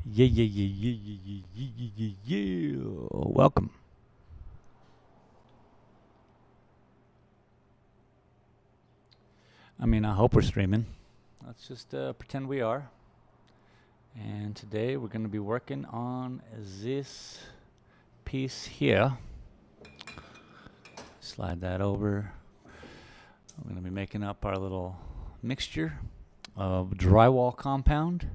Yeah, yeah, yeah, yeah, yeah, yeah, yeah, yeah, yeah. Welcome. I hope we're streaming. Let's just pretend we are. And today we're going to be working on this piece here. Slide that over. We're going to be making up our little mixture of drywall compound,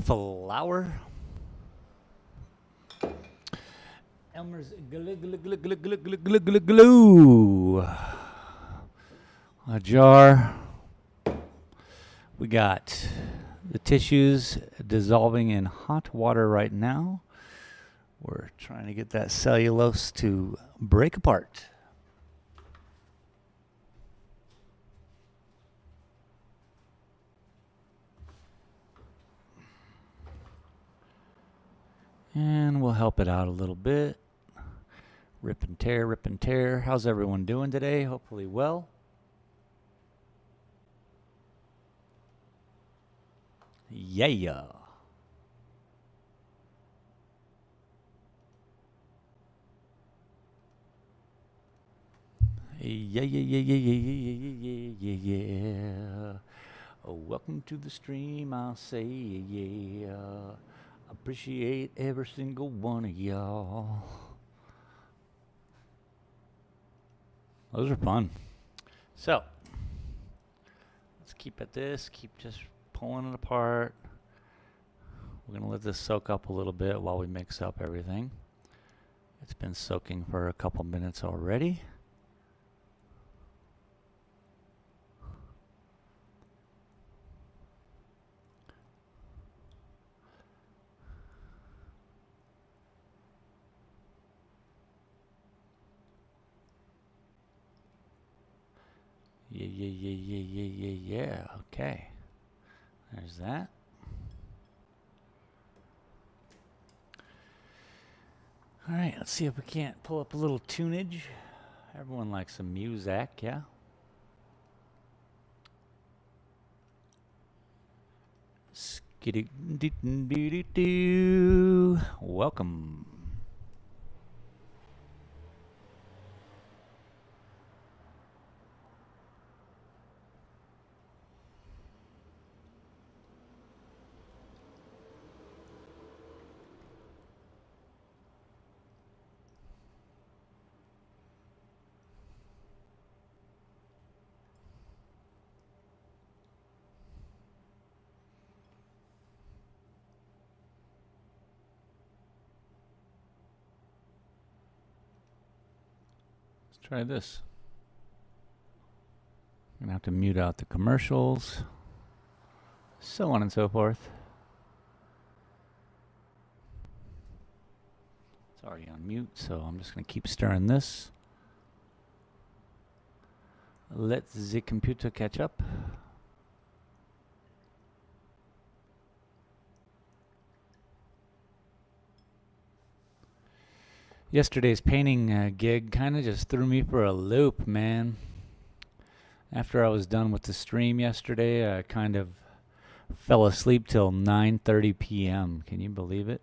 flour, Elmer's glue, a jar. We got the tissues dissolving in hot water right now. We're trying to get that cellulose to break apart. And we'll help it out a little bit. Rip and tear, rip and tear. How's everyone doing today? Hopefully well. Yeah. Yeah, yeah, yeah, yeah, yeah, yeah, yeah, yeah, yeah. Oh, welcome to the stream, I'll say, yeah. Appreciate every single one of y'all. Those are fun. So, let's keep at this, keep just pulling it apart. We're going to let this soak up a little bit while we mix up everything. It's been soaking for a couple minutes already. Yeah, yeah, yeah, yeah, yeah, yeah, yeah. Okay. There's that. All right, let's see if we can't pull up a little tunage. Everyone likes some music, yeah? Skiddy doo doo doo doo. Welcome. Let's try this. I'm going to have to mute out the commercials, so on and so forth. It's already on mute, so I'm just going to keep stirring this. Let the computer catch up. Yesterday's painting gig kind of just threw me for a loop, man. After I was done with the stream yesterday, I kind of fell asleep till 9:30 p.m. Can you believe it?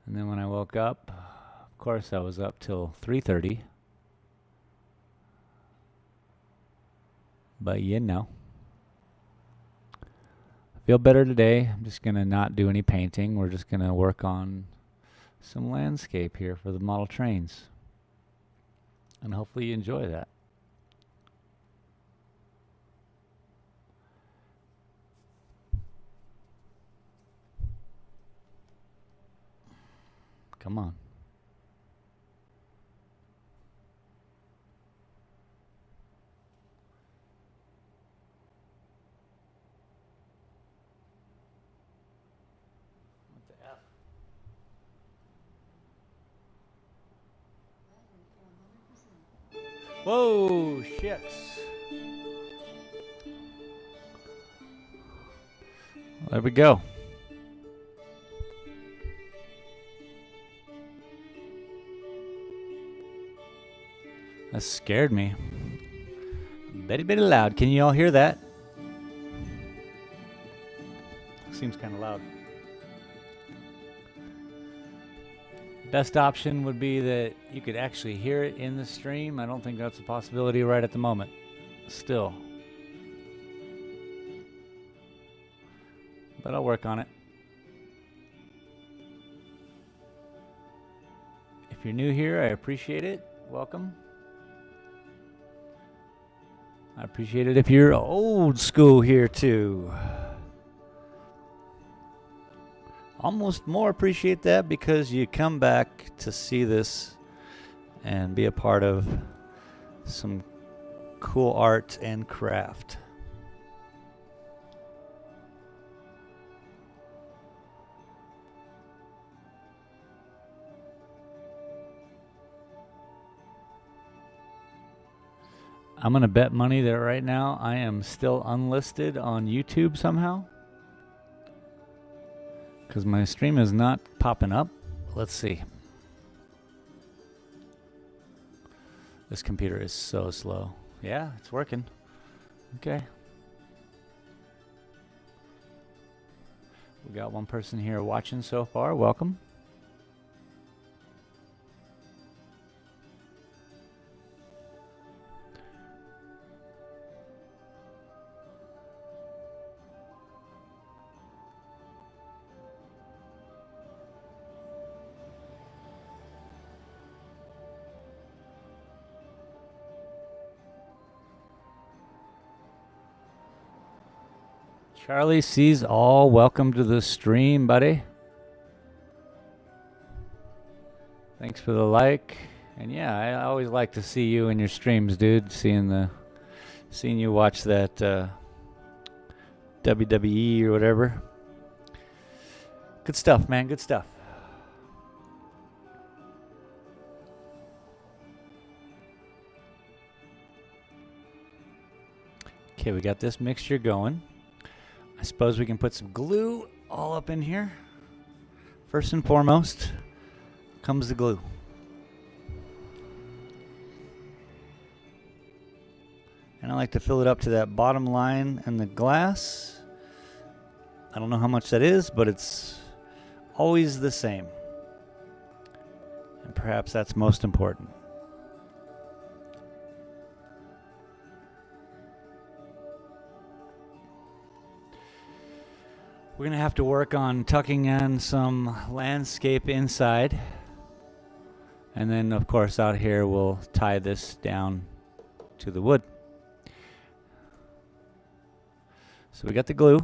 And then when I woke up, of course I was up till 3:30. But you know. I feel better today. I'm just going to not do any painting. We're just going to work on some landscape here for the model trains. And hopefully you enjoy that. Come on. What the F? Whoa, shits. There we go. That scared me. Very, very loud. Can you all hear that? Seems kind of loud. Best option would be that you could actually hear it in the stream. I don't think that's a possibility right at the moment. Still. But I'll work on it. If you're new here, I appreciate it. Welcome. I appreciate it if you're old school here too. Almost more appreciate that because you come back to see this and be a part of some cool art and craft. I'm going to bet money that right now I am still unlisted on YouTube somehow. Because my stream is not popping up. Let's see. This computer is so slow. Yeah, it's working. Okay. We got one person here watching so far. Welcome. Charlie sees all. Welcome to the stream, buddy. Thanks for the like. And yeah, I always like to see you in your streams, dude. Seeing you watch that WWE or whatever. Good stuff, man. Good stuff. Okay, we got this mixture going. I suppose we can put some glue all up in here. First and foremost comes the glue. And I like to fill it up to that bottom line in the glass. I don't know how much that is, but it's always the same. And perhaps that's most important. We're going to have to work on tucking in some landscape inside. And then, of course, out here we'll tie this down to the wood. So we got the glue.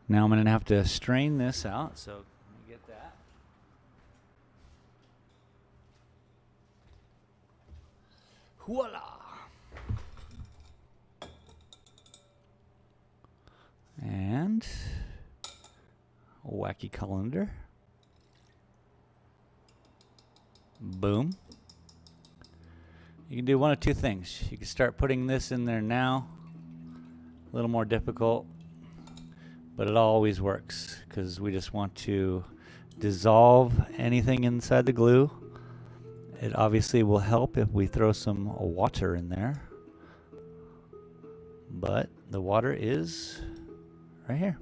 Now I'm going to have to strain this out. So let me get that. Voila! And a wacky colander. Boom. You can do one of two things. You can start putting this in there now. A little more difficult, but it always works because we just want to dissolve anything inside the glue. It obviously will help if we throw some water in there, but the water is right here.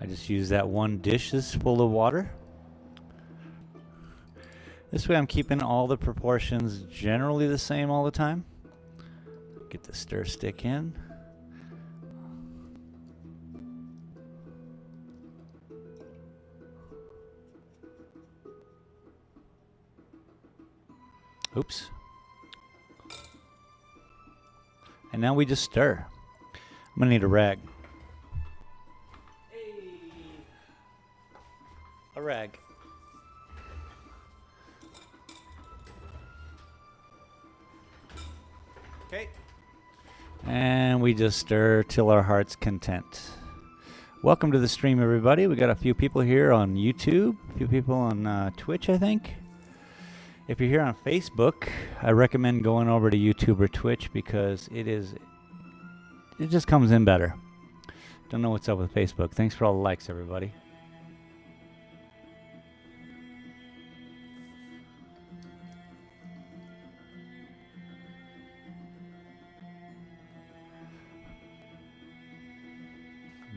I just use that one dish is full of water. This way I'm keeping all the proportions generally the same all the time. Get the stir stick in. Oops. And now we just stir. I'm gonna need a rag. Hey. A rag. Okay. And we just stir till our heart's content. Welcome to the stream, everybody. We got a few people here on YouTube, a few people on Twitch, I think. If you're here on Facebook, I recommend going over to YouTube or Twitch because it just comes in better. Don't know what's up with Facebook. Thanks for all the likes, everybody.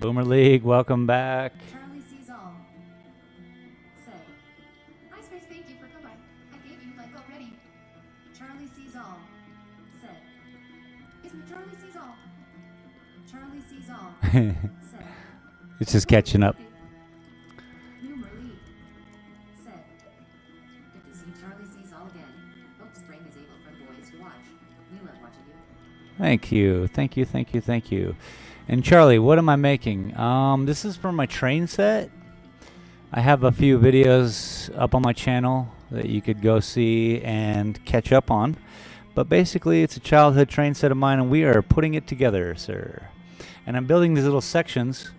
Boomer League, welcome back. Charlie sees all. Say. Hi, Space, thank you for coming. I gave you life already. Charlie sees all. Say. It's me, Charlie sees all. Charlie sees all. Say. It's just catching up. Boomer League. Say. Good to see Charlie sees all again. Hope spring is able for boys to watch. We love watching you. Thank you, thank you, thank you, thank you. And Charlie, what am I making? This is for my train set. I have a few videos up on my channel that you could go see and catch up on. But basically, it's a childhood train set of mine, and we are putting it together, sir. And I'm building these little sections,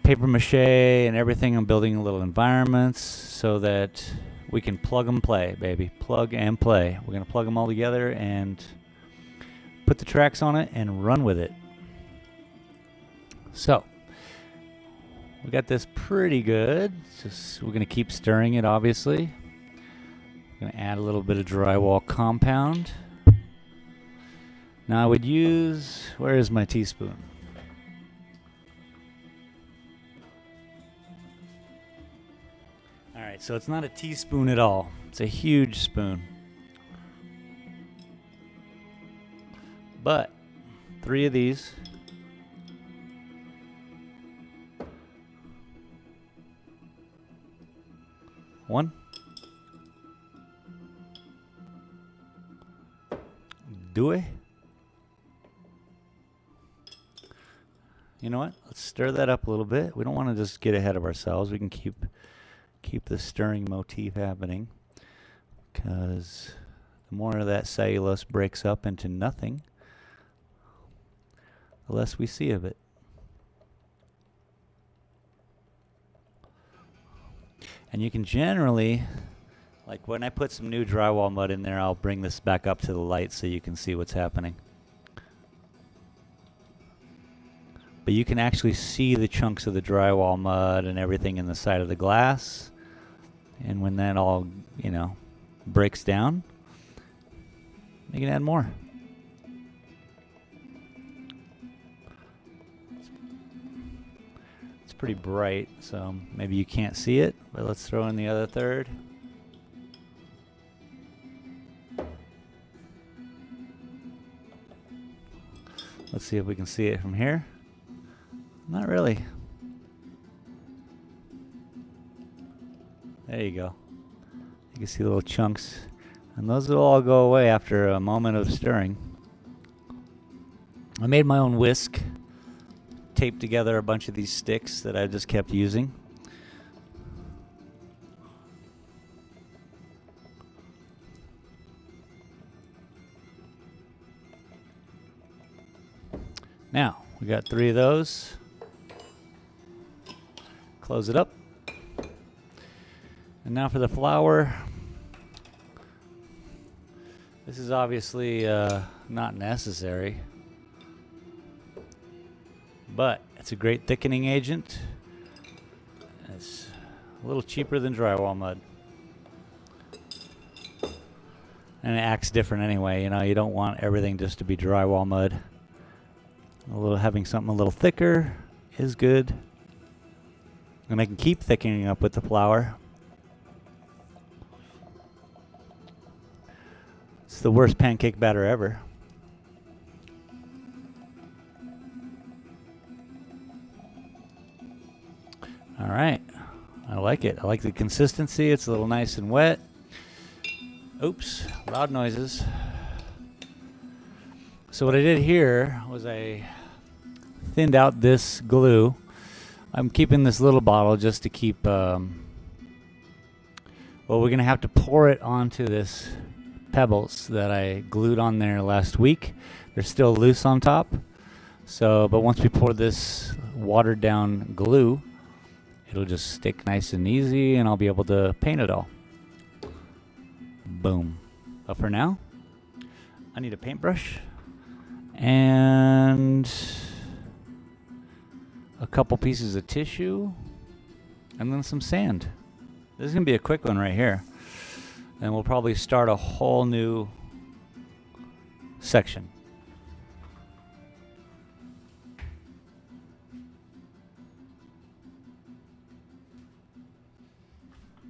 paper mache and everything. I'm building little environments so that we can plug and play, baby. Plug and play. We're going to plug them all together and put the tracks on it and run with it. So, we got this pretty good. Just we're going to keep stirring it, obviously. We're going to add a little bit of drywall compound. Now I would use, where is my teaspoon? All right, so it's not a teaspoon at all. It's a huge spoon. But 3 of these. One. Do it. You know what? Let's stir that up a little bit. We don't want to just get ahead of ourselves. We can keep the stirring motif happening, because the more of that cellulose breaks up into nothing, the less we see of it. And you can generally, like when I put some new drywall mud in there, I'll bring this back up to the light so you can see what's happening. But you can actually see the chunks of the drywall mud and everything in the side of the glass. And when that all, you know, breaks down, you can add more. Pretty bright, so maybe you can't see it, but let's throw in the other third. Let's see if we can see it from here. Not really. There you go. You can see little chunks, and those will all go away after a moment of stirring. I made my own whisk. Taped together a bunch of these sticks that I just kept using. Now, we got 3 of those. Close it up. And now for the flour. This is obviously not necessary, but it's a great thickening agent. It's a little cheaper than drywall mud. And it acts different anyway. You know, you don't want everything just to be drywall mud. Having something a little thicker is good. And I can keep thickening up with the flour. It's the worst pancake batter ever. All right, I like it. I like the consistency. It's a little nice and wet. Oops, loud noises. So what I did here was I thinned out this glue. I'm keeping this little bottle just to keep, well, we're gonna have to pour it onto this pebbles that I glued on there last week. They're still loose on top. So, but once we pour this watered down glue, it'll just stick nice and easy, and I'll be able to paint it all. Boom. But for now, I need a paintbrush and a couple pieces of tissue and then some sand. This is going to be a quick one right here. And we'll probably start a whole new section.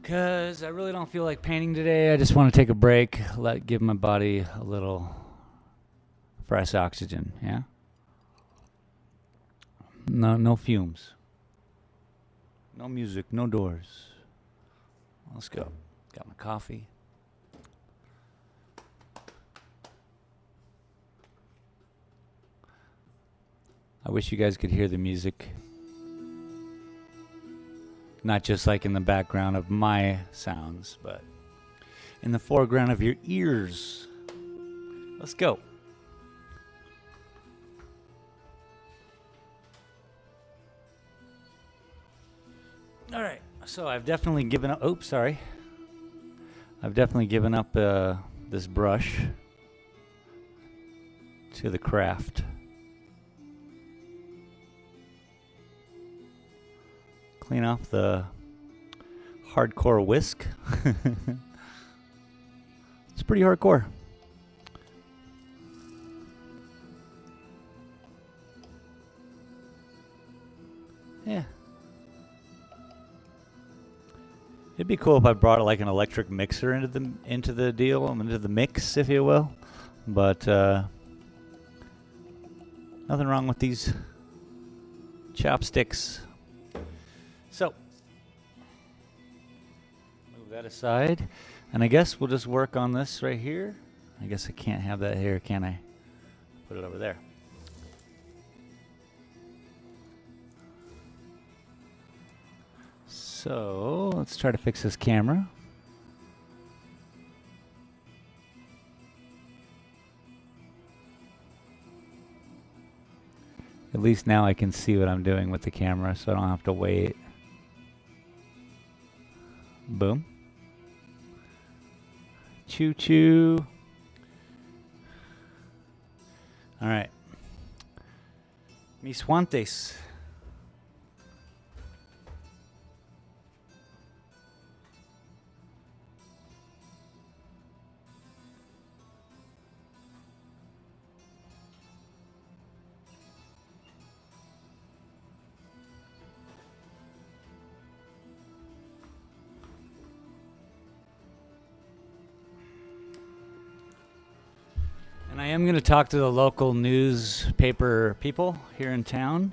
Because I really don't feel like painting today. I just want to take a break, give my body a little fresh oxygen, yeah? No fumes. No music, no doors. Let's go. Got my coffee. I wish you guys could hear the music. Not just like in the background of my sounds, but in the foreground of your ears. Let's go. All right. So I've definitely given up. Oops, sorry. I've definitely given up this brush to the craft. Clean off the hardcore whisk. It's pretty hardcore. Yeah. It'd be cool if I brought like an electric mixer into the deal, into the mix, if you will. But nothing wrong with these chopsticks. So move that aside, and I guess we'll just work on this right here. I guess I can't have that here, can I? Put it over there. So let's try to fix this camera. At least now I can see what I'm doing with the camera, so I don't have to wait. Boom. Choo choo. All right. Mis guantes. And I am going to talk to the local newspaper people here in town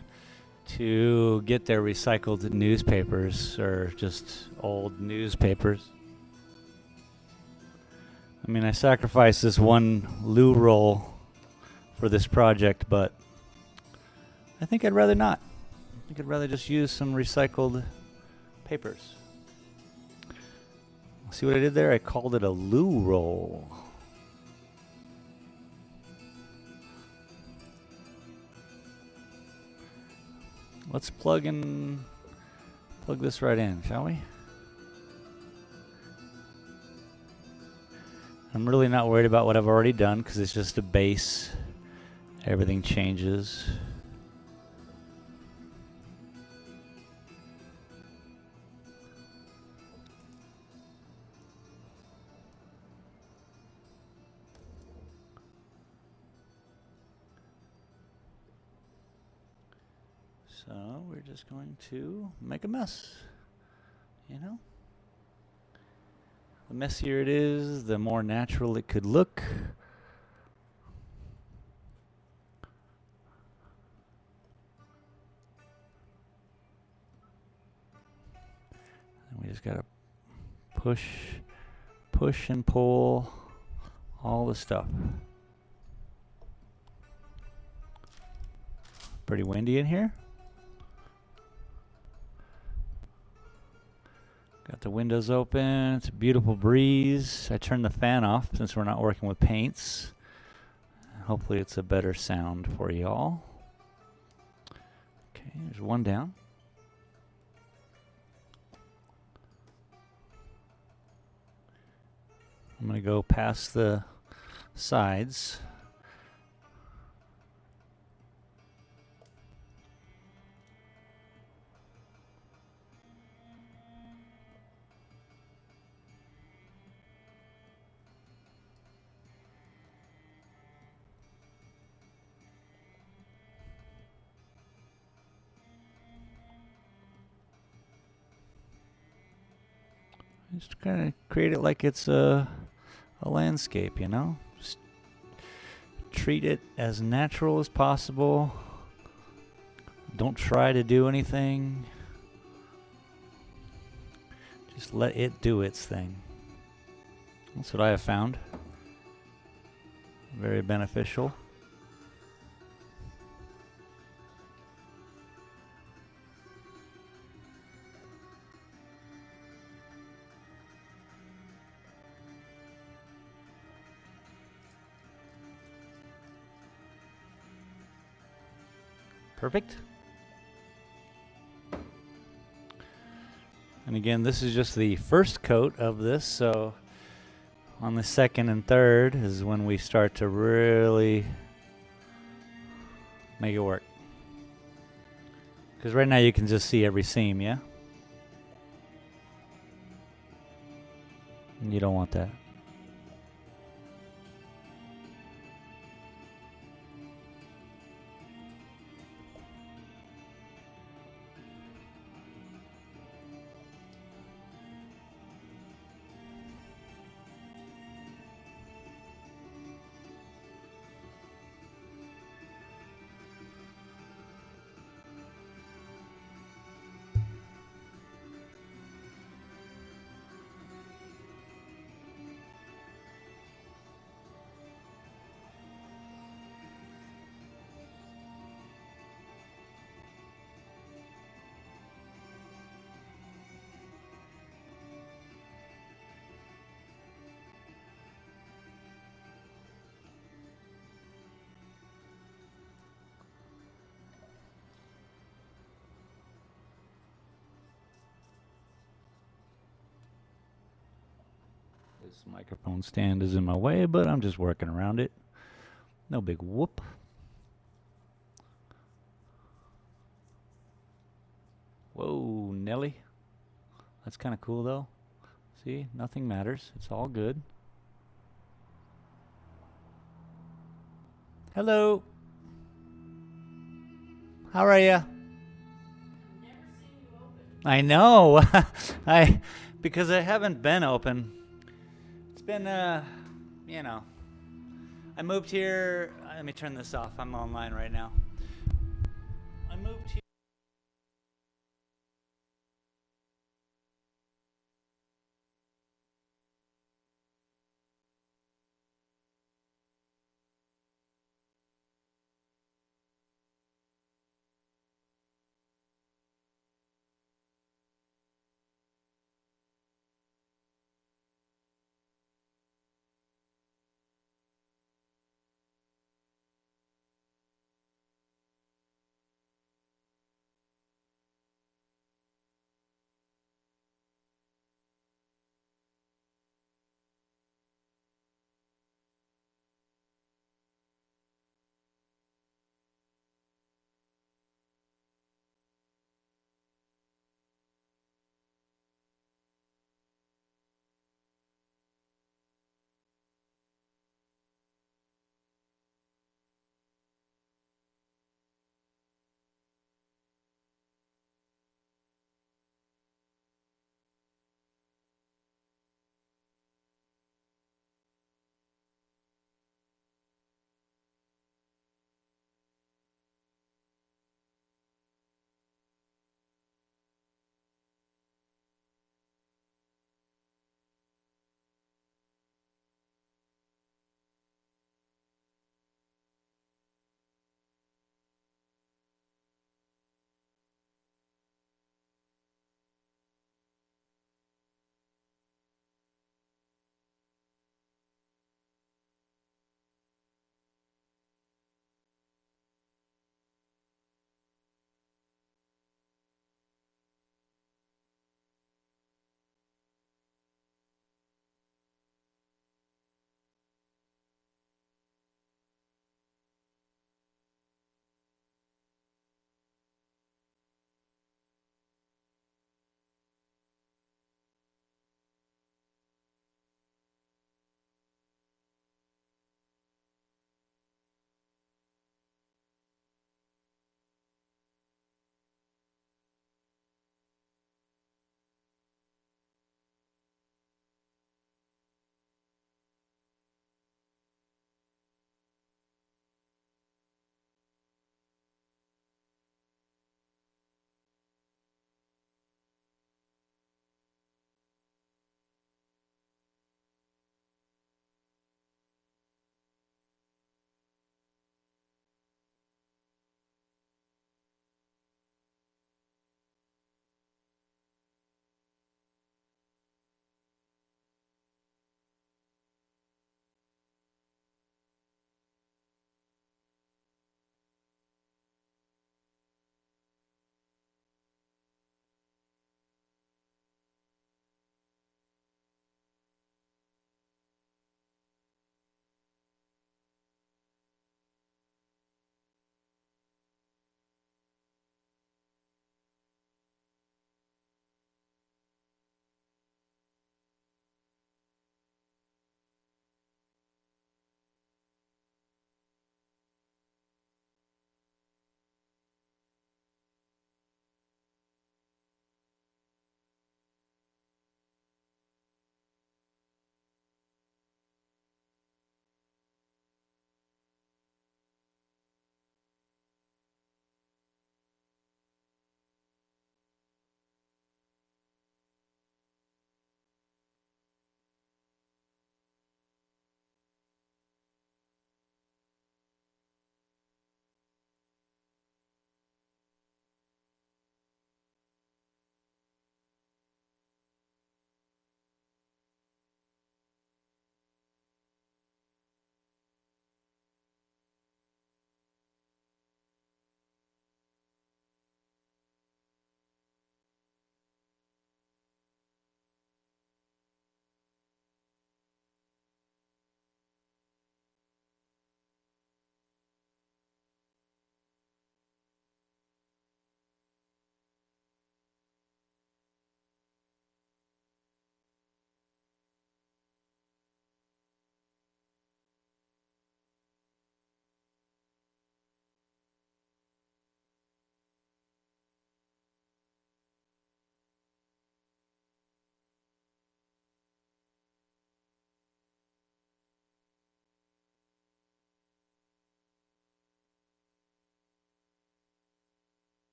to get their recycled newspapers or just old newspapers. I mean, I sacrificed this one loo roll for this project, but I think I'd rather not. I think I'd rather just use some recycled papers. See what I did there? I called it a loo roll. Let's plug this right in, shall we? I'm really not worried about what I've already done because it's just a base. Everything changes. So we're just going to make a mess, you know? The messier it is, the more natural it could look. And we just gotta push and pull all the stuff. Pretty windy in here. Got the windows open. It's a beautiful breeze. I turned the fan off since we're not working with paints. Hopefully it's a better sound for y'all. Okay, there's one down. I'm going to go past the sides. Just kind of create it like it's a landscape, you know? Just treat it as natural as possible. Don't try to do anything. Just let it do its thing. That's what I have found. Very beneficial. Perfect. And again, this is just the first coat of this, so on the second and third is when we start to really make it work. Because right now you can just see every seam, yeah? And you don't want that. This microphone stand is in my way, but I'm just working around it. No big whoop. Whoa, Nelly. That's kind of cool, though. See, nothing matters. It's all good. Hello. How are you? I know. Because I haven't been open. It's been you know. I moved here. Let me turn this off. I'm online right now. I moved here.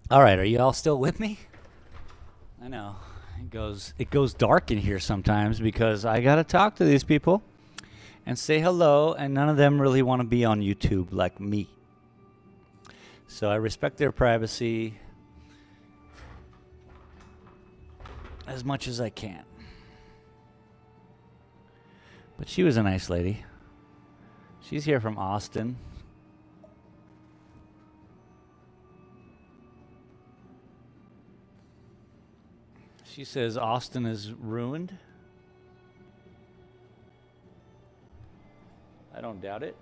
All right, are you all still with me? I know it goes dark in here sometimes because I gotta talk to these people and say hello, and none of them really want to be on YouTube like me. So I respect their privacy as much as I can. But she was a nice lady. She's here from Austin. She says Austin is ruined. I don't doubt it.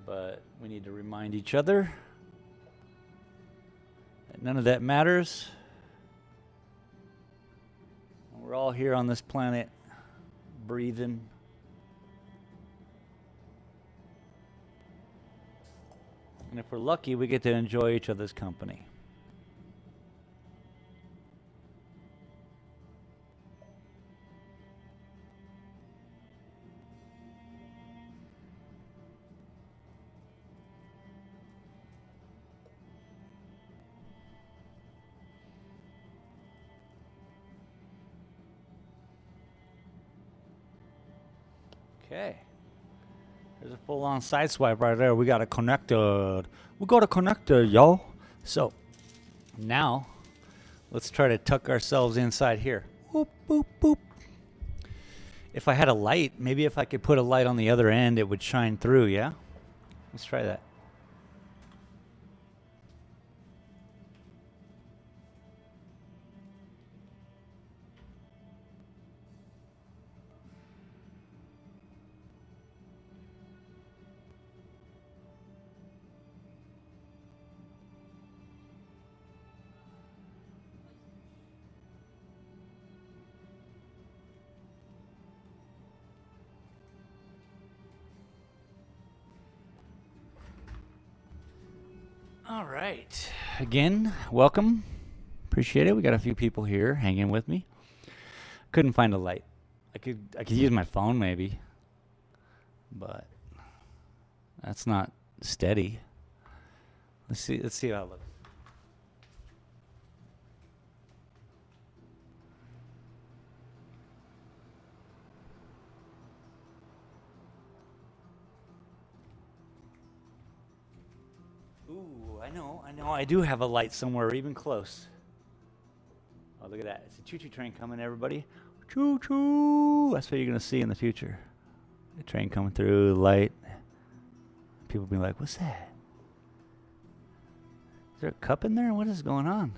But we need to remind each other that none of that matters. We're all here on this planet breathing. And if we're lucky, we get to enjoy each other's company. Okay. There's a full-on side swipe right there. We got a connector. We got a connector, yo. So, now, let's try to tuck ourselves inside here. Boop, boop, boop. If I had a light, maybe if I could put a light on the other end, it would shine through, yeah? Let's try that. All right. Again, welcome. Appreciate it. We got a few people here hanging with me. Couldn't find a light. I could use my phone maybe, but that's not steady. Let's see how it looks. Ooh, I know. I do have a light somewhere even close. Oh, look at that. It's a choo-choo train coming, everybody. Choo-choo. That's what you're going to see in the future. The train coming through, the light. People be like, what's that? Is there a cup in there? What is going on?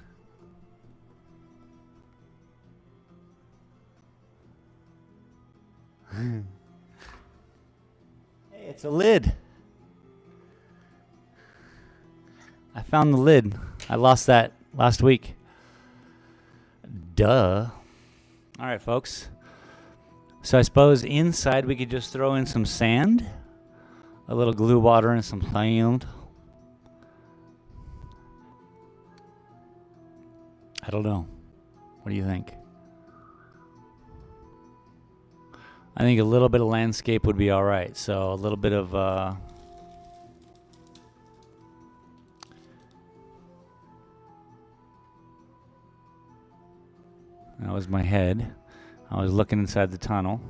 Hey, it's a lid. I found the lid. I lost that last week. Duh. All right, folks. So I suppose inside we could just throw in some sand, a little glue water and some sand. I don't know. What do you think? I think a little bit of landscape would be all right. So a little bit of that was my head. I was looking inside the tunnel.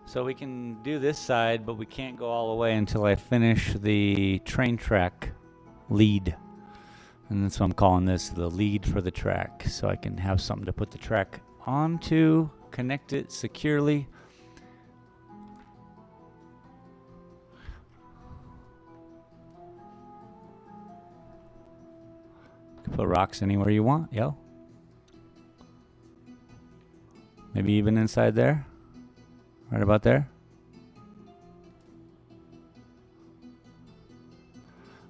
So we can do this side, but we can't go all the way until I finish the train track lead. And that's what I'm calling this, the lead for the track. So I can have something to put the track onto, connect it securely. You can put rocks anywhere you want, yo. Maybe even inside there. Right about there.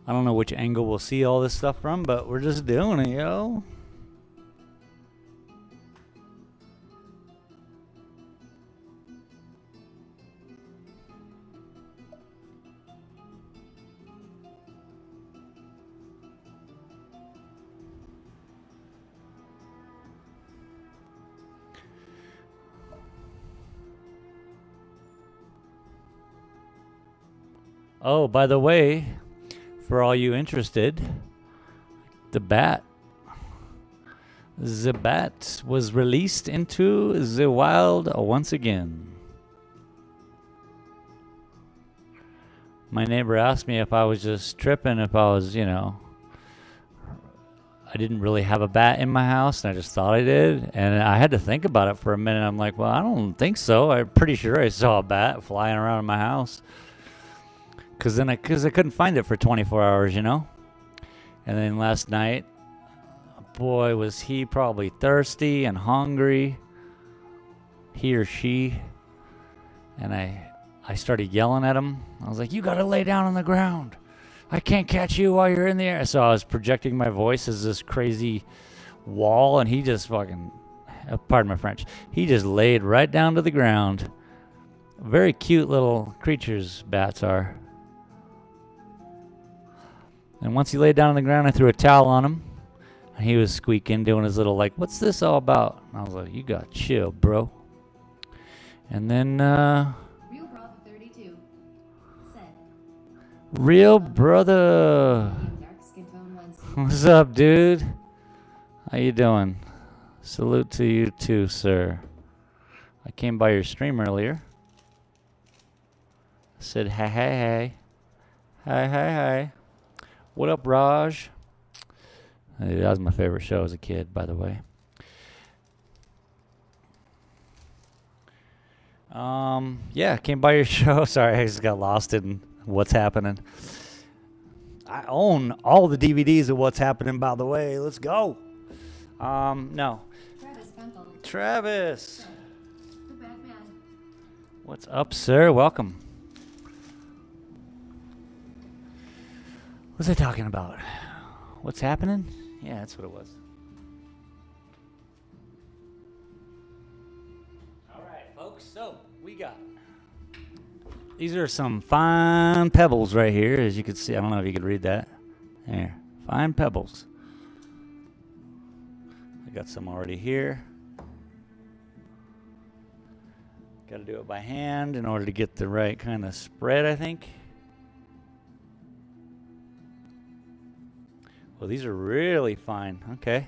I don't know which angle we'll see all this stuff from, but we're just doing it, yo. Oh, by the way, for all you interested, The bat. The bat was released into the wild once again. My neighbor asked me if I was just tripping, if I was, I didn't really have a bat in my house, and I just thought I did. And I had to think about it for a minute. I'm like, well, I don't think so. I'm pretty sure I saw a bat flying around in my house. Because I couldn't find it for 24 hours, And then last night, boy, was he probably thirsty and hungry. He or she. And I started yelling at him. I was like, you got to lay down on the ground. I can't catch you while you're in the air. So I was projecting my voice as this crazy wall, and he just fucking, pardon my French, he just laid right down to the ground. Very cute little creatures, bats are. And once he laid down on the ground, I threw a towel on him. And he was squeaking, doing his little, like, what's this all about? And I was like, you got chill, bro. And then, Real Brother 32 said, Real Brother. dark skin tone ones. What's up, dude? How you doing? Salute to you too, sir. I came by your stream earlier. I said, hey, hey, hey. Hey, hey, hey. What up, Raj? Hey, that was my favorite show as a kid, by the way. Yeah, came by your show. Sorry, I just got lost in what's happening. I own all the DVDs of what's happening, by the way. Let's go. No. Travis Gunkel. Travis. The Batman. What's up, sir? Welcome. What's I talking about? What's happening? Yeah, that's what it was. All right, folks. So we got. These are some fine pebbles right here, as you can see. I don't know if you could read that. There, fine pebbles. I got some already here. Got to do it by hand in order to get the right kind of spread, I think. Well, these are really fine. Okay.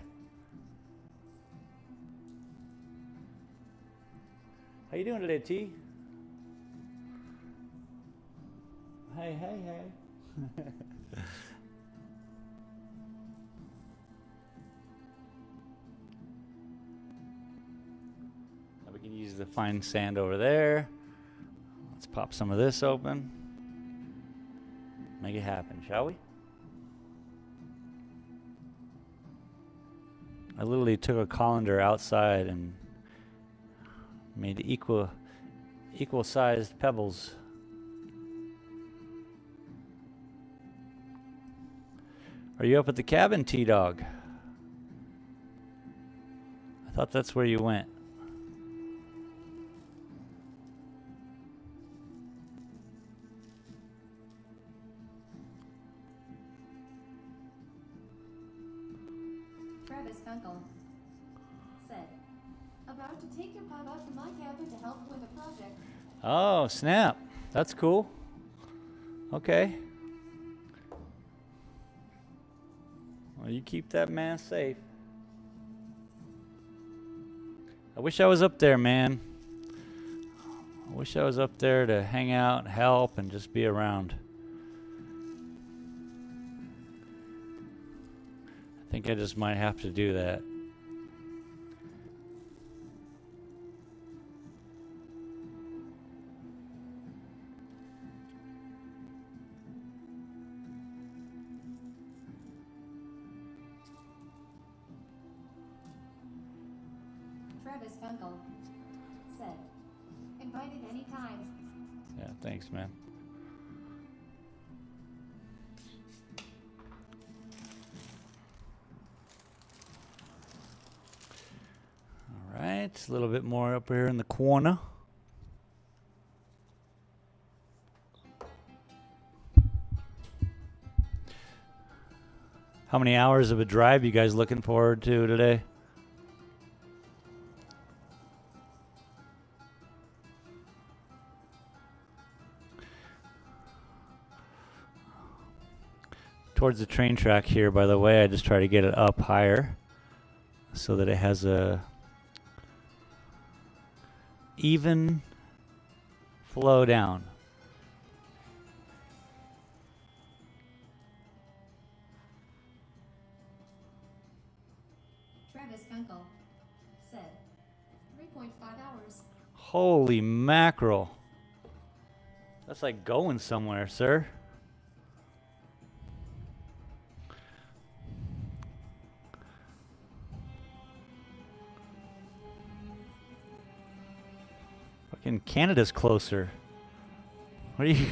How you doing today, T? Hey, hey, hey. Now we can use the fine sand over there. Let's pop some of this open. Make it happen, shall we? I literally took a colander outside and made equal-sized pebbles. Are you up at the cabin, T-Dog? I thought that's where you went. Travis Gunkel said, about to take your pod out to my cabin to help with a project. Oh, snap. That's cool. Okay. Well, you keep that man safe. I wish I was up there, man. I wish I was up there to hang out and help and just be around. I think I just might have to do that. Travis Gunkel said, invited anytime. Yeah, thanks, man. All right, a little bit more up here in the corner. How many hours of a drive you guys looking forward to today? towards the train track here, by the way. I just try to get it up higher so that it has a even flow down. Travis Kunkel said 3.5 hours. Holy mackerel. That's like going somewhere, sir. Fucking Canada's closer. What are you?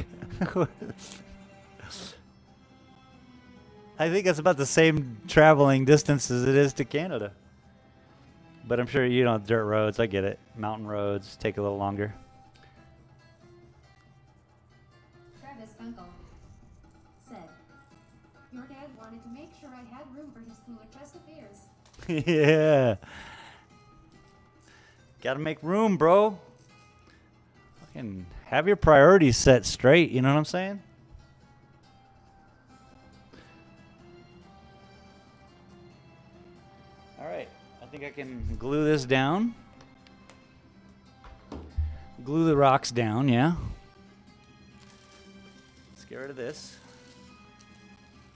I think it's about the same traveling distance as it is to Canada. But I'm sure you know dirt roads. I get it. Mountain roads take a little longer. Travis Kunkel said, "Your dad wanted to make sure I had room for his fluid chest of beers." Yeah. Gotta make room, bro. Fucking have your priorities set straight, you know what I'm saying? Alright, I think I can glue this down. Glue the rocks down, yeah. Let's get rid of this.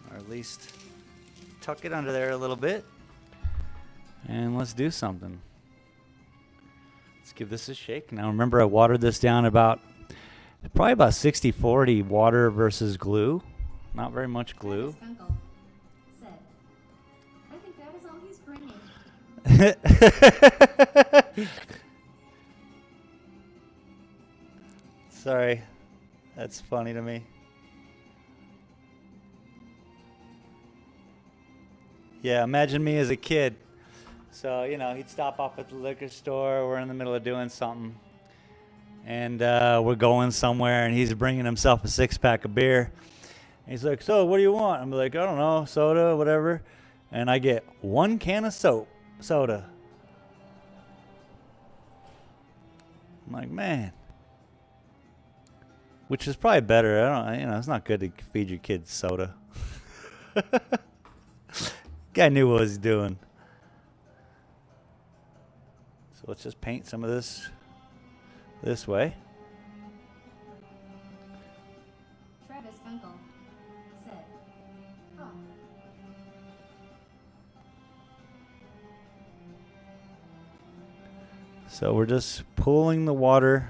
Or at least tuck it under there a little bit. And let's do something. Let's give this a shake. Now remember I watered this down probably about 60-40 water versus glue. Not very much glue. Travis Kunkel said, "I think that is all he's bringing." Sorry. That's funny to me. Yeah, imagine me as a kid. So, you know, he'd stop off at the liquor store. We're in the middle of doing something. And we're going somewhere, and he's bringing himself a six-pack of beer. And he's like, "So, what do you want?" I'm like, "I don't know, soda, whatever." And I get 1 can of soda. I'm like, man. Which is probably better. It's not good to feed your kids soda. Guy knew what he was doing. So let's just paint some of this way. Travis Kunkel said, "Oh." So we're just pulling the water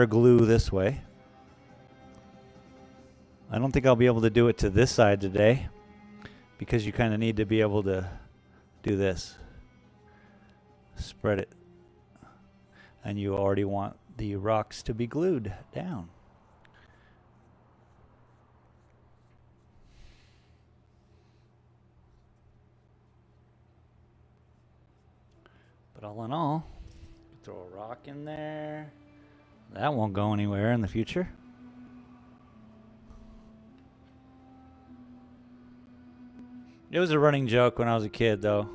glue this way. I don't think I'll be able to do it to this side today because you kind of need to be able to do this. Spread it. And you already want the rocks to be glued down. But all in all, throw a rock in there. That won't go anywhere in the future. It was a running joke when I was a kid, though.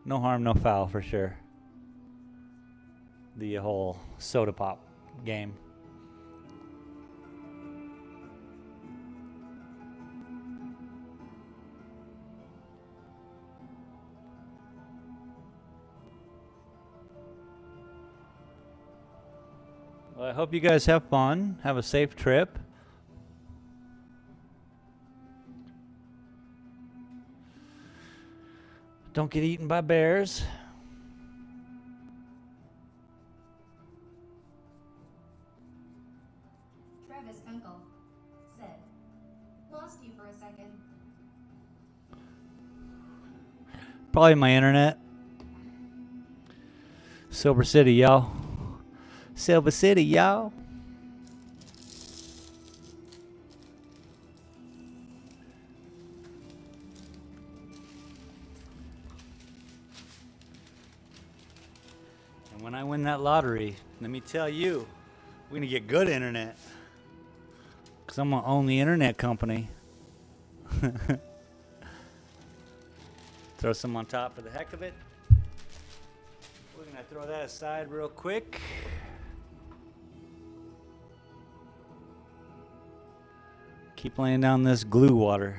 No harm, no foul, for sure. The whole soda pop game. Well, I hope you guys have fun. Have a safe trip. Don't get eaten by bears. Travis Kunkel said, "Lost you for a second." Probably my internet. Silver City, y'all. Silver City, y'all. And when I win that lottery, let me tell you, we're going to get good internet. Because I'm going to own the internet company. Throw some on top for the heck of it. We're going to throw that aside real quick. Keep laying down this glue water.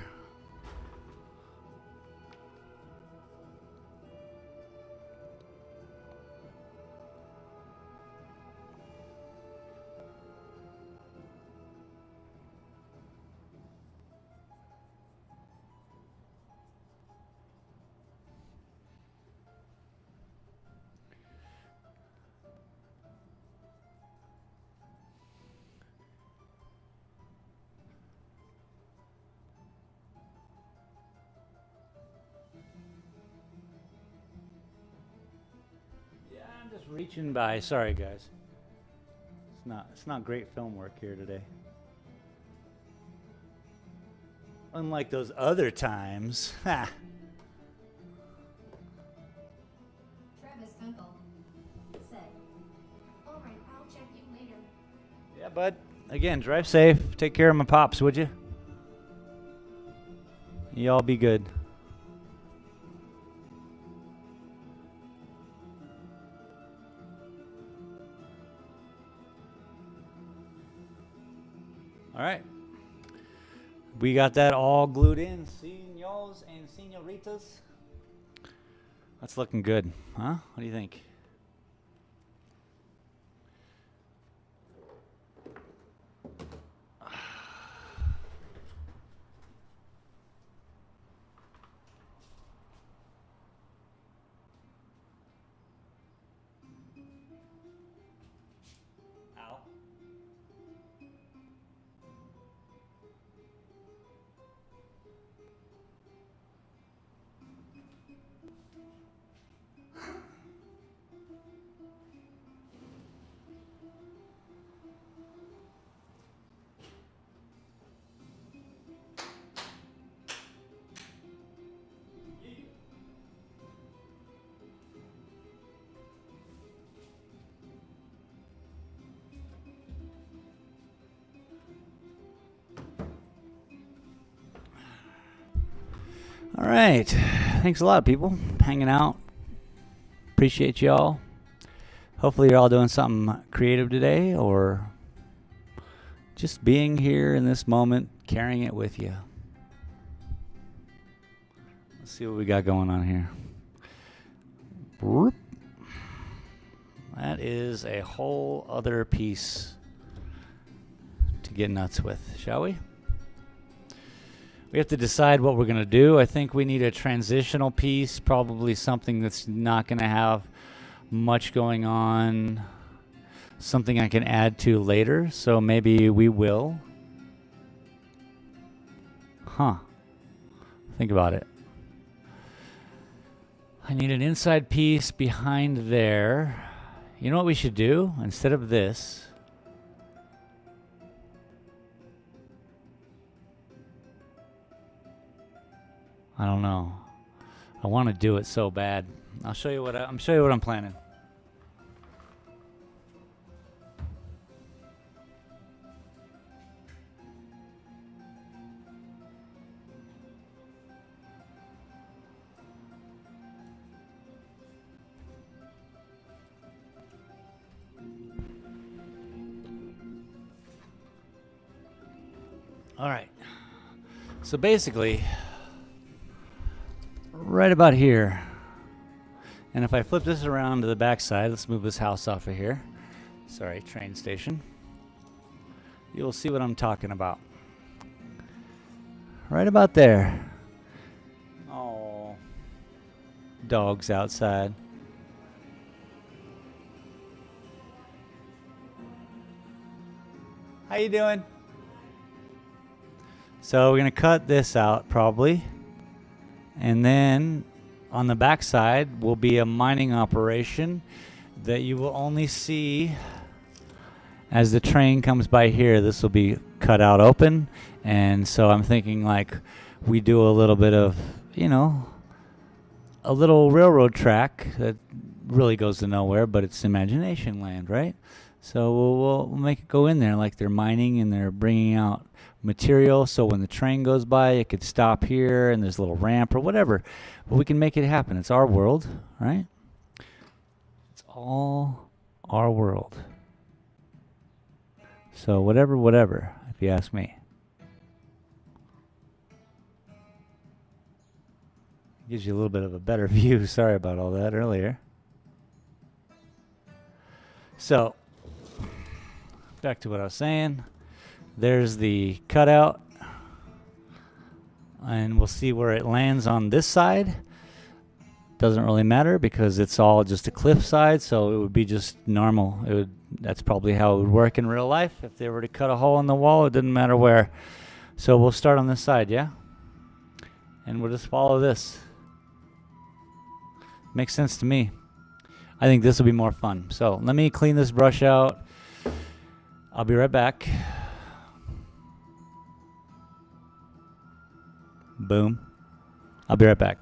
I'm just reaching by. Sorry, guys. It's not great film work here today. Unlike those other times. Ha. Travis Uncle said, "All right, I'll check you later." Yeah, bud. Again, drive safe. Take care of my pops, would you? Y'all be good. All right. We got that all glued in, senors and senoritas. That's looking good, huh? What do you think? Ow. All right. Thanks a lot, people. Hanging out. Appreciate y'all. Hopefully, you're all doing something creative today or just being here in this moment, carrying it with you. Let's see what we got going on here. That is a whole other piece to get nuts with, shall we? We have to decide what we're going to do. I think we need a transitional piece, probably something that's not going to have much going on, something I can add to later. So maybe we will. Think about it. I need an inside piece behind there. You know what we should do? Instead of this, I don't know. I want to do it so bad. I'll show you what I'm planning. All right. So basically, right about here. And if I flip this around to the back side, let's move this house off of here. Sorry, train station. You'll see what I'm talking about. Right about there. Oh, dogs outside. How you doing? So we're going to cut this out probably. And then on the back side will be a mining operation that you will only see as the train comes by here. This will be cut out open. And so I'm thinking like we do a little bit of, you know, a little railroad track that really goes to nowhere, but it's imagination land, right? So we'll make it go in there like they're mining and they're bringing out material. So when the train goes by, it could stop here and there's a little ramp or whatever. But we can make it happen. It's our world, right? It's all our world. So whatever, if you ask me. Gives you a little bit of a better view. Sorry about all that earlier. So, back to what I was saying. There's the cutout. And we'll see where it lands on this side. Doesn't really matter because it's all just a cliff side, so it would be just normal. That's probably how it would work in real life. If they were to cut a hole in the wall, it didn't matter where. So we'll start on this side, yeah? And we'll just follow this. Makes sense to me. I think this will be more fun. So let me clean this brush out. I'll be right back. Boom. I'll be right back.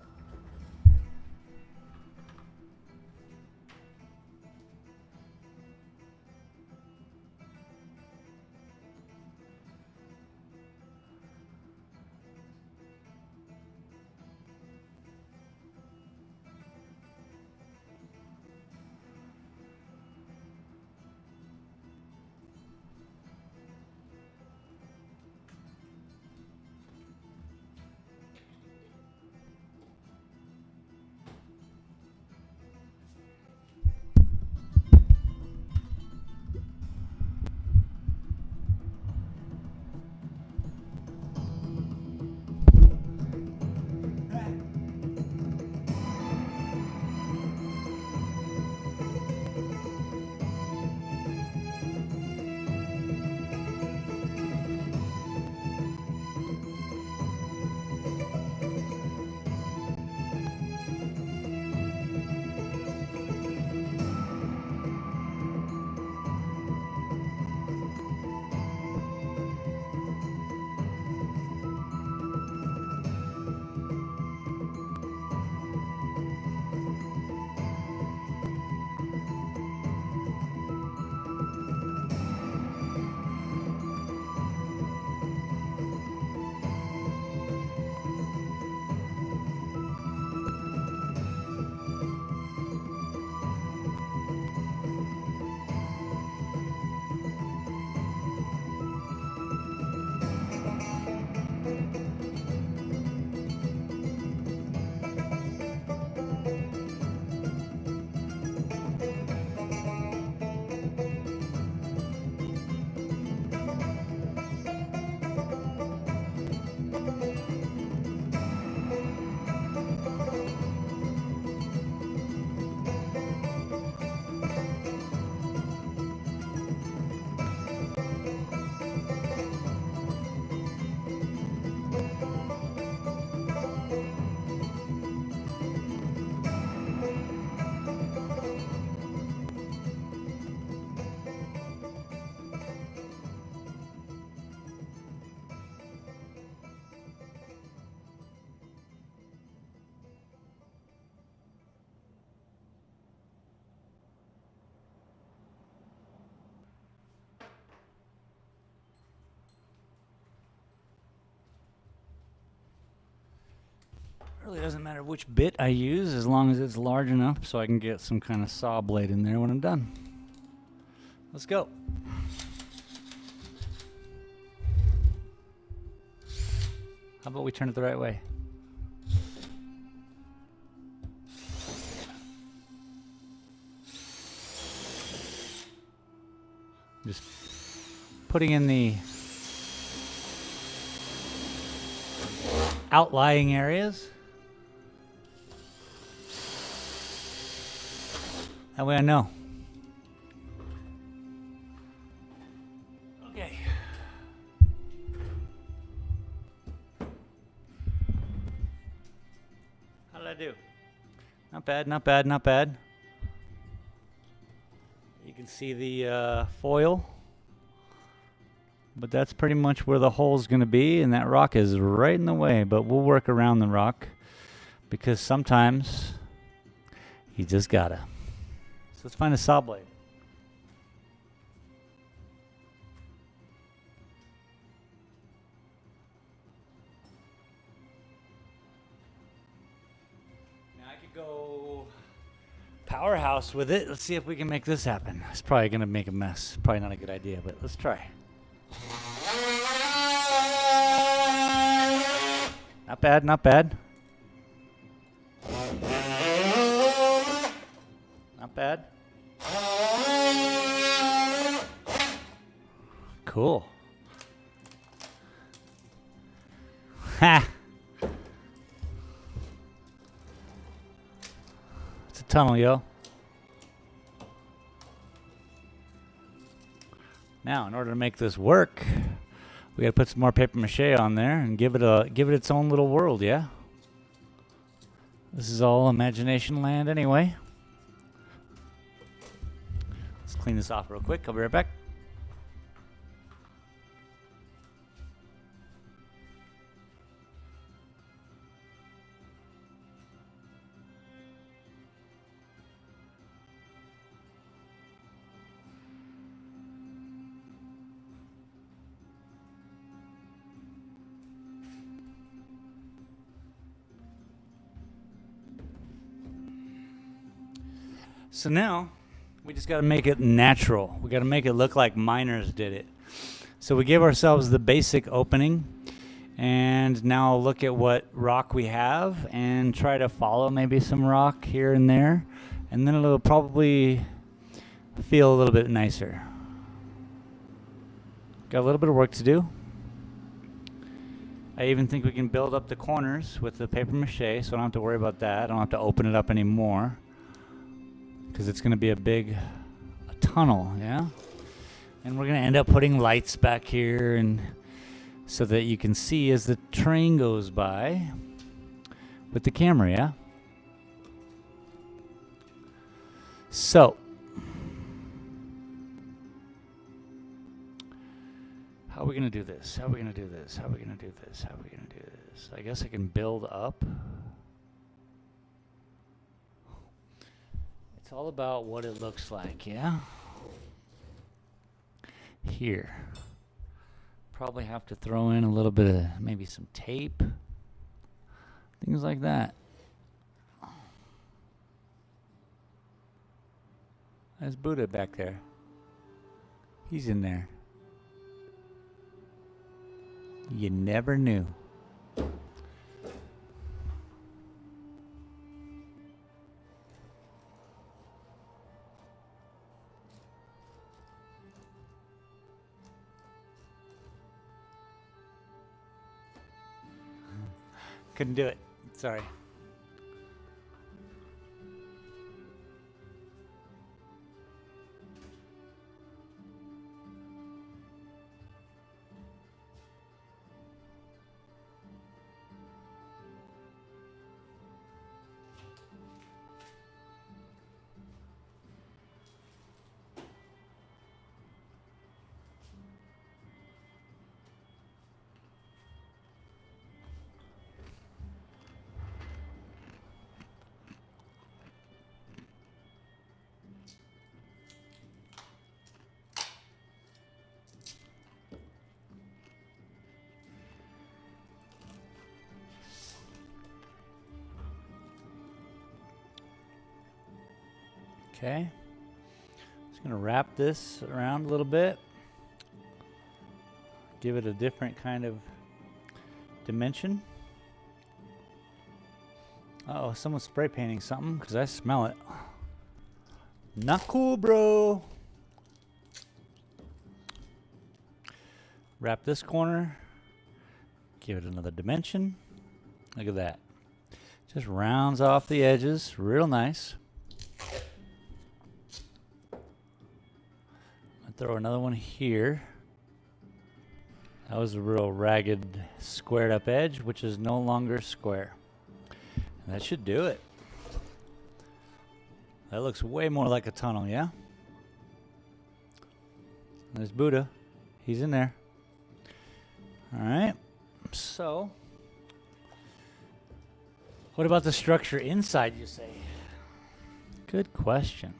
Really doesn't matter which bit I use as long as it's large enough so I can get some kind of saw blade in there when I'm done. Let's go. How about we turn it the right way? Just putting in the outlying areas. That way I know. Okay. How did I do? Not bad, not bad, not bad. You can see the foil. But that's pretty much where the hole's going to be, and that rock is right in the way. But we'll work around the rock because sometimes you just gotta. So let's find a saw blade. Now I could go powerhouse with it. Let's see if we can make this happen. It's probably going to make a mess. Probably not a good idea, but let's try. Not bad, not bad. Not bad. Cool. Ha! It's a tunnel, yo. Now, in order to make this work, we gotta put some more paper mache on there and give it its own little world, yeah? This is all imagination land anyway. Let's clean this off real quick. I'll be right back. So now, we just got to make it natural. We got to make it look like miners did it. So we give ourselves the basic opening, and now look at what rock we have and try to follow maybe some rock here and there, and then it'll probably feel a little bit nicer. Got a little bit of work to do. I even think we can build up the corners with the paper mache, so I don't have to worry about that. I don't have to open it up anymore, because it's going to be a tunnel, yeah? And we're going to end up putting lights back here and so that you can see as the train goes by with the camera, yeah? So, how are we going to do this? How are we going to do this? How are we going to do this? How are we going to do this? I guess I can build up. It's all about what it looks like, yeah? Here. Probably have to throw in a little bit of maybe some tape. Things like that. There's Buddha back there. He's in there. You never knew. Couldn't do it. Sorry. Okay. Just going to wrap this around a little bit. Give it a different kind of dimension. Uh-oh, someone's spray painting something because I smell it. Not cool, bro. Wrap this corner. Give it another dimension. Look at that. Just rounds off the edges. Real nice. Throw another one here. That was a real ragged, squared up edge, which is no longer square. And that should do it. That looks way more like a tunnel, yeah? There's Buddha. He's in there. All right. So, what about the structure inside, you say? Good question.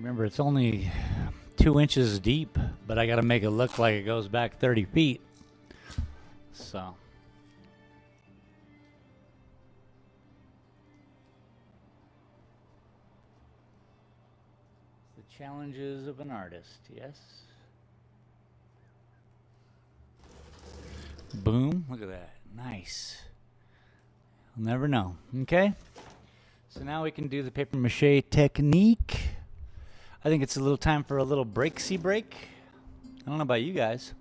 Remember, it's only 2 inches deep, but I got to make it look like it goes back 30 feet. So. Challenges of an artist, yes. Boom, look at that. Nice. You'll never know. Okay? So now we can do the paper mache technique. I think it's a little time for a little breaksy break. I don't know about you guys.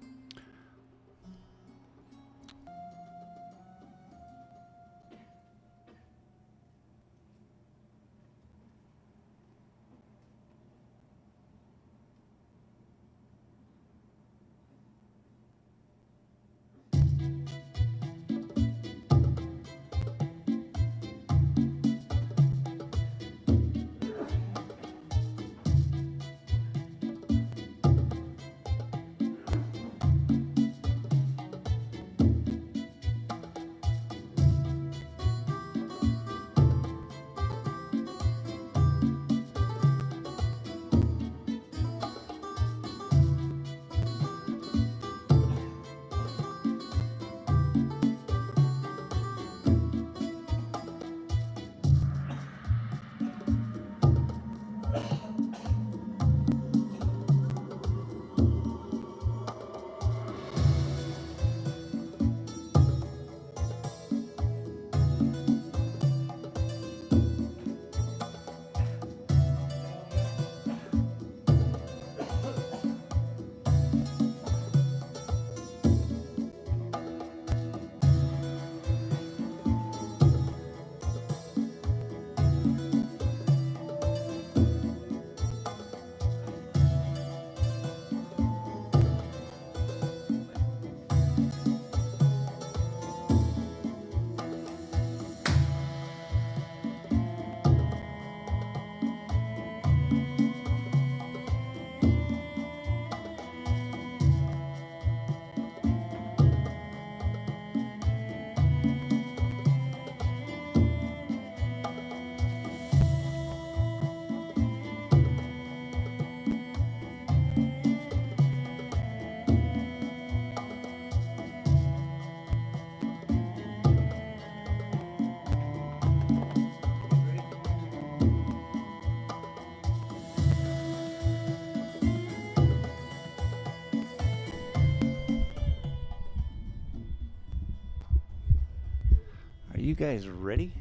Are you guys ready?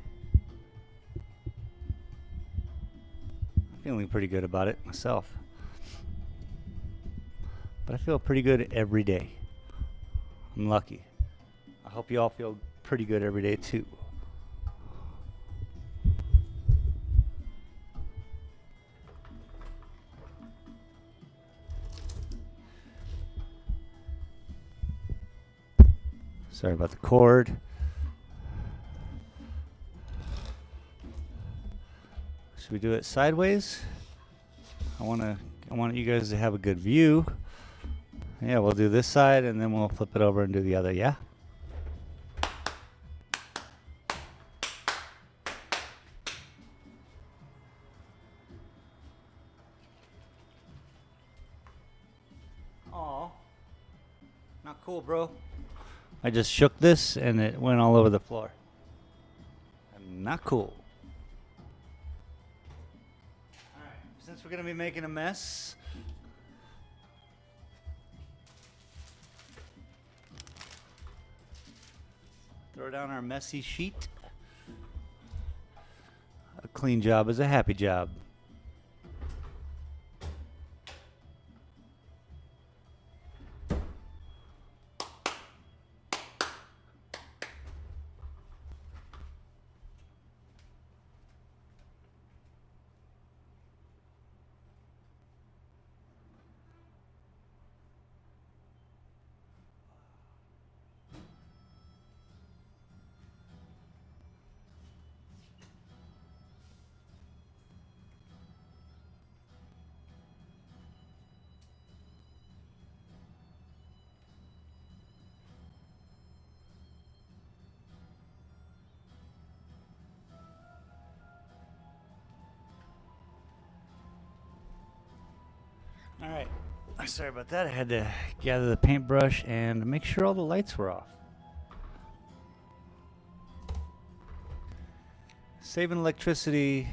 I'm feeling pretty good about it myself. But I feel pretty good every day. I'm lucky. I hope you all feel pretty good every day too. Sorry about the cord. Should we do it sideways? I want you guys to have a good view. Yeah, we'll do this side and then we'll flip it over and do the other, yeah? Aw, not cool, bro. I just shook this and it went all over the floor. Not cool. Alright, since we're gonna be making a mess, throw down our messy sheet. A clean job is a happy job. All right, sorry about that. I had to gather the paintbrush and make sure all the lights were off. Saving electricity,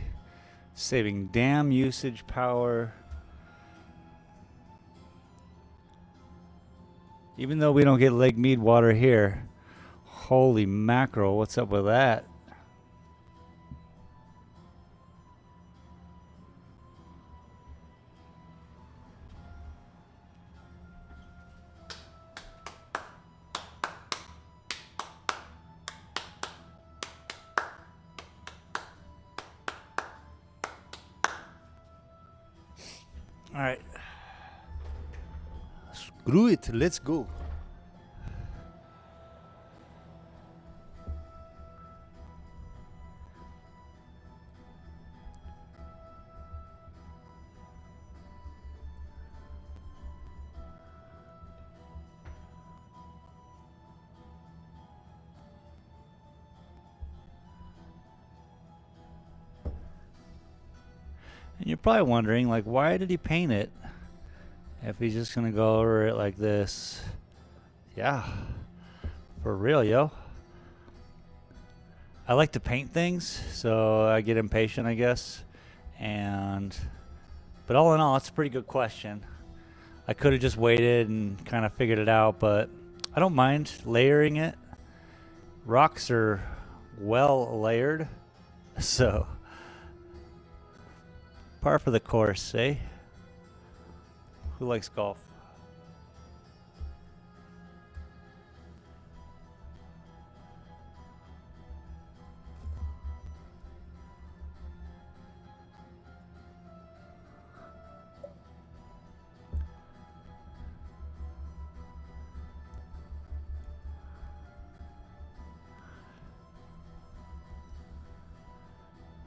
saving dam usage power, Even though we don't get Lake Mead water here. Holy mackerel, what's up with that? All right. Screw it. Let's go. And you're probably wondering, like, why did he paint it if he's just going to go over it like this? Yeah, for real, yo. I like to paint things, so I get impatient, I guess. But all in all, it's a pretty good question. I could have just waited and kind of figured it out, but I don't mind layering it. Rocks are well layered, so par for the course, eh? Who likes golf?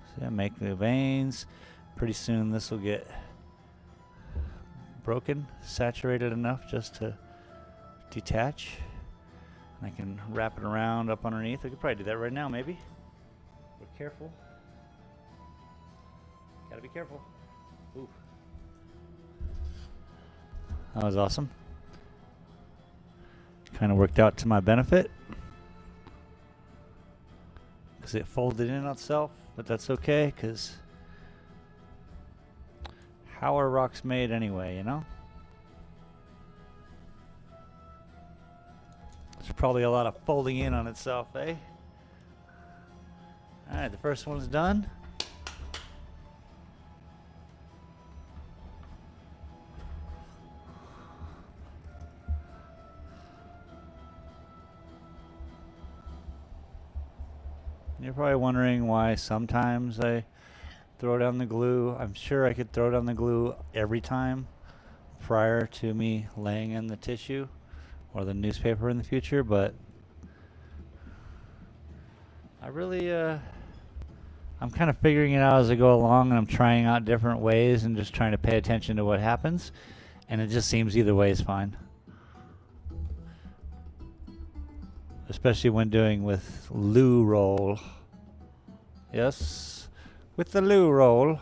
So yeah, make the veins. Pretty soon this will get broken, saturated enough just to detach. And I can wrap it around up underneath. I could probably do that right now, maybe. But careful. Gotta be careful. Ooh. That was awesome. Kind of worked out to my benefit because it folded in itself, but that's okay because how are rocks made anyway, you know? There's probably a lot of folding in on itself, eh? Alright, the first one's done. You're probably wondering why sometimes I throw down the glue. I'm sure I could throw down the glue every time prior to me laying in the tissue or the newspaper in the future, but I really, I'm kind of figuring it out as I go along, and I'm trying out different ways and just trying to pay attention to what happens, and it just seems either way is fine. Especially when doing with loo roll. Yes, with the loo roll.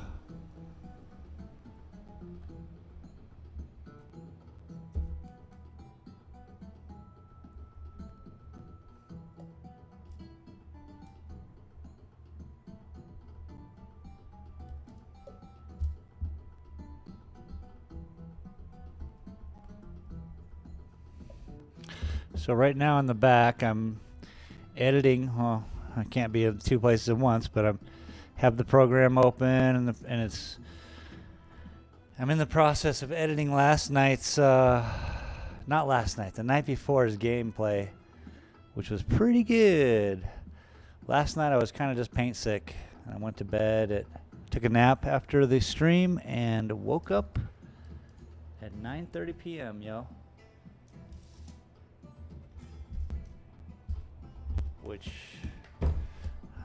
So right now in the back, I'm editing. Well, I can't be in two places at once, but I have the program open, and I'm in the process of editing last night's, not last night, the night before's gameplay, which was pretty good. Last night I was kind of just paint sick. I went to bed, took a nap after the stream, and woke up at 9:30 p.m., yo. Which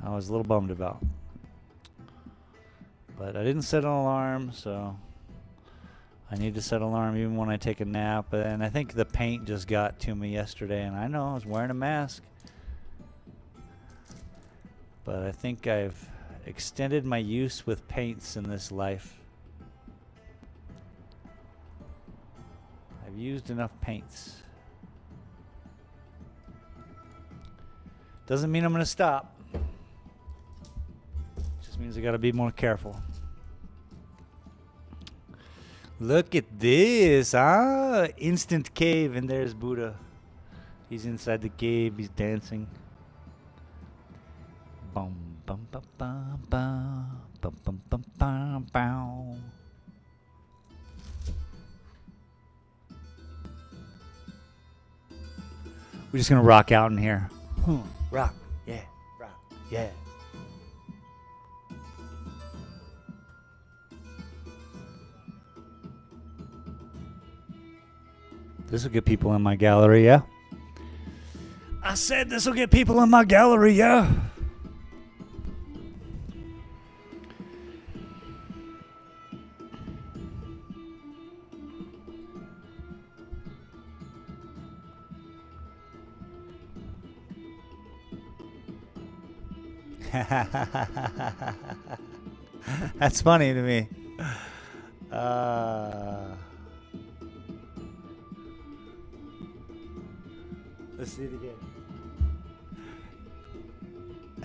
I was a little bummed about. But I didn't set an alarm, so I need to set an alarm even when I take a nap. And I think the paint just got to me yesterday, and I know I was wearing a mask. But I think I've extended my use with paints in this life. I've used enough paints. Doesn't mean I'm going to stop. Just means I got to be more careful. Look at this, ah, instant cave, and there's Buddha. He's inside the cave, he's dancing. Bum bum bum bum bum bum bum bum bum bum. We're just gonna rock out in here. Rock, yeah, rock, yeah. This will get people in my gallery, yeah? I said this will get people in my gallery, yeah? That's funny to me. Let's see it again.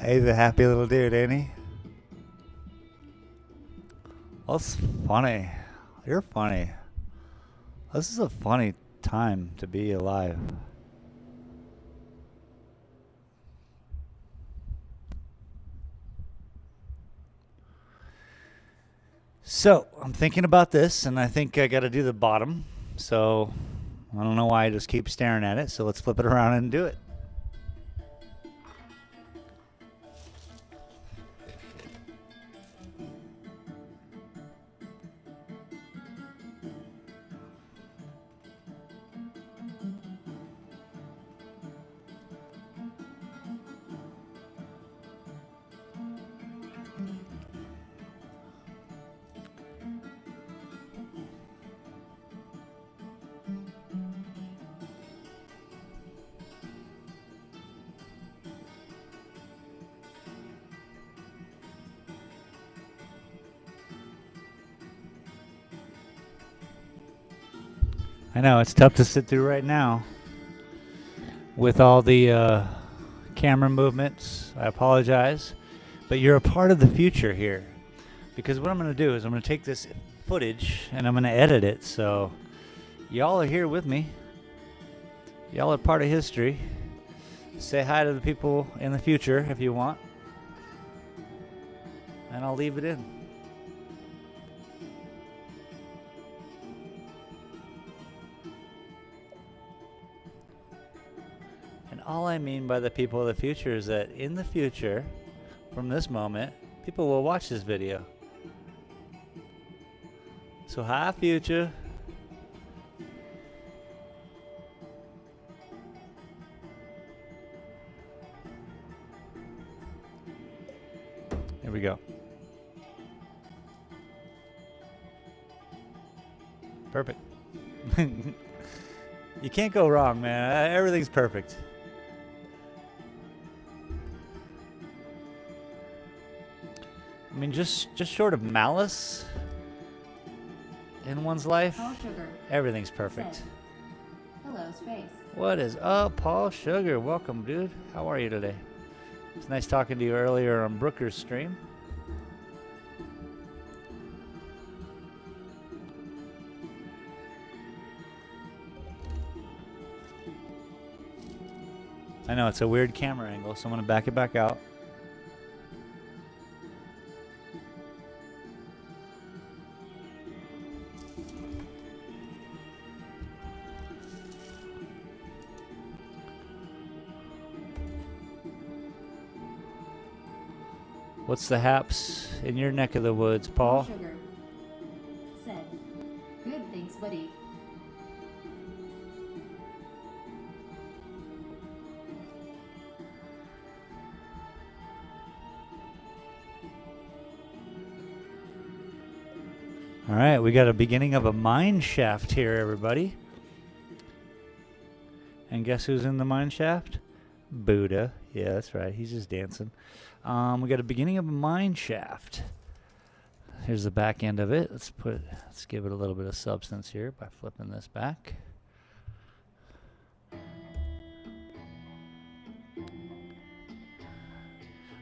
He's a happy little dude, ain't he? That's funny. You're funny. This is a funny time to be alive. So, I'm thinking about this, and I think I got to do the bottom. So, I don't know why I just keep staring at it. So, let's flip it around and do it. I know, it's tough to sit through right now with all the camera movements. I apologize. But you're a part of the future here. Because what I'm going to do is I'm going to take this footage and I'm going to edit it. So y'all are here with me. Y'all are part of history. Say hi to the people in the future if you want. And I'll leave it in. All I mean by the people of the future is that in the future, from this moment, people will watch this video. So hi, future. Here we go. Perfect. You can't go wrong, man. Everything's perfect. I mean, just short of malice in one's life, Paul Sugar. Everything's perfect. Said, hello, space. What is up, Paul Sugar? Welcome, dude. How are you today? It's nice talking to you earlier on Brooker's stream. I know, it's a weird camera angle, so I'm going to back it back out. What's the haps in your neck of the woods, Paul? Sugar said, good, thanks, buddy. All right, we got a beginning of a mine shaft here, everybody. And guess who's in the mine shaft? Buddha. Yeah, that's right. He's just dancing. We got a beginning of a mine shaft. Here's the back end of it. Let's give it a little bit of substance here by flipping this back.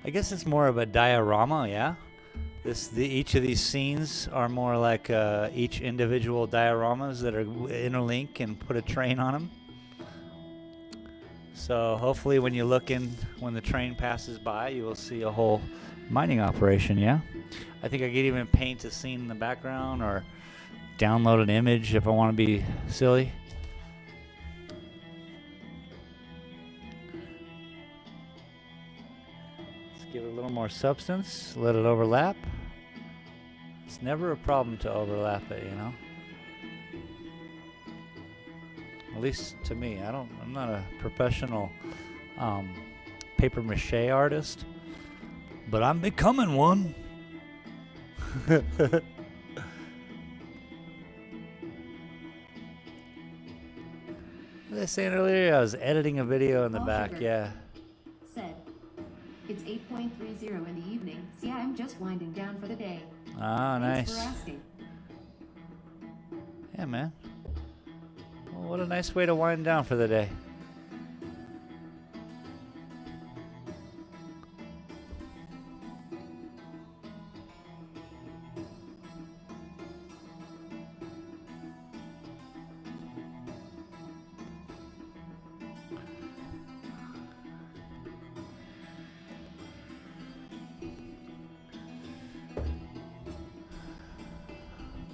I guess it's more of a diorama, yeah? Each of these scenes are more like each individual dioramas that are interlink and put a train on them. So hopefully when you look in, when the train passes by, you will see a whole mining operation, yeah? I think I could even paint a scene in the background or download an image if I want to be silly. Let's give it a little more substance, let it overlap. It's never a problem to overlap it, you know? At least to me. I'm not a professional paper mache artist, but I'm becoming one. What was I saying earlier? I was editing a video in the back, yeah. Said, it's 8:30 in the evening. See, I'm just winding down for the day. Ah, Thanks nice. for asking. Yeah, man. Well, what a nice way to wind down for the day.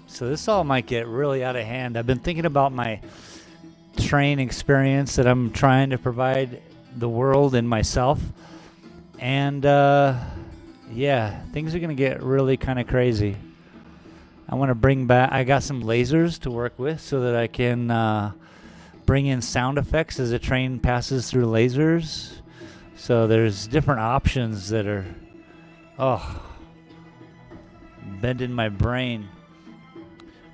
So this all might get really out of hand. I've been thinking about my train experience that I'm trying to provide the world and myself. And yeah, things are going to get really kind of crazy. I want to bring back, I got some lasers to work with so that I can bring in sound effects as a train passes through lasers. So there's different options that are, bending my brain.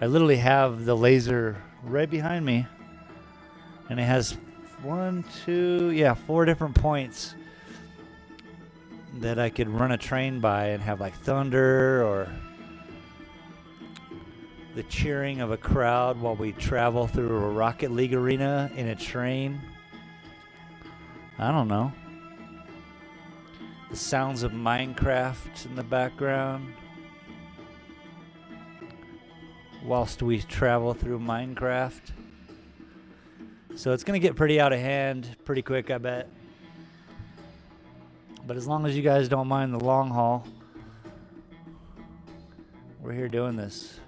I literally have the laser right behind me, and it has 4 different points that I could run a train by and have like thunder or the cheering of a crowd while we travel through a Rocket League arena in a train. I don't know. The sounds of Minecraft in the background whilst we travel through Minecraft. So it's going to get pretty out of hand pretty quick, I bet. But as long as you guys don't mind the long haul, we're here doing this.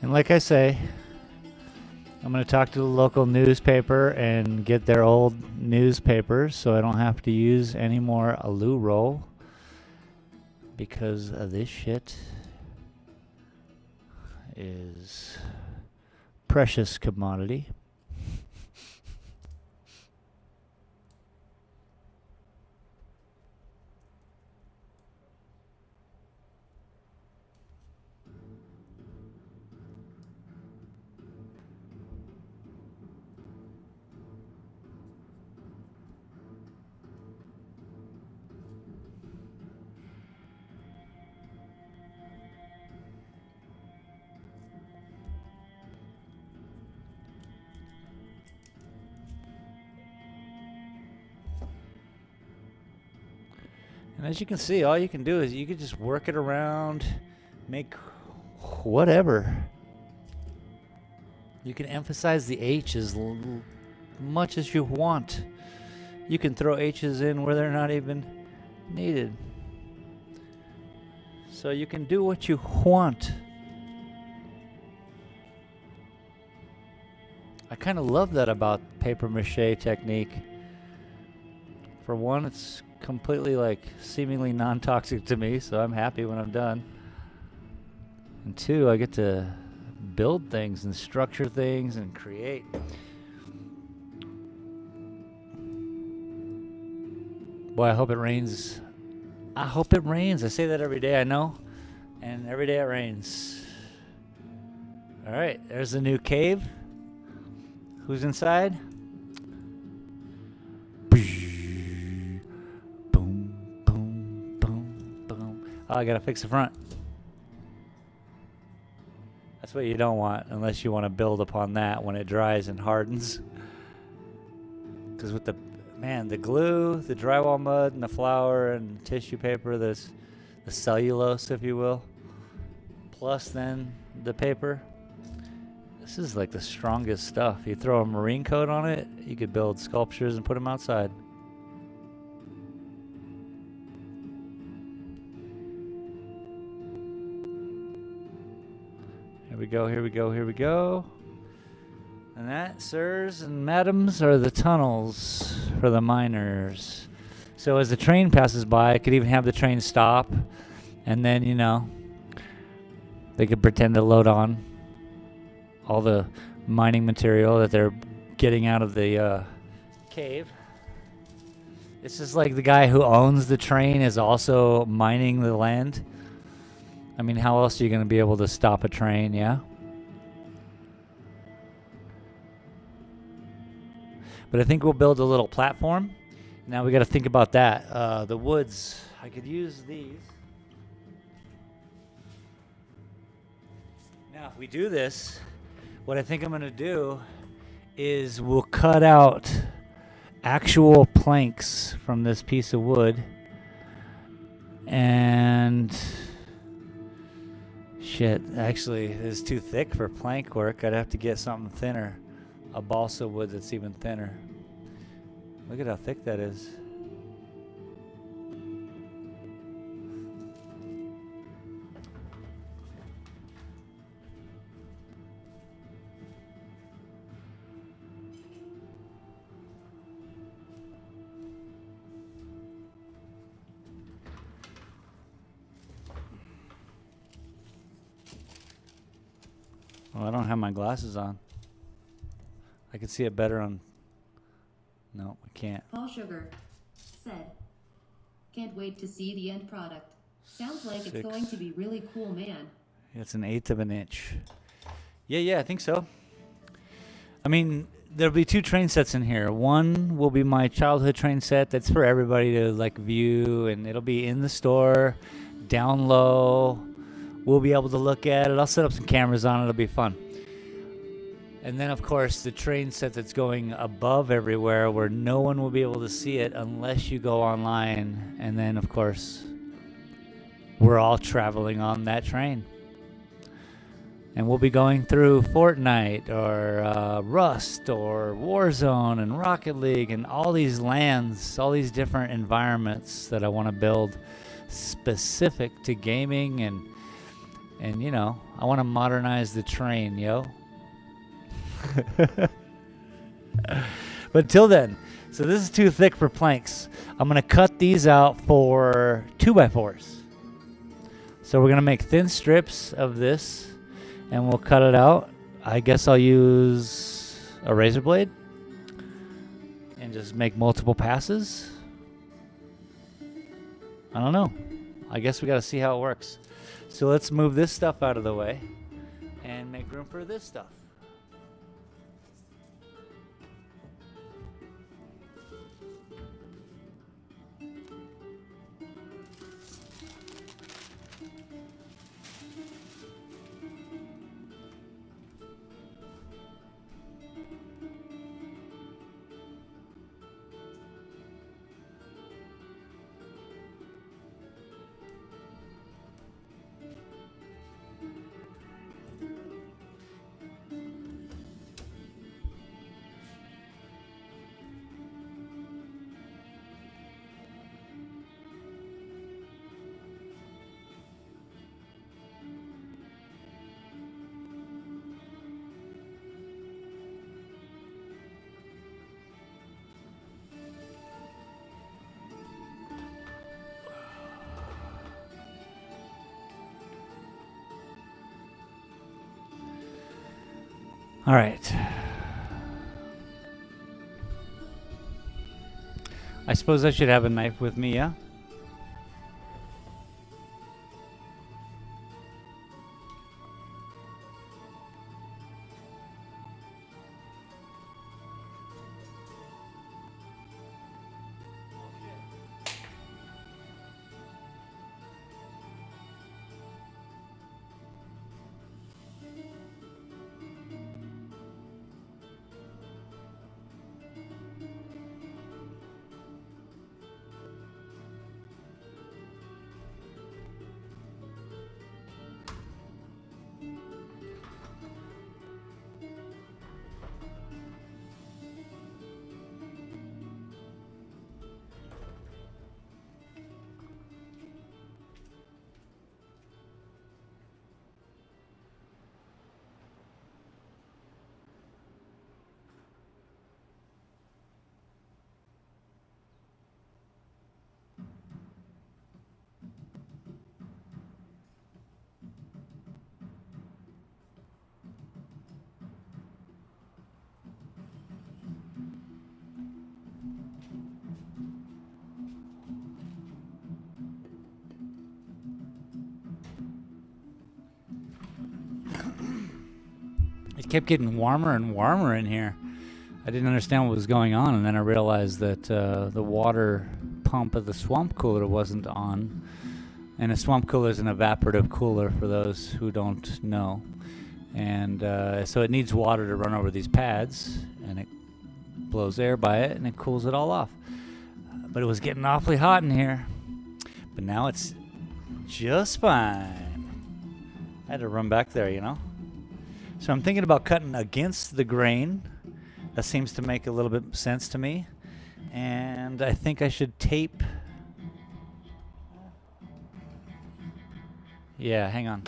And like I say, I'm going to talk to the local newspaper and get their old newspapers so I don't have to use any more alu roll because this shit is precious commodity. And as you can see, all you can do is you can just work it around, make whatever. You can emphasize the H as much as you want. You can throw H's in where they're not even needed. So you can do what you want. I kind of love that about paper mache technique. For one, it's completely like seemingly non-toxic to me, so I'm happy when I'm done. And two, I get to build things and structure things and create. Boy, I hope it rains. I hope it rains. I say that every day, I know. And every day it rains. All right, there's the new cave. Who's inside? Boom, boom, boom, boom. Oh, I gotta fix the front. That's what you don't want unless you want to build upon that when it dries and hardens. Because with the glue, the drywall mud, and the flour and tissue paper, the cellulose, if you will, plus then the paper. This is like the strongest stuff. You throw a marine coat on it, you could build sculptures and put them outside. Here we go, here we go, here we go. And that, sirs and madams, are the tunnels for the miners. So as the train passes by, I could even have the train stop, and then, you know, they could pretend to load on all the mining material that they're getting out of the cave. It's just like the guy who owns the train is also mining the land. I mean, how else are you going to be able to stop a train, yeah? But I think we'll build a little platform. Now we got to think about that. The woods, I could use these. Now, if we do this, what I think I'm going to do is we'll cut out actual planks from this piece of wood. And shit, actually, it's too thick for plank work. I'd have to get something thinner. A balsa wood that's even thinner. Look at how thick that is. Well, I don't have my glasses on. I can see it better on... No, I can't. Paul Sugar said, "Can't wait to see the end product. Sounds like it's going to be really cool, man." It's an 1/8 of an inch. Yeah, I think so. I mean, there'll be 2 train sets in here. One will be my childhood train set that's for everybody to like view, and it'll be in the store, down low. We'll be able to look at it. I'll set up some cameras on it. It'll be fun. And then, of course, the train set that's going above everywhere where no one will be able to see it unless you go online. And then, of course, we're all traveling on that train. And we'll be going through Fortnite or Rust or Warzone and Rocket League and all these lands, all these different environments that I want to build specific to gaming. And you know, I want to modernize the train, yo. But till then, so this is too thick for planks. I'm going to cut these out for 2x4s. So we're going to make thin strips of this, and we'll cut it out. I guess I'll use a razor blade and just make multiple passes. I don't know. I guess we got to see how it works. So let's move this stuff out of the way and make room for this stuff. All right. I suppose I should have a knife with me, yeah? It kept getting warmer and warmer in here. I didn't understand what was going on, and then I realized that the water pump of the swamp cooler wasn't on. And a swamp cooler is an evaporative cooler, for those who don't know. And so it needs water to run over these pads, and it blows air by it, and it cools it all off. But it was getting awfully hot in here. But now it's just fine. I had to run back there, you know. So I'm thinking about cutting against the grain. That seems to make a little bit sense to me. And I think I should tape. Yeah, hang on.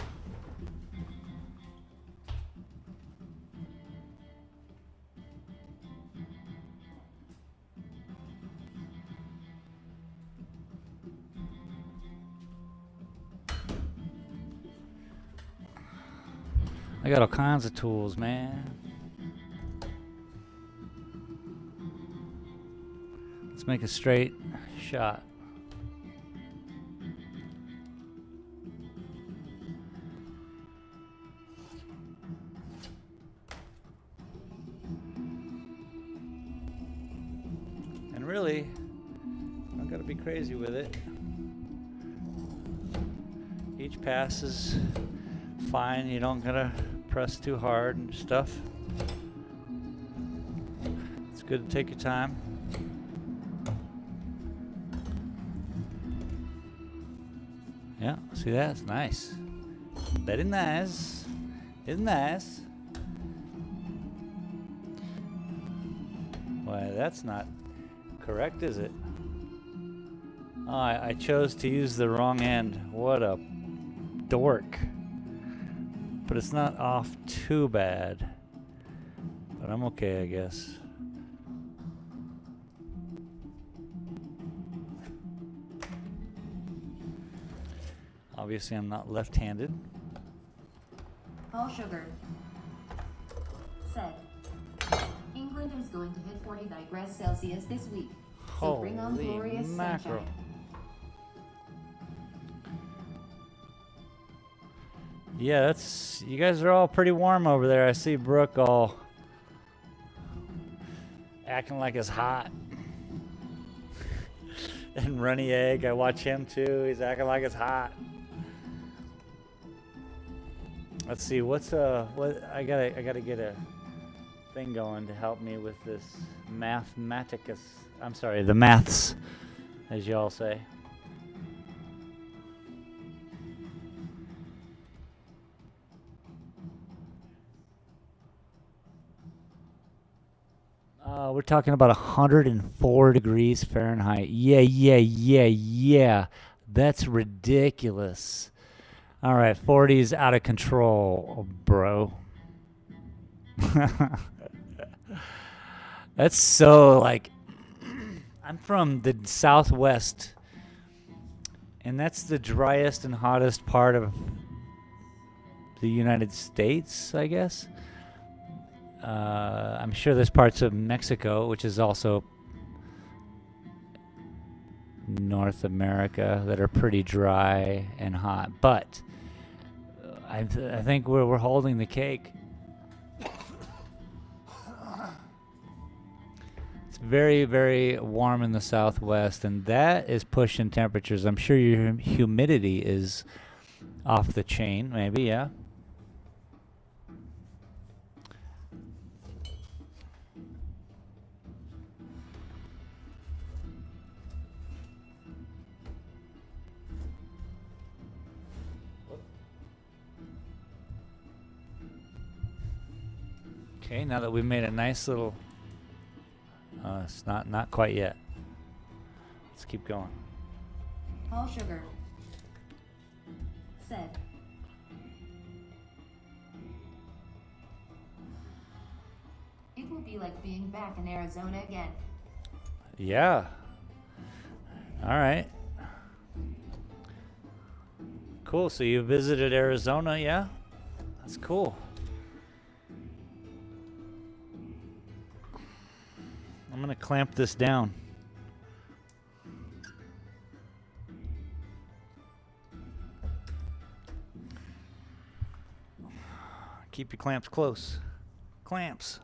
I got all kinds of tools, man. Let's make a straight shot. And really, I don't gotta be crazy with it. Each pass is fine. You don't gotta press too hard and stuff. It's good to take your time. Yeah, see that? It's nice. Very nice. It's nice. Why, that's not correct, is it? Oh, I chose to use the wrong end. What a dork. But it's not off too bad. But I'm okay, I guess. Obviously, I'm not left-handed. All sugar. Said. England is going to hit 40 degrees Celsius this week. So bring on Holy glorious mackerel. sunshine. Yeah, that's... You guys are all pretty warm over there. I see Brooke all acting like it's hot. And Runny Egg, I watch him too. He's acting like it's hot. Let's see, what I gotta get a thing going to help me with this mathematicus. I'm sorry, the maths, as y'all say. We're talking about 104 degrees Fahrenheit. Yeah. That's ridiculous. All right, 40 is out of control, bro. That's so, like, I'm from the Southwest, and that's the driest and hottest part of the United States, I guess. I'm sure there's parts of Mexico, which is also North America that are pretty dry and hot. But I think we're holding the cake. It's very, very warm in the Southwest, and that is pushing temperatures. I'm sure your humidity is off the chain, maybe, yeah? Okay, now that we've made a nice little... it's not quite yet. Let's keep going. All sugar. Said. It will be like being back in Arizona again. Yeah. All right. Cool. So you visited Arizona, yeah? That's cool. I'm going to clamp this down. Keep your clamps close. Clamps.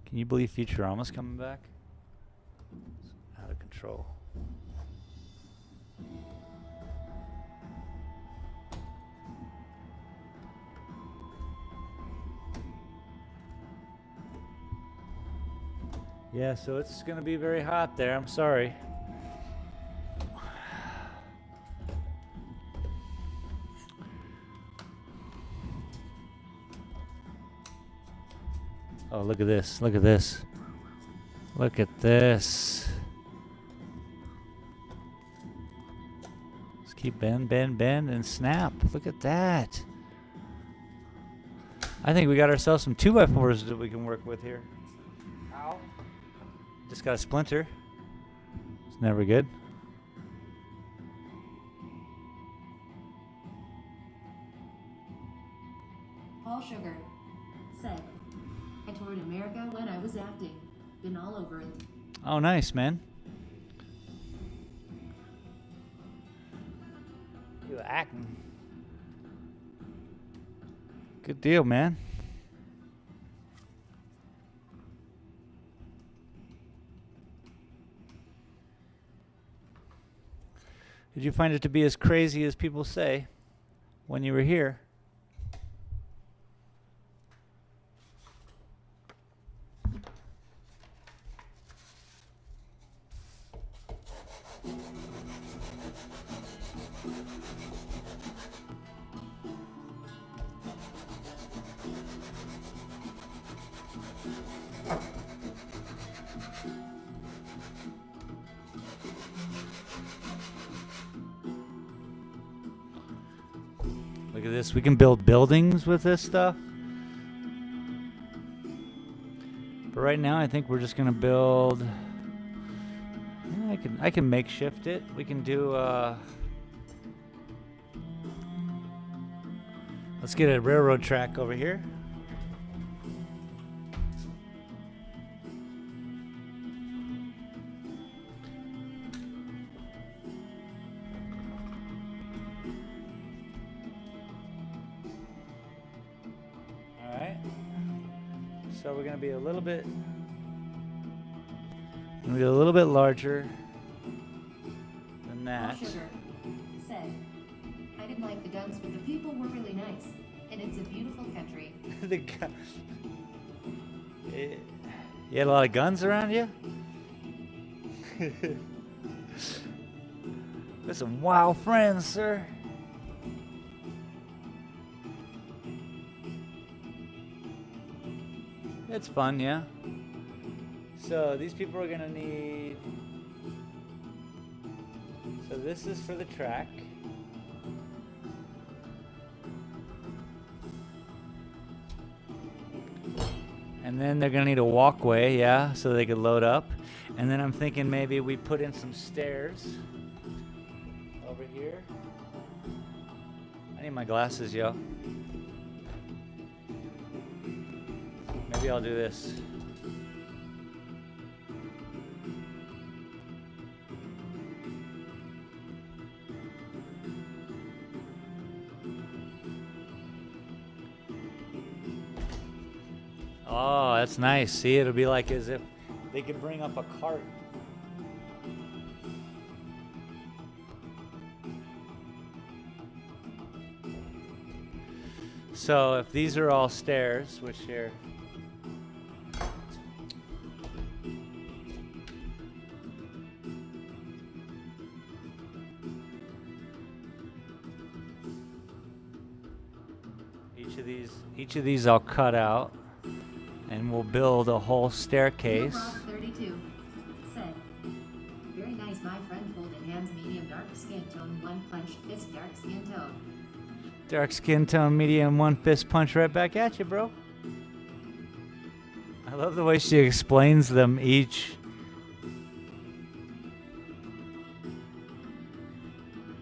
Can you believe Futurama's coming back? It's out of control. Yeah, so it's going to be very hot there. I'm sorry. Oh, look at this. Look at this. Look at this. Just keep bend, and snap. Look at that. I think we got ourselves some 2x4s that we can work with here. Ow. Just got a splinter. It's never good. All sugar. Said. I toured America when I was acting. Been all over it. Oh, nice, man. You acting. Good deal, man. Did you find it to be as crazy as people say when you were here? Look at this. We can build buildings with this stuff. But right now, I think we're just gonna build. Yeah, I can makeshift it. We can do. Let's get a railroad track over here. So we're gonna be a little bit larger than that. All sugar. Said. I didn't like the guns, but the people were really nice. And it's a beautiful country. The you had a lot of guns around you? There's some wild friends, sir. It's fun, yeah. So these people are gonna need. So this is for the track. And then they're gonna need a walkway, yeah, so they could load up. And then I'm thinking maybe we put in some stairs over here. I need my glasses, yo. Maybe I'll do this. Oh, that's nice. See, it'll be like as if they could bring up a cart. So if these are all stairs, which here, each of these I'll cut out, and we'll build a whole staircase. Rock 32 said, very nice, my friend. Folded hands, medium dark skin tone, one clenched fist, dark skin tone. Dark skin tone, medium, one fist punch right back at you, bro. I love the way she explains them each.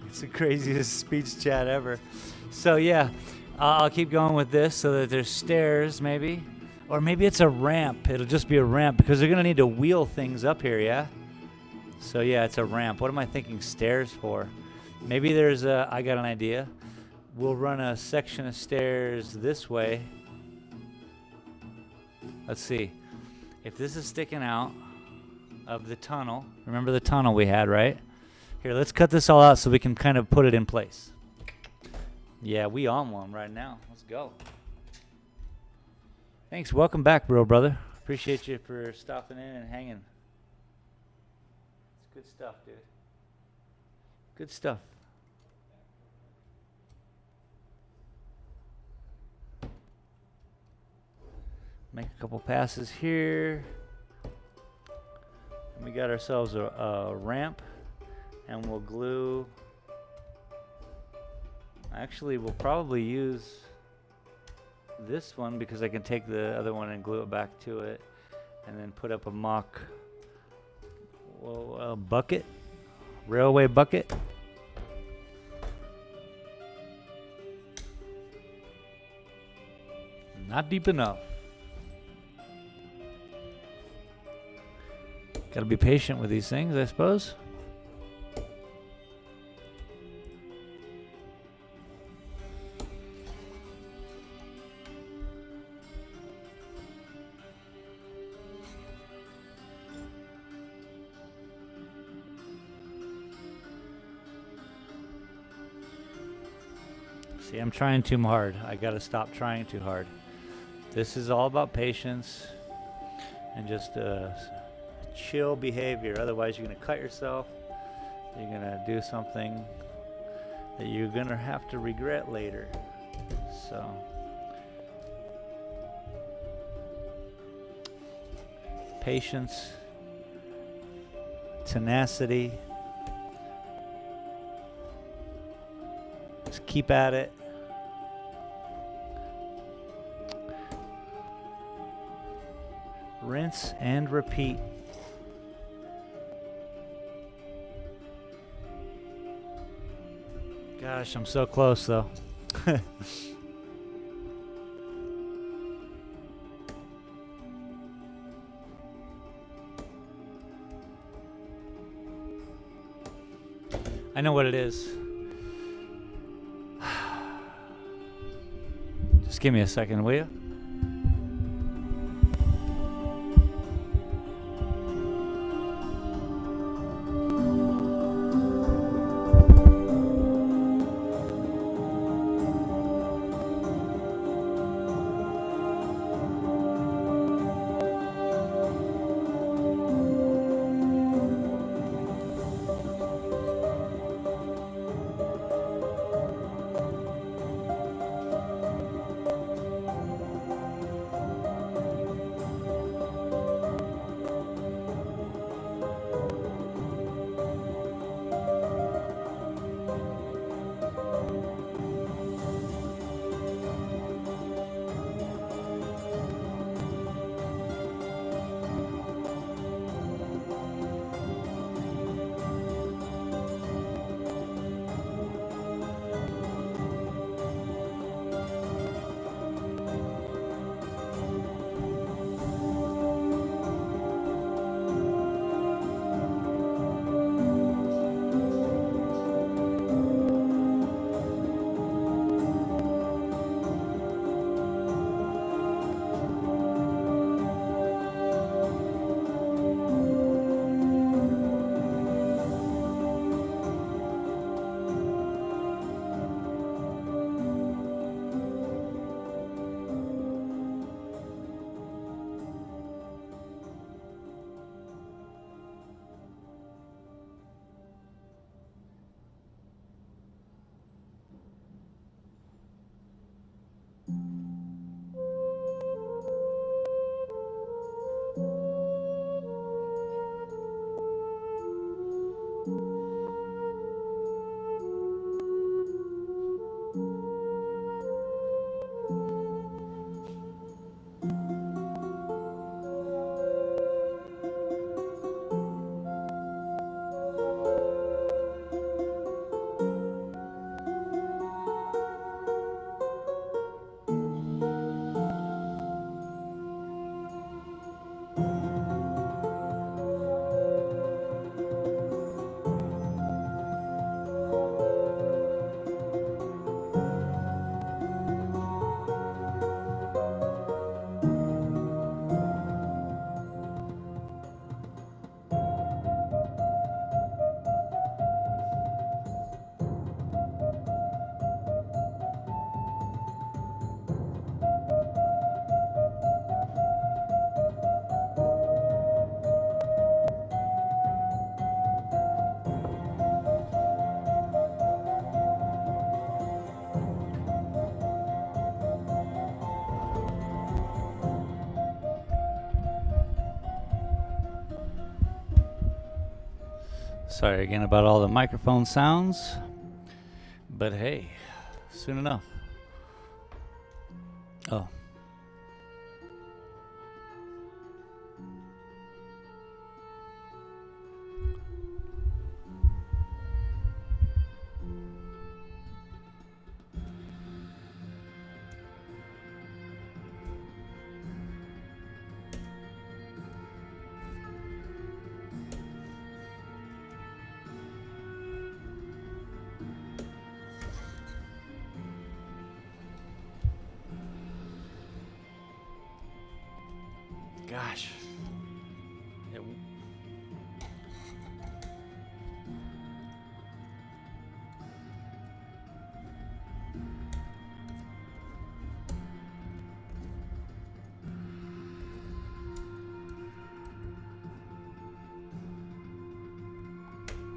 It's the craziest speech chat ever. So yeah, I'll keep going with this so that there's stairs maybe. Or maybe it's a ramp. It'll just be a ramp because they're going to need to wheel things up here, yeah? So yeah, it's a ramp. What am I thinking stairs for? Maybe there's a, I got an idea. We'll run a section of stairs this way. Let's see. If this is sticking out of the tunnel, remember the tunnel we had, right? Here, let's cut this all out so we can kind of put it in place. Yeah, we on one right now. Let's go. Thanks. Welcome back, bro, brother. Appreciate you for stopping in and hanging. It's good stuff, dude. Good stuff. Make a couple passes here. And we got ourselves a ramp, and we'll glue. Actually, we'll probably use this one because I can take the other one and glue it back to it, and then put up a mock bucket, railway bucket. Not deep enough. Gotta be patient with these things, I suppose. See, I'm trying too hard. I gotta stop trying too hard. This is all about patience and just chill behavior. Otherwise, you're gonna cut yourself. You're gonna do something that you're gonna have to regret later. So, patience, tenacity. Just keep at it. Rinse and repeat. Gosh, I'm so close though. I know what it is. Just give me a second, will you? Sorry again about all the microphone sounds, but hey, soon enough. Oh. Gosh.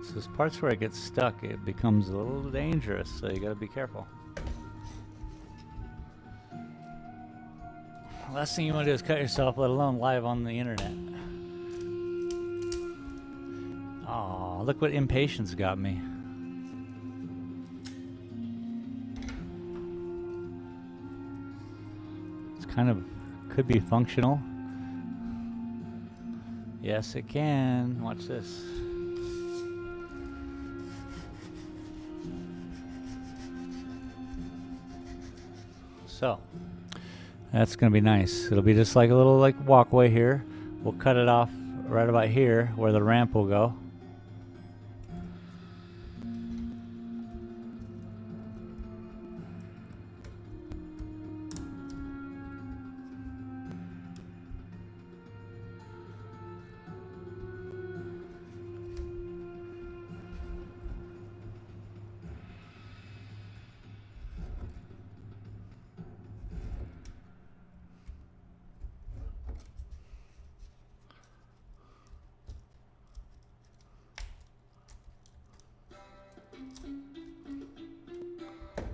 So there's parts where it gets stuck, it becomes a little dangerous, so you gotta be careful. Last thing you want to do is cut yourself, let alone live on the internet. Oh, look what impatience got me. It's kind of, could be functional. Yes, it can. Watch this. So, that's going to be nice. It'll be just like a little walkway here. We'll cut it off right about here where the ramp will go.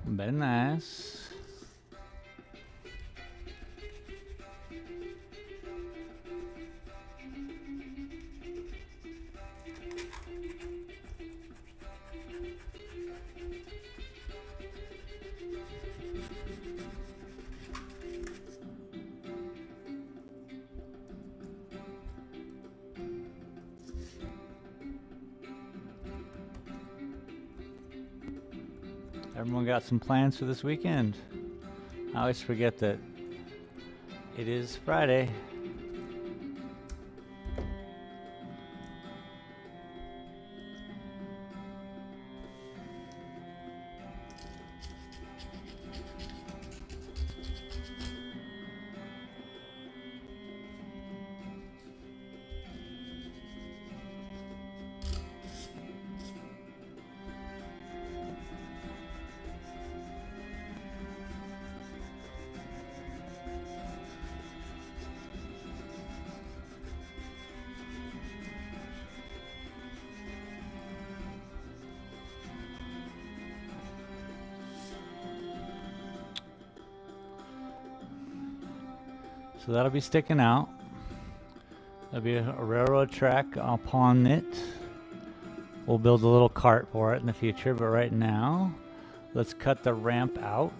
Very nice. Everyone got some plans for this weekend? I always forget that it is Friday. So that'll be sticking out. There'll be a railroad track upon it. We'll build a little cart for it in the future, but right now, let's cut the ramp out.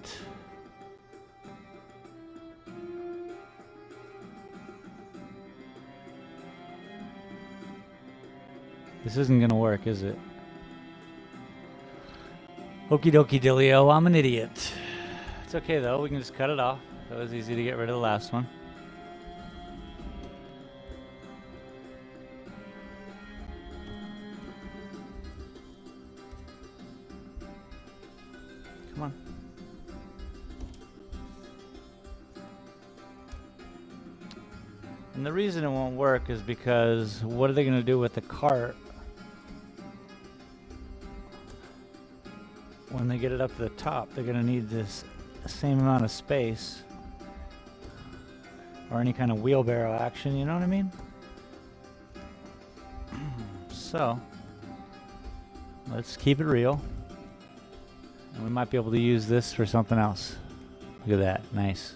This isn't gonna work, is it? Okie dokie Dillio, I'm an idiot. It's okay though, we can just cut it off. That was easy to get rid of the last one. Come on. And the reason it won't work is because what are they going to do with the cart when they get it up to the top? They're going to need this same amount of space or any kind of wheelbarrow action, you know what I mean? So let's keep it real. And we might be able to use this for something else. Look at that, nice.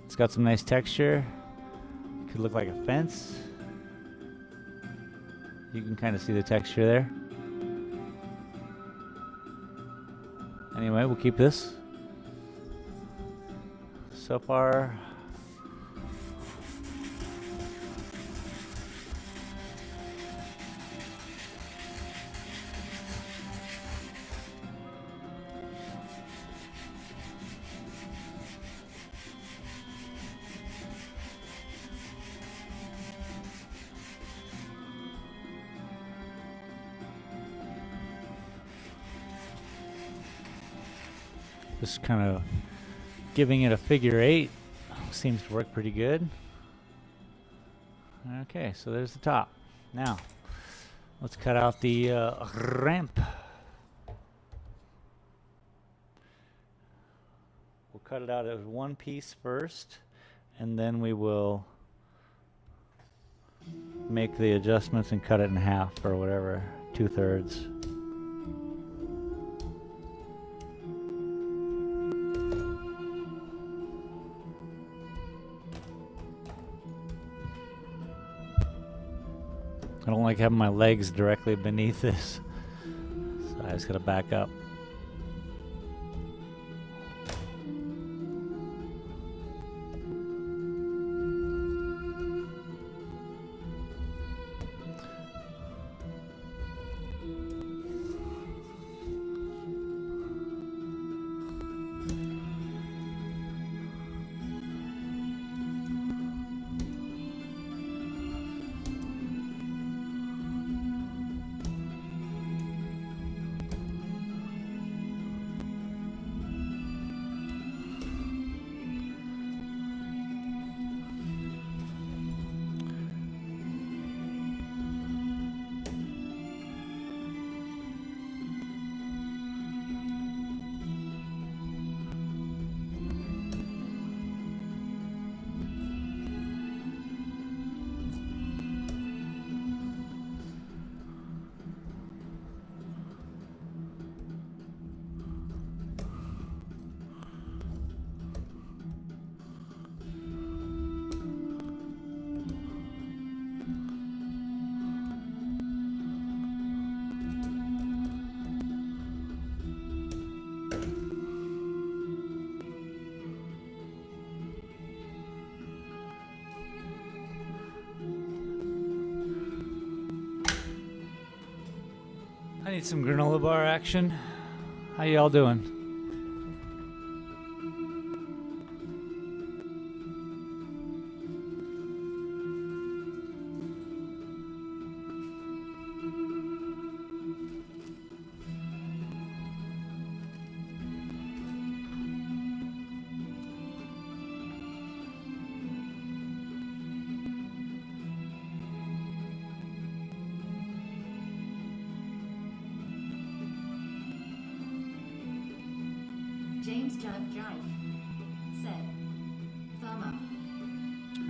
It's got some nice texture. Could look like a fence. You can kind of see the texture there. Anyway, we'll keep this. So far, just kind of giving it a figure 8 seems to work pretty good. Okay, so there's the top. Now, let's cut out the ramp. We'll cut it out as one piece first, and then we will make the adjustments and cut it in half or whatever, 2/3. I don't like having my legs directly beneath this, so I just gotta back up. I need some granola bar action. How y'all doing? James Jive said, thumb up.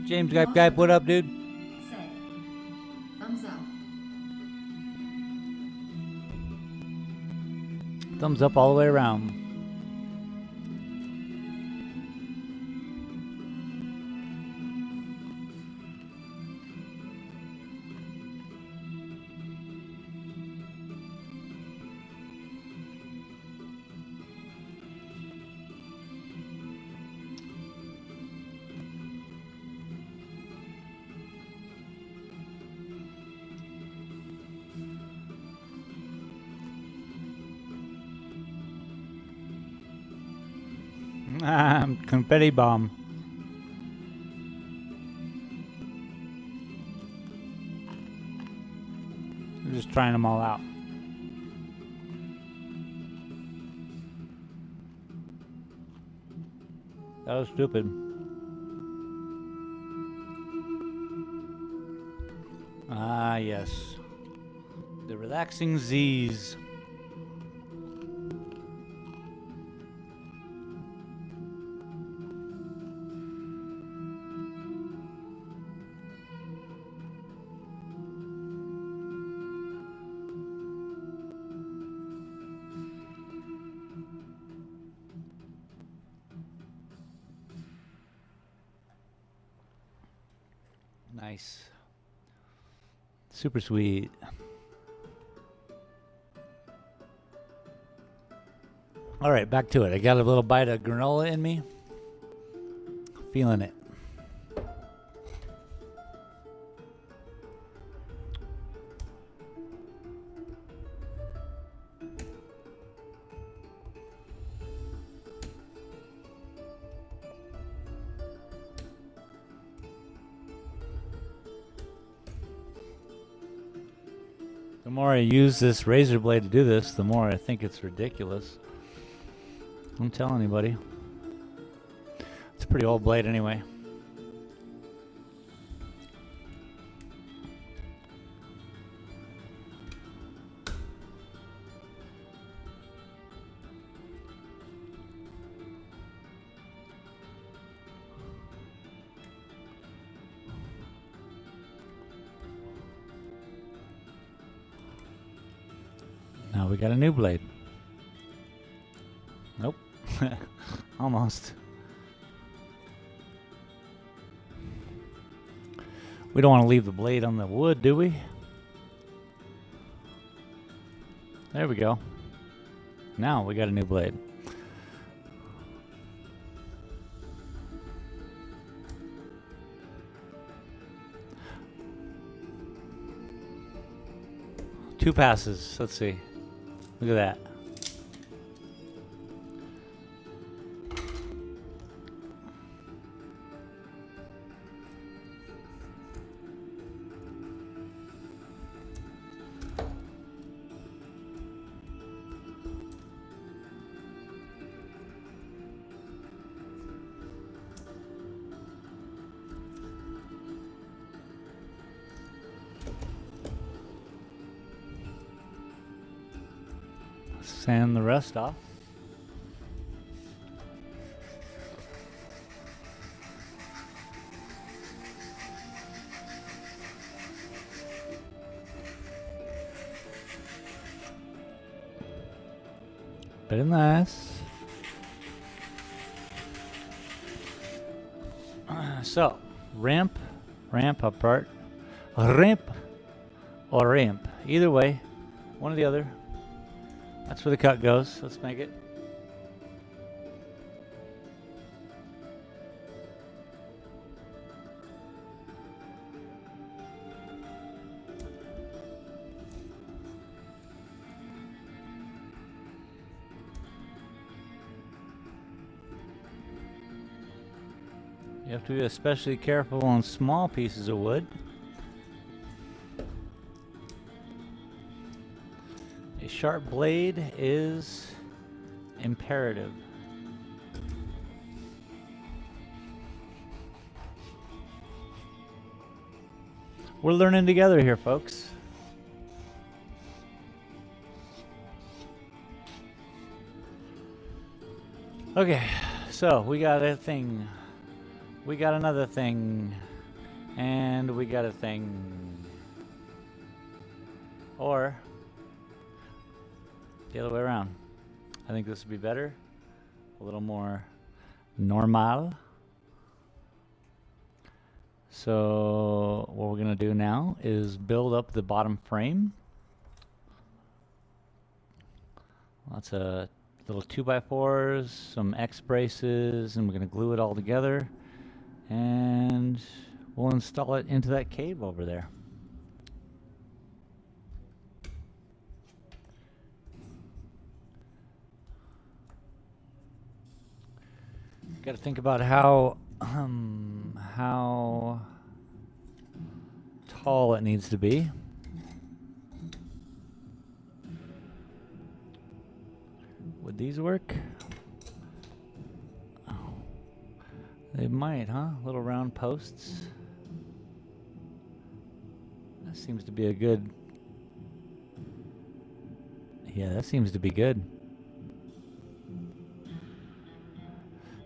James Gype, what up, dude? Said, thumbs up. Thumbs up all the way around. Confetti bomb. I'm just trying them all out. That was stupid. Ah, yes. The relaxing Z's. Nice. Super sweet. All right, back to it. I got a little bite of granola in me. Feeling it. The more I use this razor blade to do this, the more I think it's ridiculous. Don't tell anybody. It's a pretty old blade anyway. Now we got a new blade. Nope. Almost. We don't want to leave the blade on the wood, do we? There we go. Now we got a new blade. Two passes. Let's see. Look at that. Sand the rest off. Very nice. So, ramp apart, ramp or ramp. Either way, one or the other. That's where the cut goes. Let's make it. You have to be especially careful on small pieces of wood. A sharp blade is imperative. We're learning together here, folks. Okay, so we got a thing. We got another thing. And we got a thing. Or the other way around. I think this would be better. A little more normal. So what we're going to do now is build up the bottom frame. Lots of little 2x4s, some X braces, and we're going to glue it all together. And we'll install it into that cave over there. Got to think about how tall it needs to be. Would these work? Oh, they might, huh? Little round posts. That seems to be a good. Yeah, that seems to be good.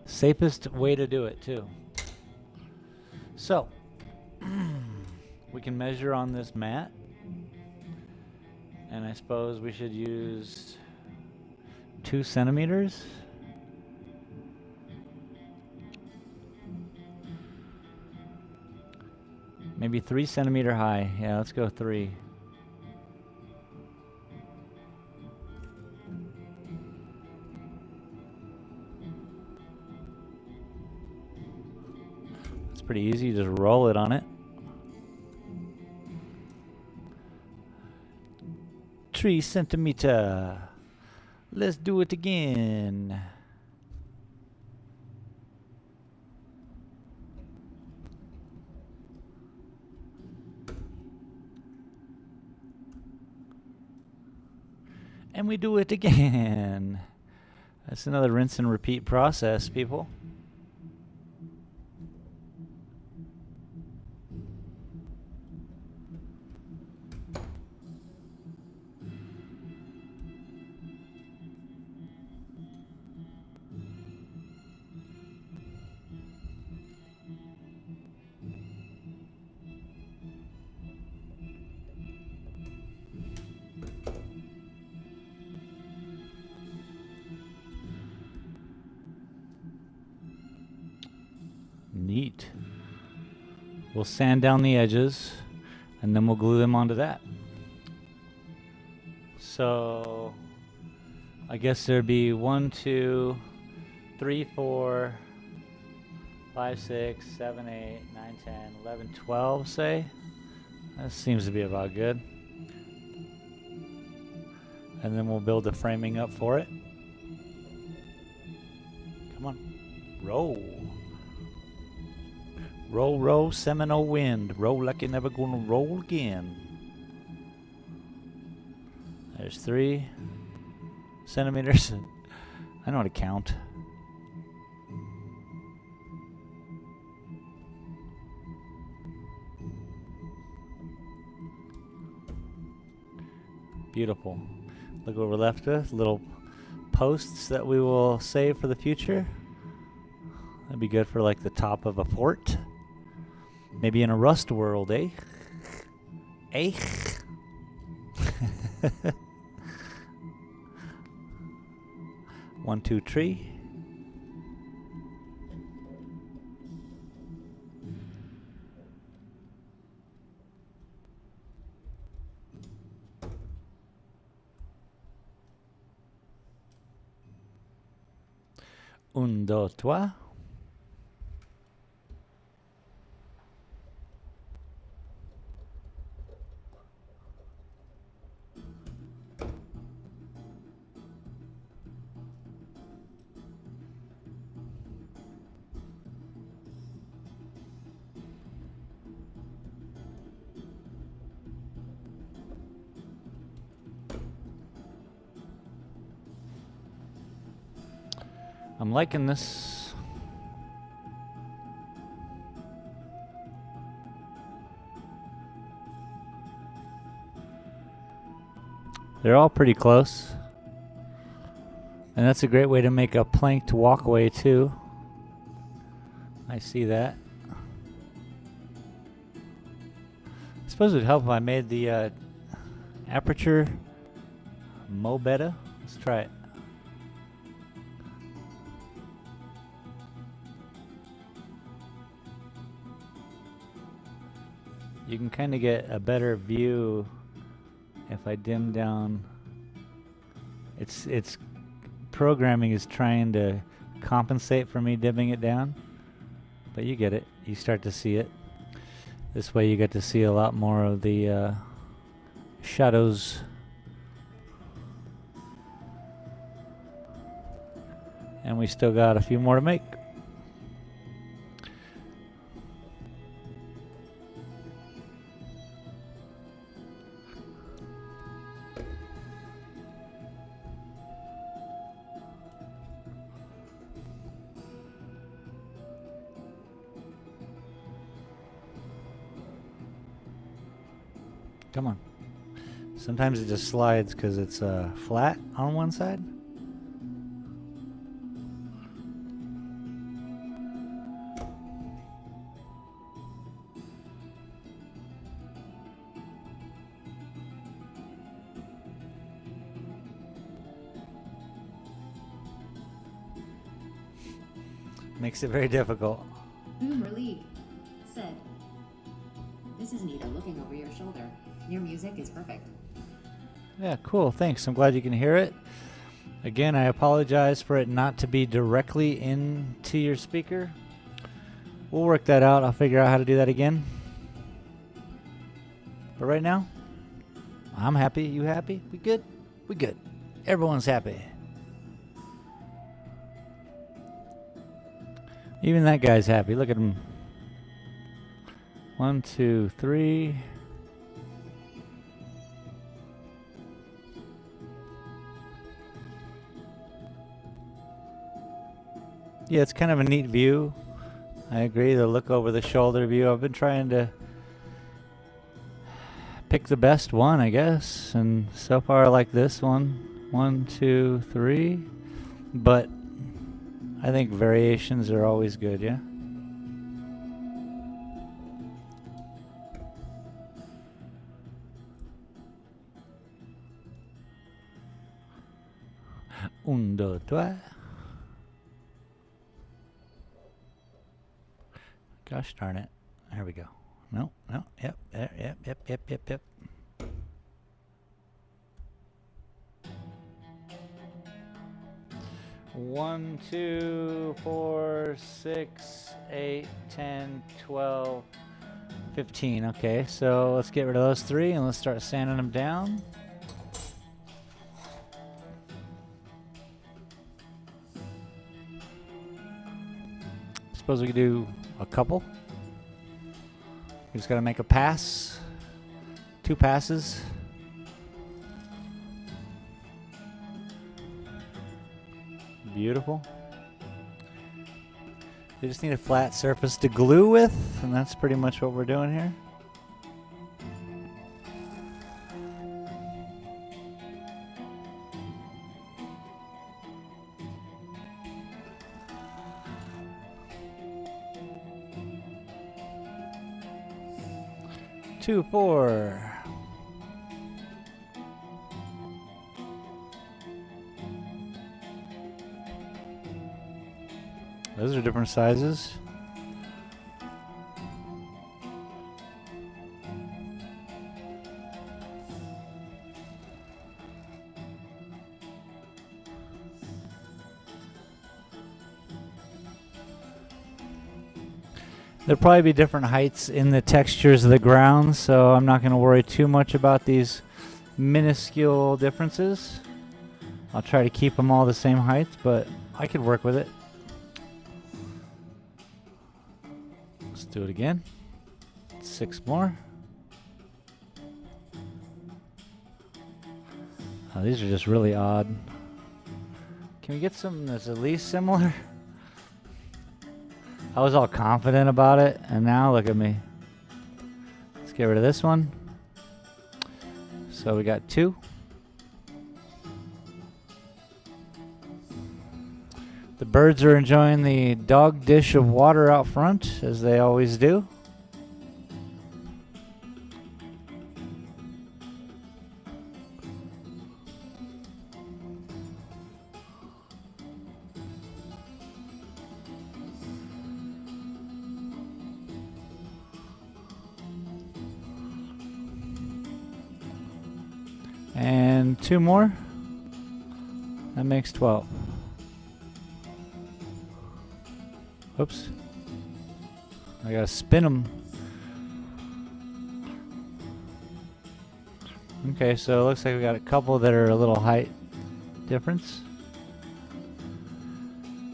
Safest way to do it, too. So, we can measure on this mat. And I suppose we should use 2 centimeters. Maybe 3 centimeter high. Yeah, let's go 3. It's pretty easy. Just roll it on it. 3 centimeter. Let's do it again. And we do it again. That's another rinse and repeat process, people. Neat. We'll sand down the edges and then we'll glue them onto that. So I guess there'd be 1, 2, 3, 4, 5, 6, 7, 8, 9, 10, 11, 12, say. That seems to be about good. And then we'll build the framing up for it. Come on. Roll. Roll, roll, Seminole wind. Roll like you're never gonna roll again. There's 3 centimeters. I know how to count. Beautiful. Look what we're left with. Little posts that we will save for the future. That'd be good for like the top of a fort. Maybe in a Rust world, eh? Eh? 1, 2, 3. Un, deux, trois. I'm liking this. They're all pretty close. And that's a great way to make a planked walkway too. I see that. I suppose it would help if I made the aperture more better. Let's try it. You can kind of get a better view if I dim down. It's programming is trying to compensate for me dimming it down, but you get it. You start to see it. This way you get to see a lot more of the shadows. And we still got a few more to make. Come on. Sometimes it just slides because it's flat on one side. Makes it very difficult. Relieved. Said. This is Nita looking over your shoulder. Your music is perfect. Yeah, cool. Thanks. I'm glad you can hear it. Again, I apologize for it not to be directly into your speaker. We'll work that out. I'll figure out how to do that again. But right now, I'm happy. You happy? We good? We good. Everyone's happy. Even that guy's happy. Look at him. 1, 2, 3. Yeah, it's kind of a neat view. I agree, the look over the shoulder view. I've been trying to pick the best one, I guess. And so far I like this one. 1, 2, 3. But I think variations are always good, yeah? Un, dos, trois. Gosh darn it. There we go. No, no, yep, there, yep. 1, 2, 4, 6, 8, 10, 12, 15. Okay, so let's get rid of those 3 and let's start sanding them down. Suppose we could do a couple. We just gotta make a pass. 2 passes. Beautiful. They just need a flat surface to glue with, and that's pretty much what we're doing here. Two, 4. Those are different sizes. There'll probably be different heights in the textures of the ground, so I'm not going to worry too much about these minuscule differences. I'll try to keep them all the same height, but I could work with it. Let's do it again. 6 more. Oh, these are just really odd. Can we get something that's at least similar? I was all confident about it, and now look at me. Let's get rid of this one. So we got 2. The birds are enjoying the dog dish of water out front, as they always do. And 2 more. That makes 12. Oops. I gotta spin them. Okay, so it looks like we got a couple that are a little height difference.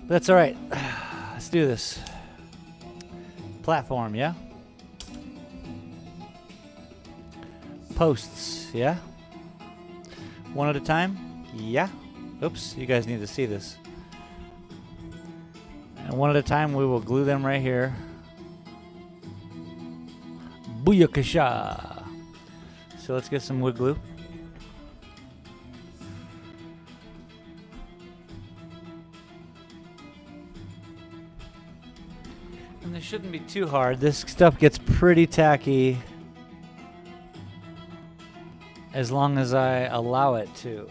That's alright. Let's do this. Platform, yeah? Posts, yeah? One at a time? Yeah? Oops, you guys need to see this. And one at a time, we will glue them right here. Booyakasha! So let's get some wood glue. And this shouldn't be too hard. This stuff gets pretty tacky as long as I allow it to.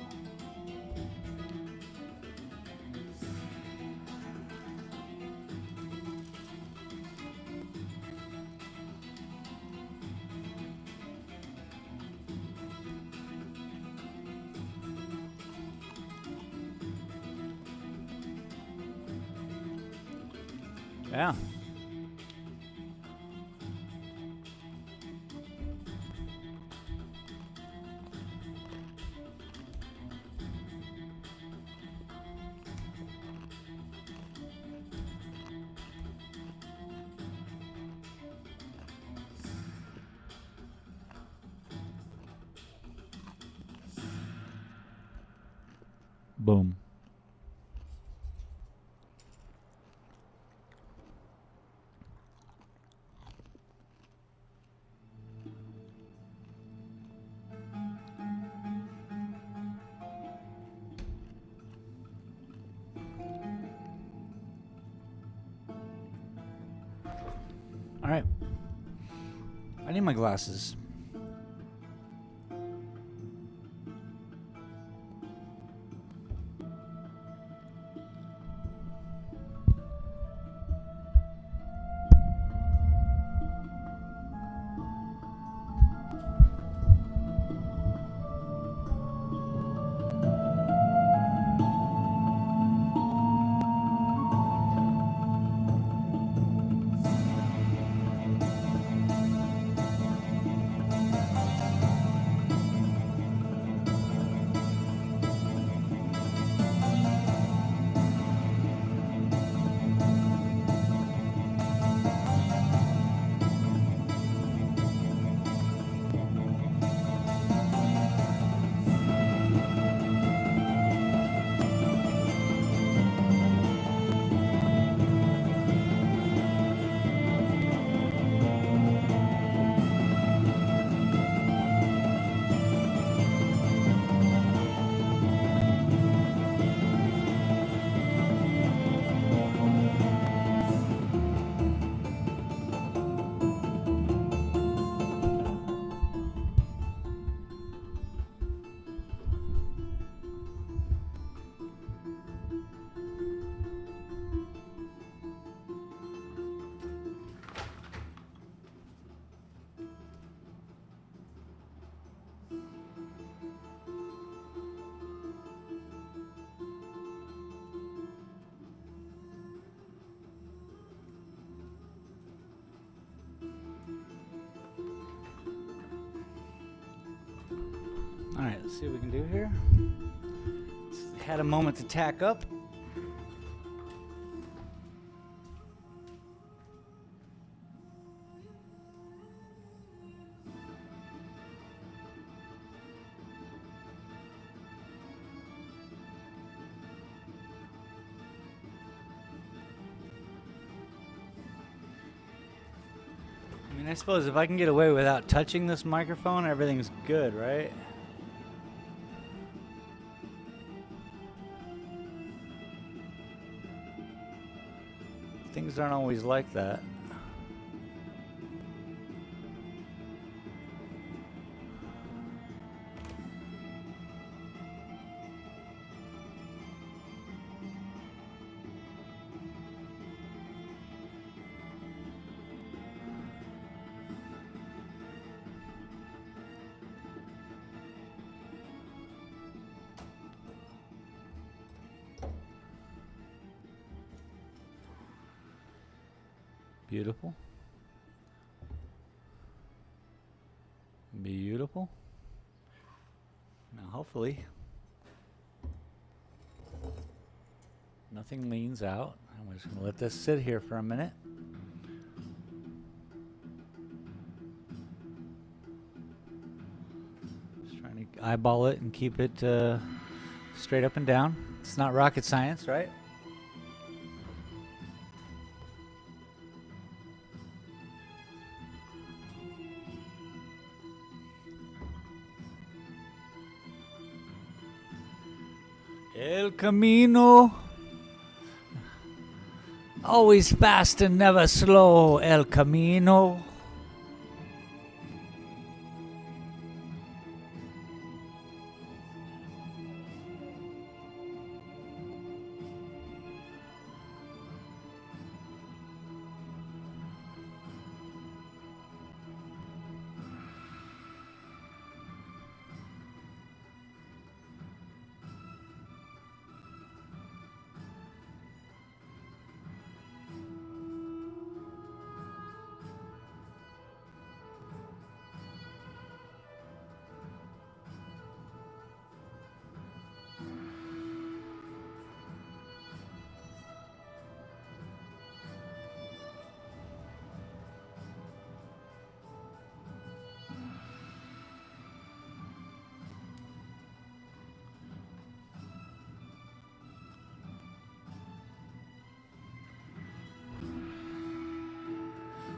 Yeah. Boom. All right. I need my glasses. All right, let's see what we can do here. Had a moment to tack up. I mean, I suppose if I can get away without touching this microphone, everything's good, right? Things aren't always like that. Beautiful. Beautiful. Now, hopefully, nothing leans out. I'm just going to let this sit here for a minute. Just trying to eyeball it and keep it straight up and down. It's not rocket science, right? El Camino. Always fast and never slow, El Camino.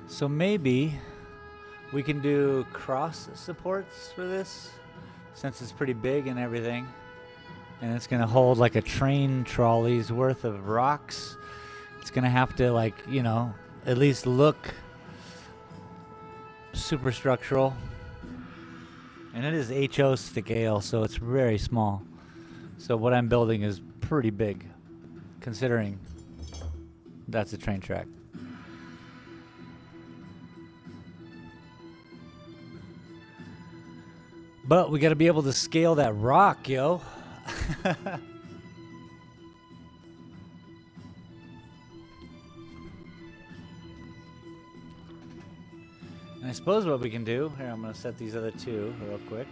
So maybe we can do cross supports for this, since it's pretty big and everything. And it's going to hold like a train trolley's worth of rocks. It's going to have to, like, you know, at least look superstructural. And it is HO scale, so it's very small. So what I'm building is pretty big, considering that's a train track. But we got to be able to scale that rock, yo. And I suppose what we can do, here I'm going to set these other two real quick.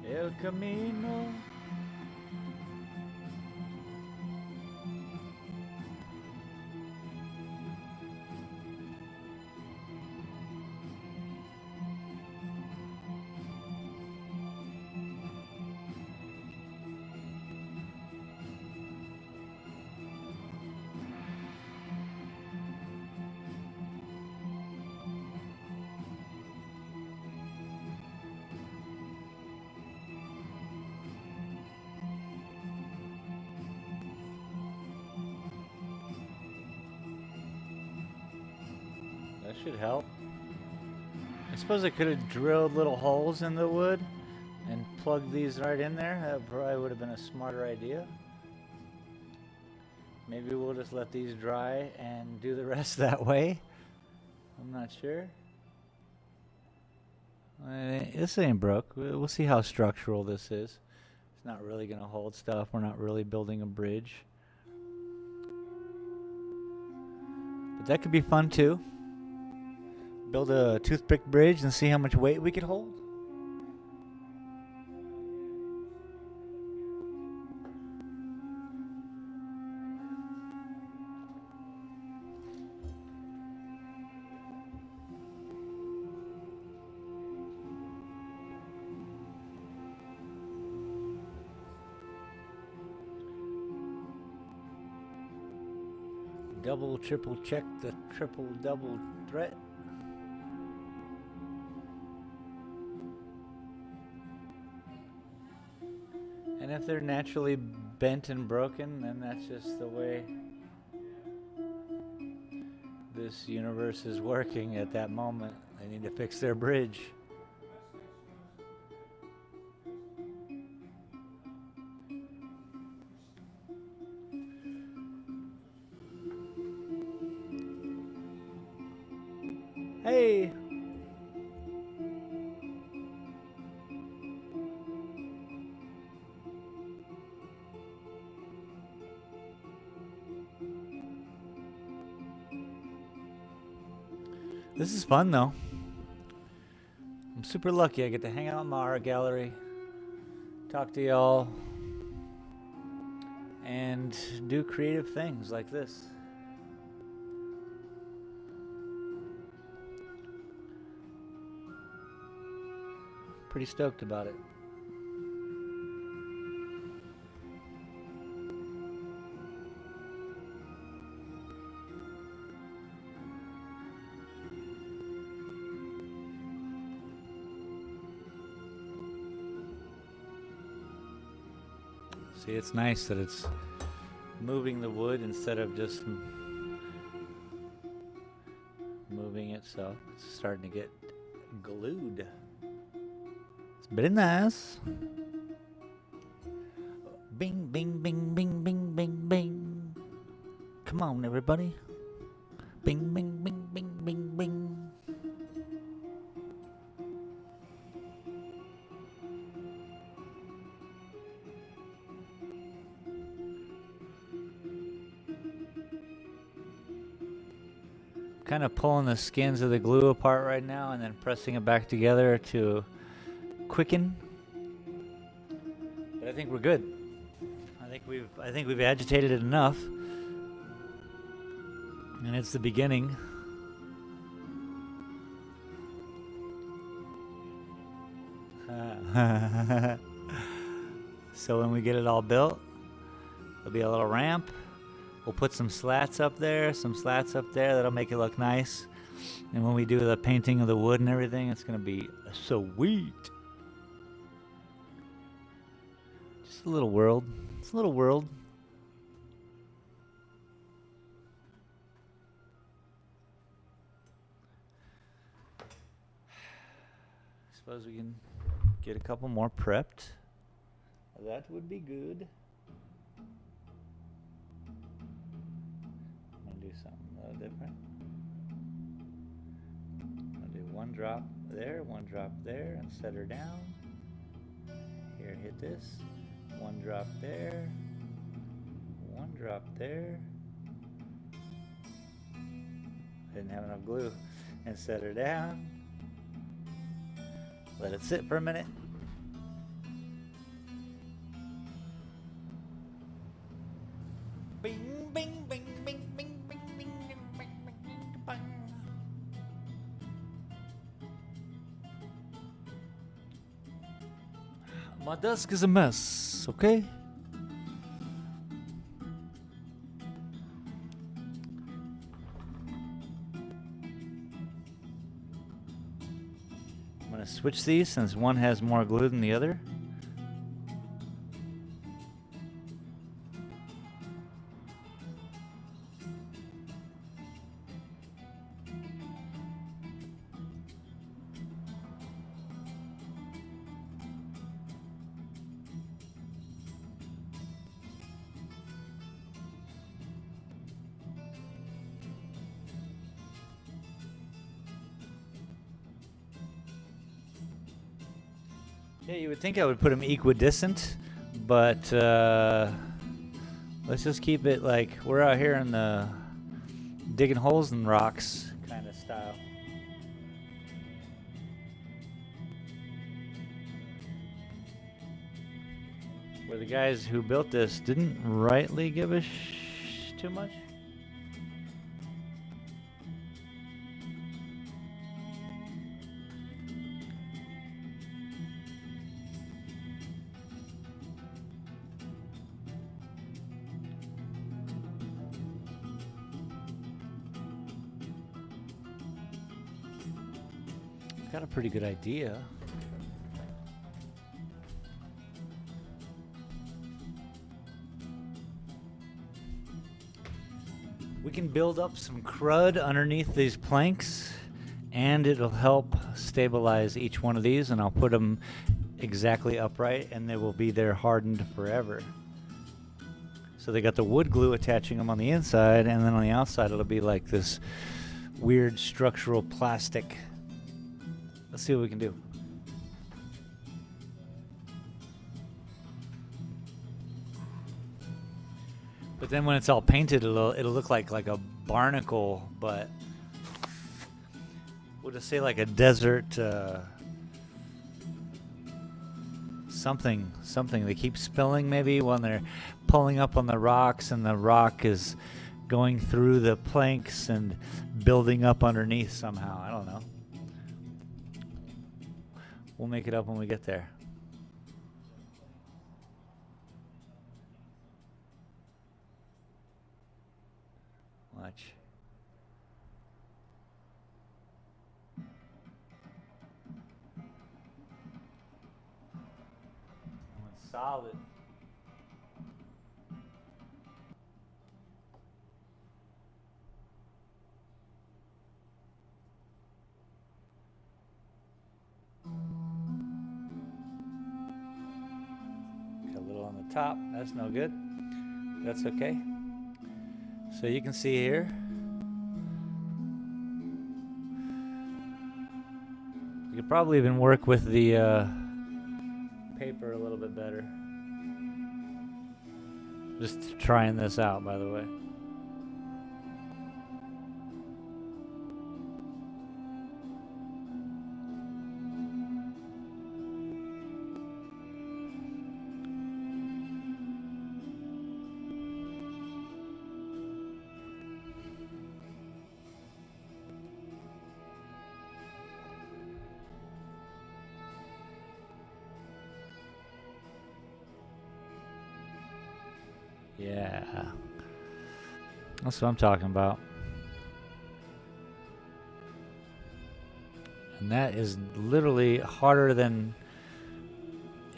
El Camino. That should help. I suppose I could have drilled little holes in the wood and plugged these right in there. That probably would have been a smarter idea. Maybe we'll just let these dry and do the rest that way. I'm not sure. This ain't broke. We'll see how structural this is. It's not really going to hold stuff. We're not really building a bridge. But that could be fun too. Build a toothpick bridge and see how much weight we could hold. Double, triple check the triple, double threat. And if they're naturally bent and broken, then that's just the way this universe is working at that moment. They need to fix their bridge. Hey! This is fun though. I'm super lucky I get to hang out in my art gallery, talk to y'all, and do creative things like this. Pretty stoked about it. See, it's nice that it's moving the wood instead of just moving it, so it's starting to get glued. It's very nice. Bing, bing, bing, bing, bing, bing, bing. Come on, everybody. Bing, bing, bing, bing, bing, bing. Kind of pulling the skins of the glue apart right now and then pressing it back together to quicken. But I think we're good. I think we've agitated it enough. And it's the beginning. So when we get it all built, there'll be a little ramp. We'll put some slats up there, That'll make it look nice. And when we do the painting of the wood and everything, it's going to be sweet. Just a little world. It's a little world. Suppose we can get a couple more prepped. That would be good. I'm going to do something a little different. I'm going to do one drop there, and set her down. Here, hit this. One drop there. One drop there. I didn't have enough glue. And set her down. Let it sit for a minute. Bing, bing, bing, bing, bing, bing, bing, bing, bing, bing, bing. My desk is a mess, okay? I'm going to switch these since one has more glue than the other. Yeah, you would think I would put them equidistant, but let's just keep it like we're out here in the digging holes in rocks kind of style. Where the guys who built this didn't rightly give a too much. Got a pretty good idea. We can build up some crud underneath these planks, and it'll help stabilize each one of these, and I'll put them exactly upright, and they will be there hardened forever. So they got the wood glue attaching them on the inside, and then on the outside it'll be like this weird structural plastic. Let's see what we can do. But then when it's all painted, it'll look like a barnacle, but we'll just say like a desert something. They keep spilling maybe when they're pulling up on the rocks, and the rock is going through the planks and building up underneath somehow. I don't know. We'll make it up when we get there. Watch. It's solid. Top, that's no good. That's okay. So you can see here, you could probably even work with the paper a little bit better. Just trying this out, by the way. Yeah. That's what I'm talking about. And that is literally harder than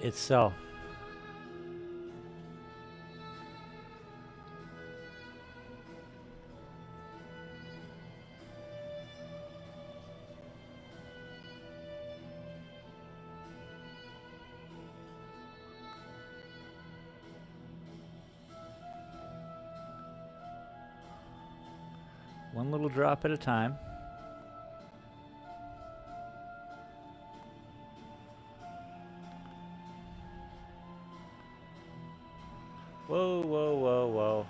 itself. One little drop at a time. Whoa, whoa, whoa, whoa.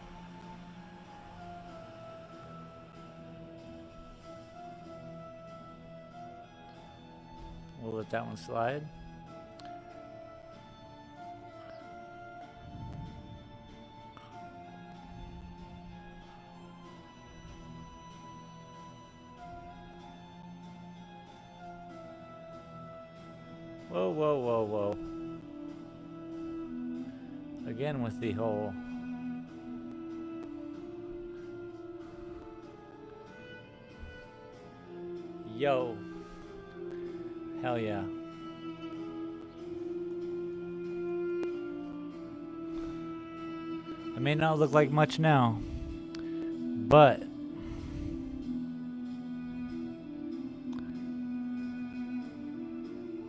We'll let that one slide. Whoa, whoa, whoa, whoa. Again with the whole yo. Hell yeah. It may not look like much now, but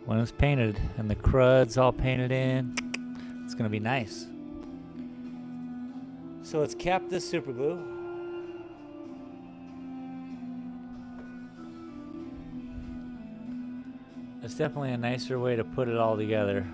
when it's painted and the crud's all painted in, it's gonna be nice. So let's cap this super glue. It's definitely a nicer way to put it all together.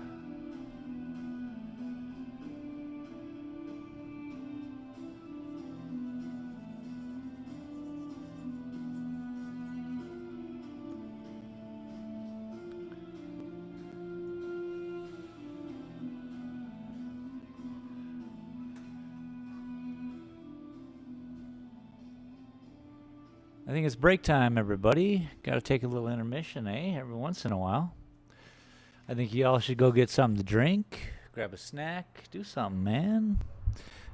I think it's break time, everybody. Got to take a little intermission, every once in a while. I think y'all should go get something to drink, grab a snack, do something, man.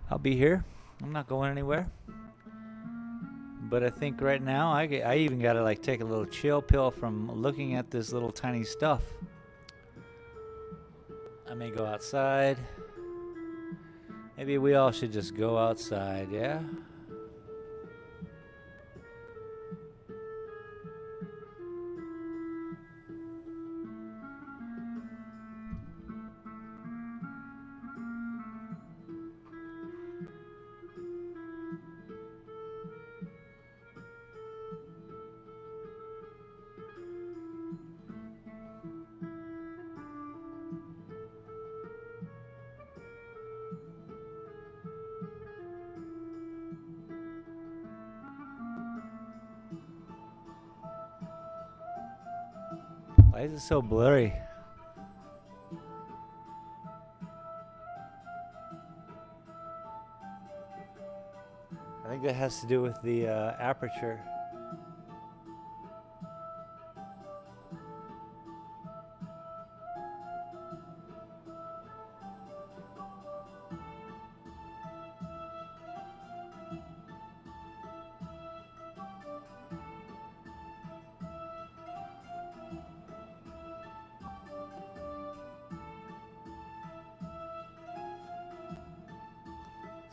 I'll be here. I'm not going anywhere. But I think right now, I even got to like take a little chill pill from looking at this little tiny stuff. I may go outside. Maybe we all should just go outside, yeah? Why is it so blurry? I think that has to do with the aperture.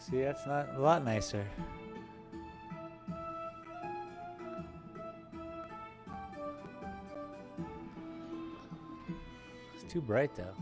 See, that's not a lot nicer. It's too bright though.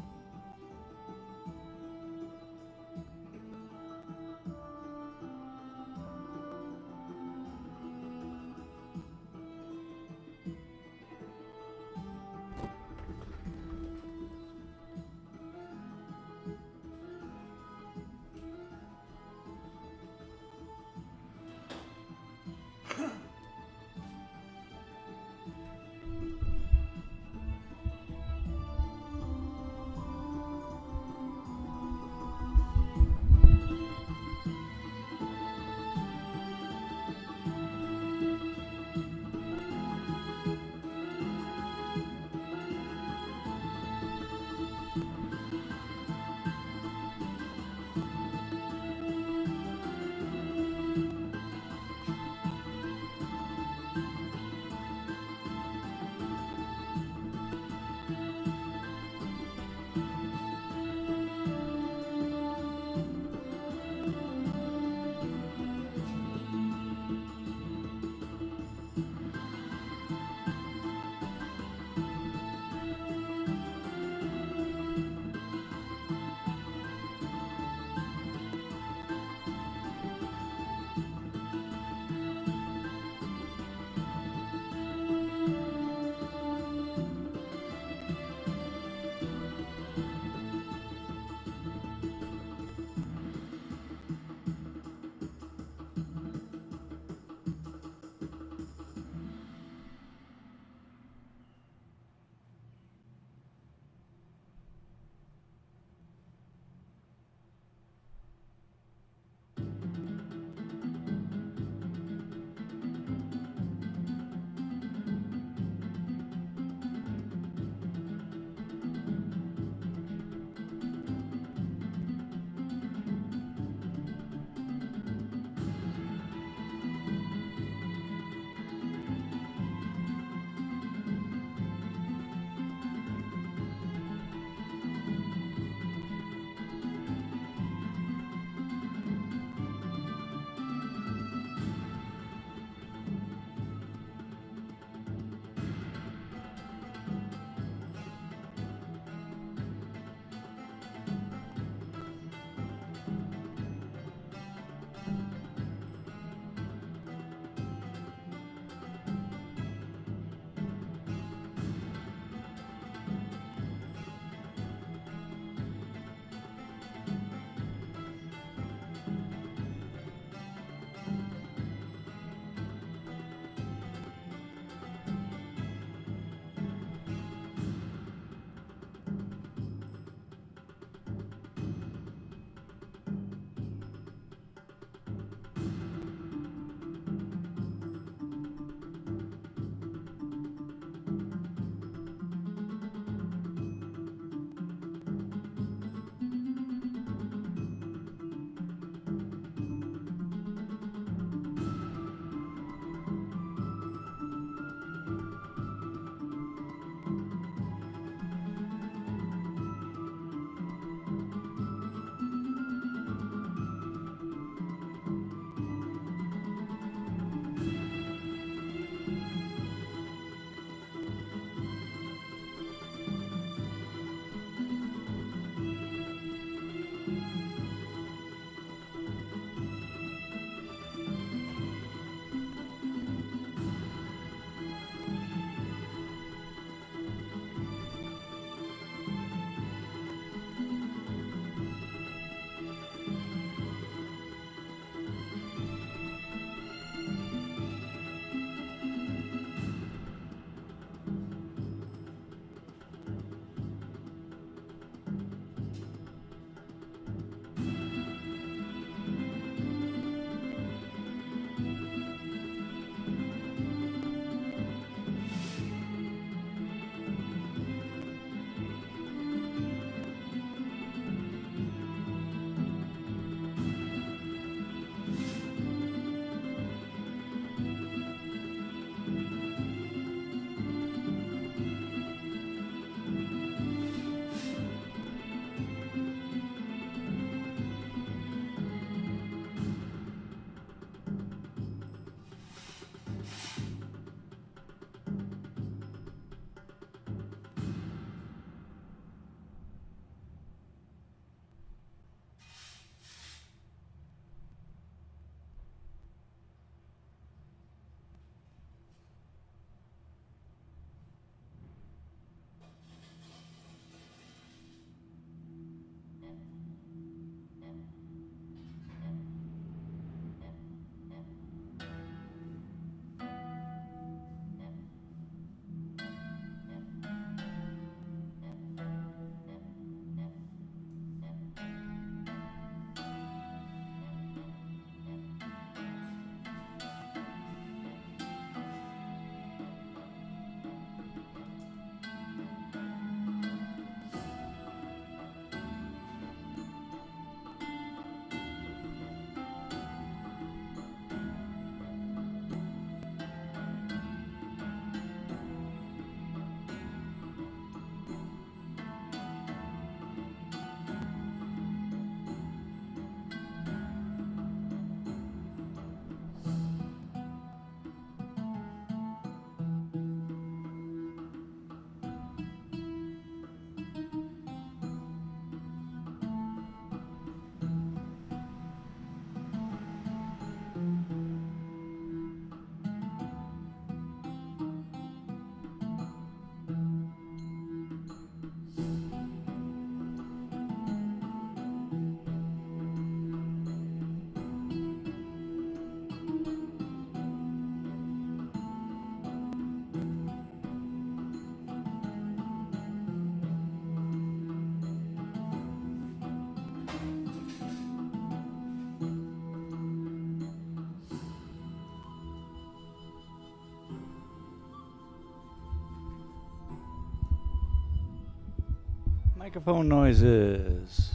Microphone noises.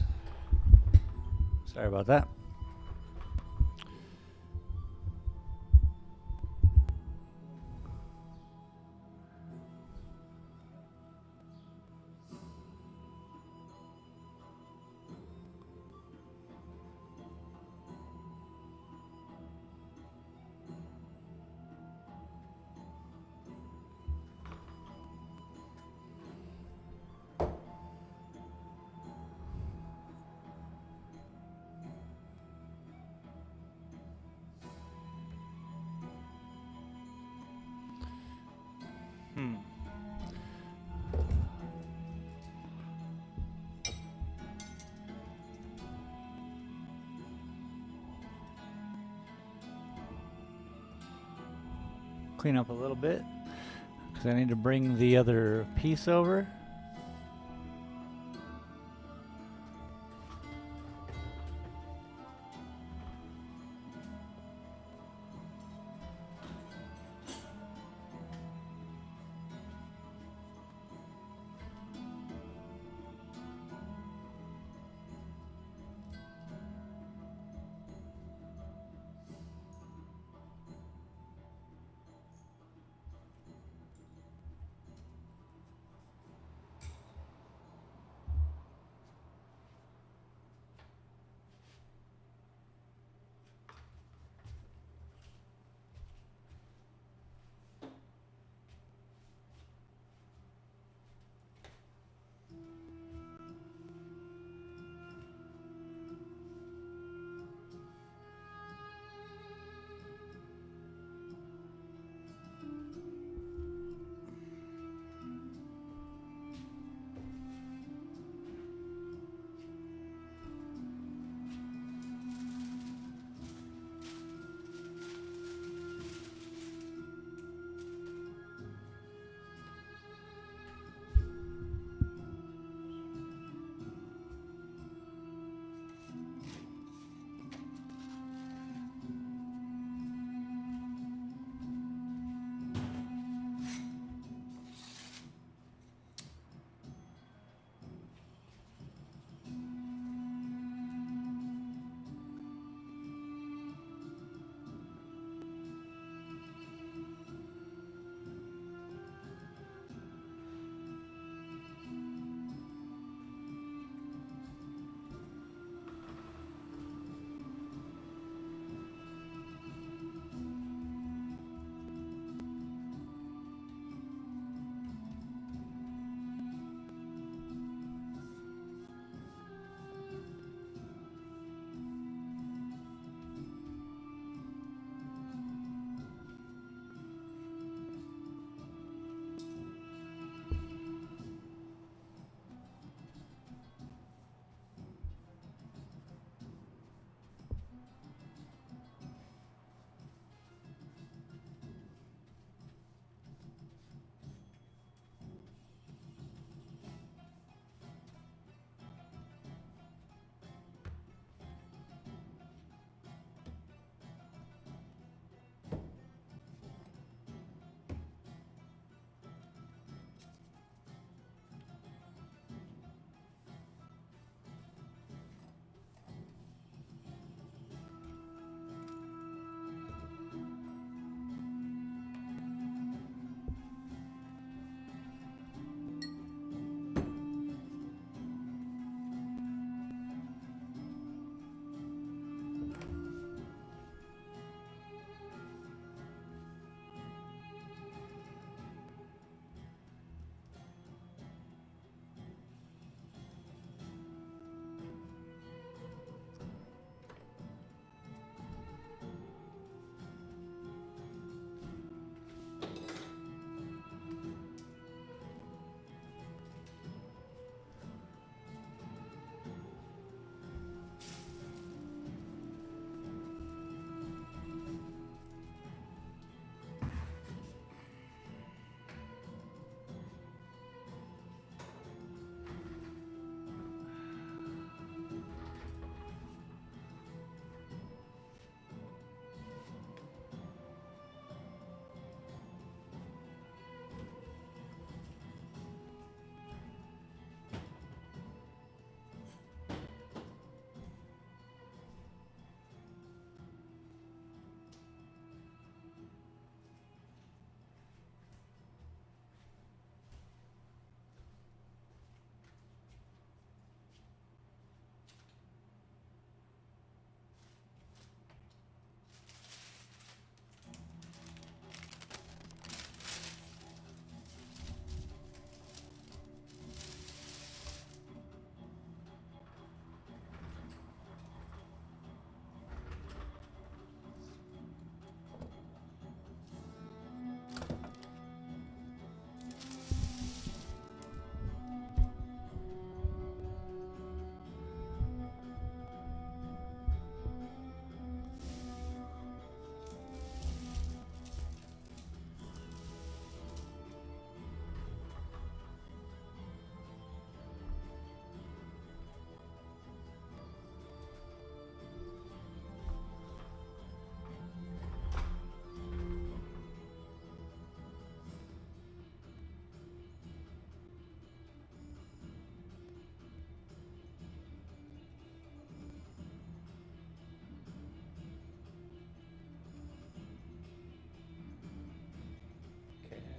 Sorry about that. Clean up a little bit because I need to bring the other piece over.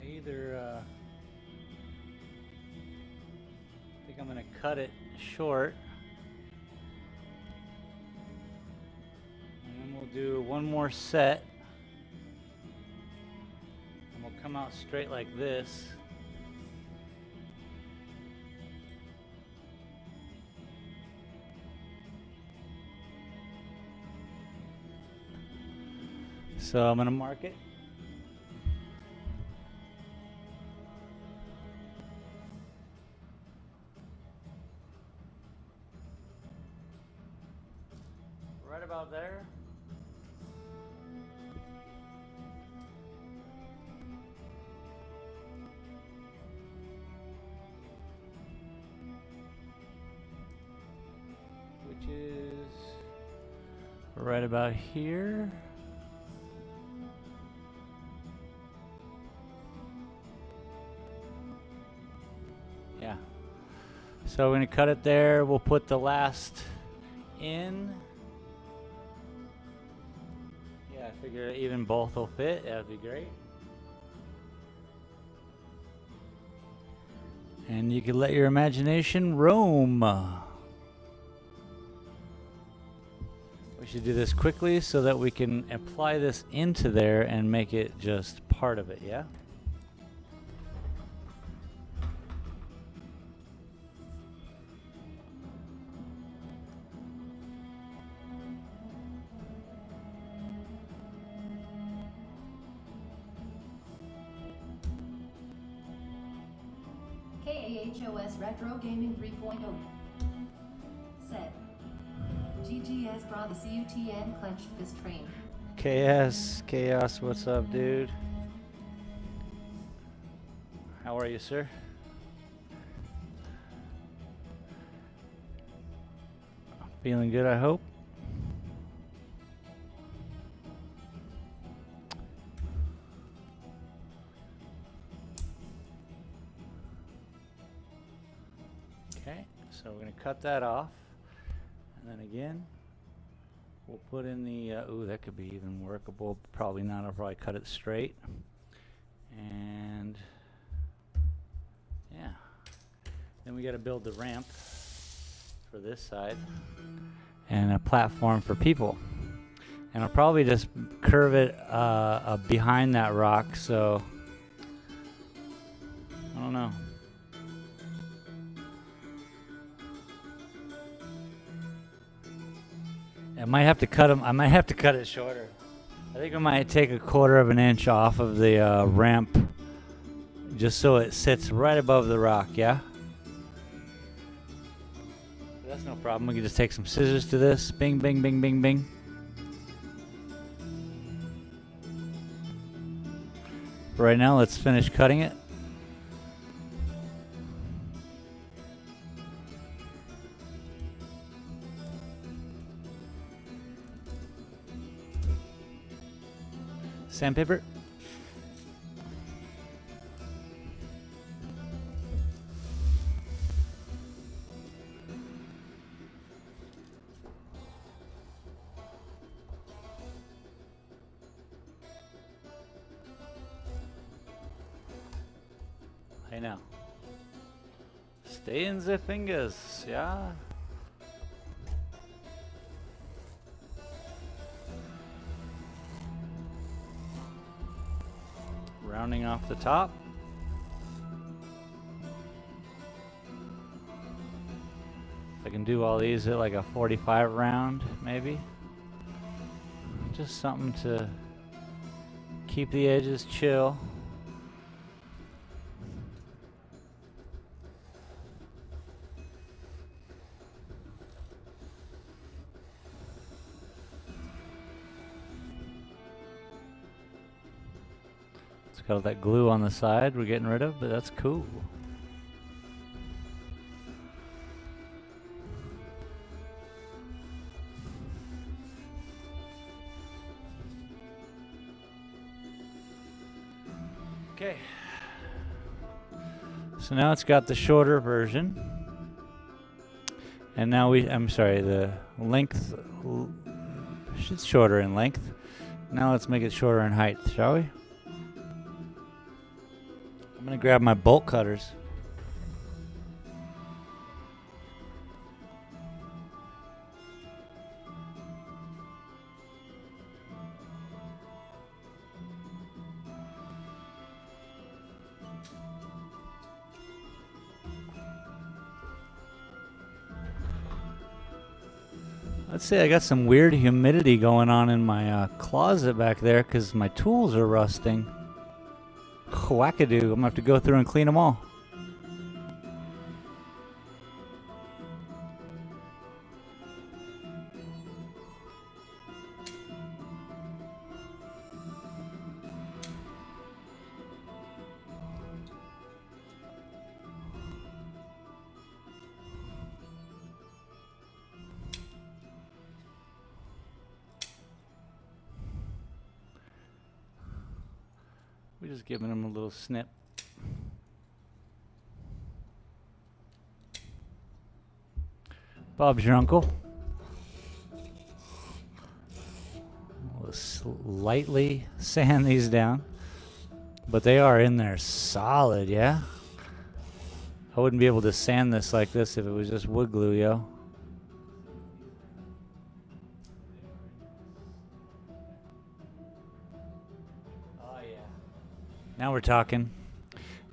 I think I'm gonna cut it short, and then we'll do one more set, and we'll come out straight like this. So I'm gonna mark it. Right about there. Which is right about here. Yeah. So we're gonna cut it there. We'll put the last in. Yeah, I figure even both will fit. That'd be great. And you can let your imagination roam. We should do this quickly so that we can apply this into there and make it just part of it, yeah? KAHOS Retro Gaming 3.0. Set. GGS Bra the CUTN Clenched Fist Train. KS, Chaos, what's up, dude? How are you, sir? Feeling good, I hope. Okay, so we're going to cut that off. And then again, we'll put in the, ooh, that could be even workable. Probably not, I'll probably cut it straight. And yeah. Then we got to build the ramp for this side and a platform for people. And I'll probably just curve it behind that rock, so I don't know. I might have to cut them. I might have to cut it shorter. I think I might take 1/4 of an inch off of the ramp, just so it sits right above the rock. Yeah. That's no problem. We can just take some scissors to this. Bing, bing, bing, bing, bing. Right now, let's finish cutting it. Sandpaper. Hey now. Stay in the fingers, yeah. Rounding off the top. I can do all these at like a 45 round, maybe. Just something to keep the edges chill. It's got that glue on the side we're getting rid of, but that's cool. Okay. So now it's got the shorter version. And now I'm sorry, the length, it's shorter in length. Now let's make it shorter in height, shall we? I'm gonna grab my bolt cutters. Let's say I got some weird humidity going on in my closet back there because my tools are rusting. Wackadoo, I'm gonna have to go through and clean them all. We're just giving them a little snip. Bob's your uncle. We'll lightly sand these down, but they are in there solid, yeah? I wouldn't be able to sand this like this if it was just wood glue, yo. Oh, yeah. Now we're talking.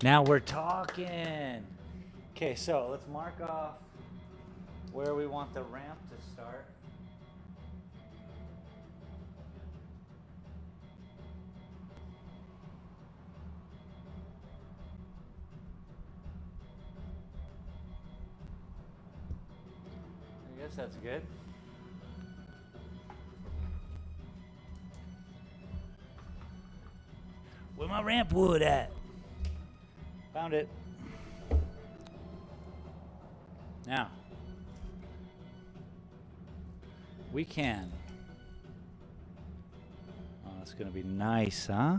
Now we're talking. Okay, so let's mark off where we want the ramp to start. I guess that's good. Where my ramp wood at? Found it. Now, we can. Oh, that's going to be nice, huh?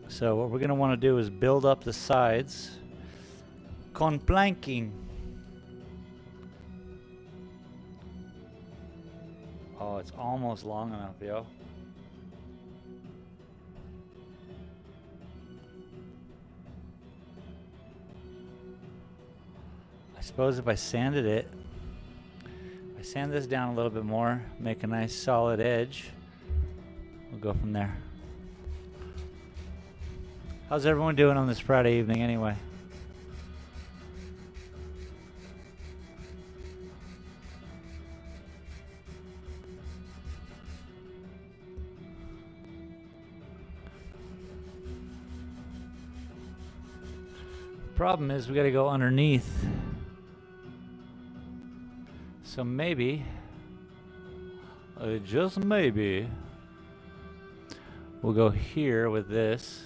So what we're going to want to do is build up the sides con planking. Oh, it's almost long enough, yo. I suppose if I sanded it, if I sand this down a little bit more, make a nice solid edge, we'll go from there. How's everyone doing on this Friday evening anyway? Problem is we got to go underneath. So maybe, just maybe, we'll go here with this.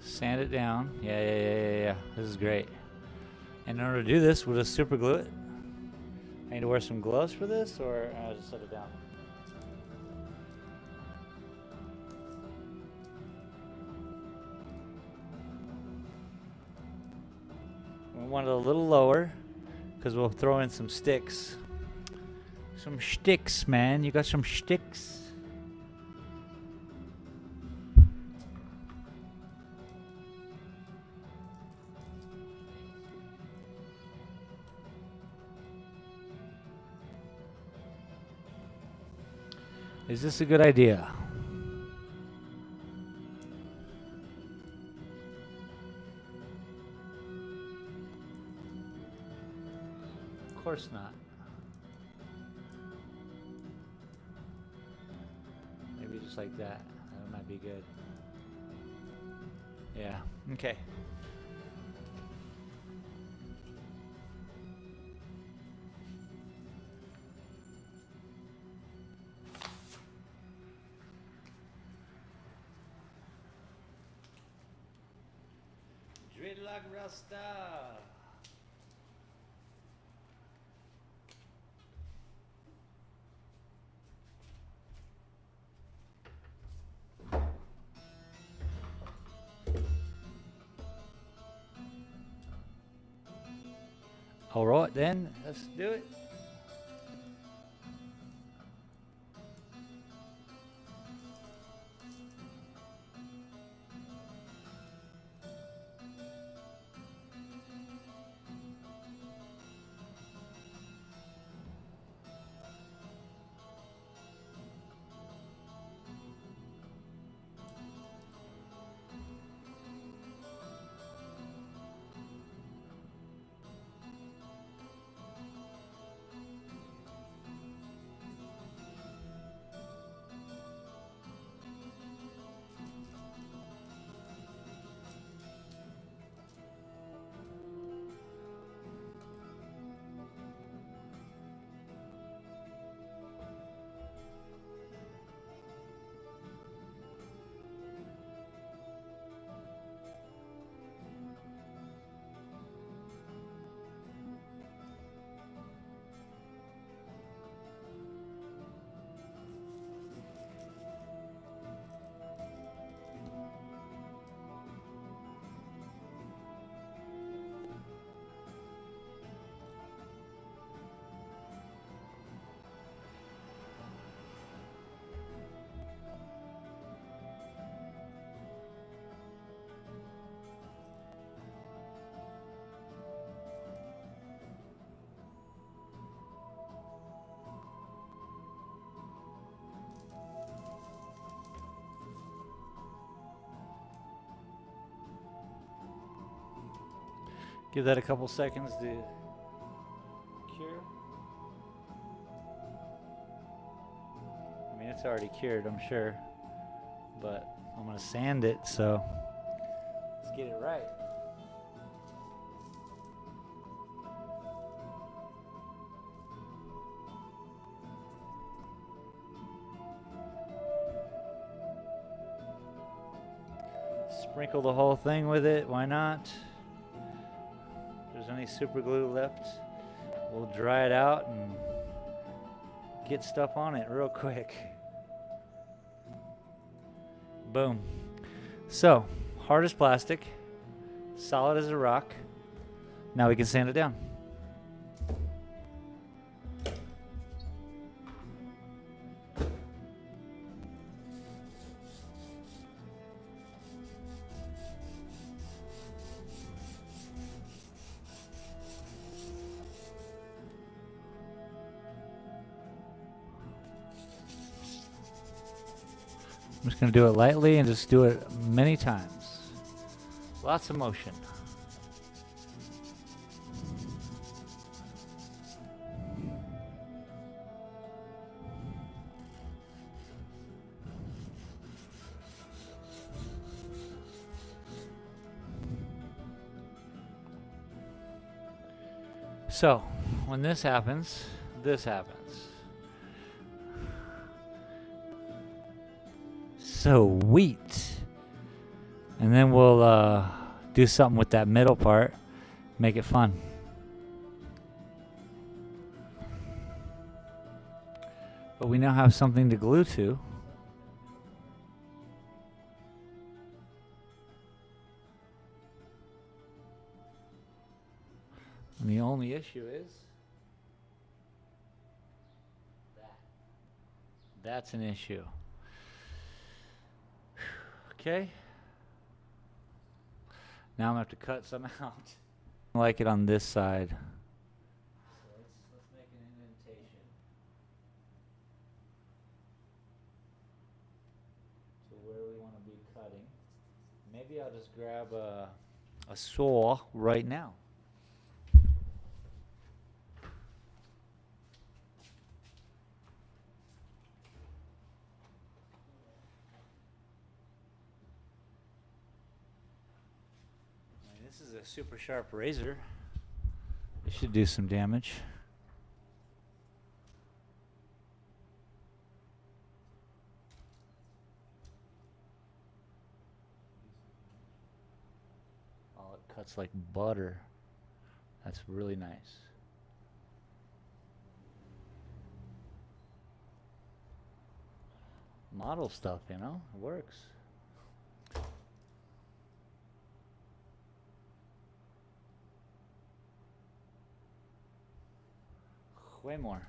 Sand it down. Yeah. This is great. And in order to do this, we'll just super glue it. I need to wear some gloves for this, or I'll just set it down. We want it a little lower because we'll throw in some sticks. Some sticks, man. You got some sticks? Is this a good idea? Of course not. Maybe just like that. That might be good. Yeah, okay. Dreadlock Rasta. All right then, let's do it. Give that a couple seconds to cure. I mean, it's already cured, I'm sure, but I'm gonna sand it, so let's get it right. Sprinkle the whole thing with it, why not? If there's any super glue left, we'll dry it out and get stuff on it real quick. Boom. So, hard as plastic, solid as a rock. Now we can sand it down. I'm just going to do it lightly and just do it many times. Lots of motion. So, when this happens, this happens. Sweet. And then we'll do something with that middle part, make it fun. But we now have something to glue to. And the only issue is that's an issue. Okay. Now I'm gonna have to cut some out. I like it on this side. So let's make an indentation to where we want to be cutting. Maybe I'll just grab a saw right now. This is a super sharp razor. It should do some damage. Oh, it cuts like butter. That's really nice. Model stuff, you know, it works. Way more.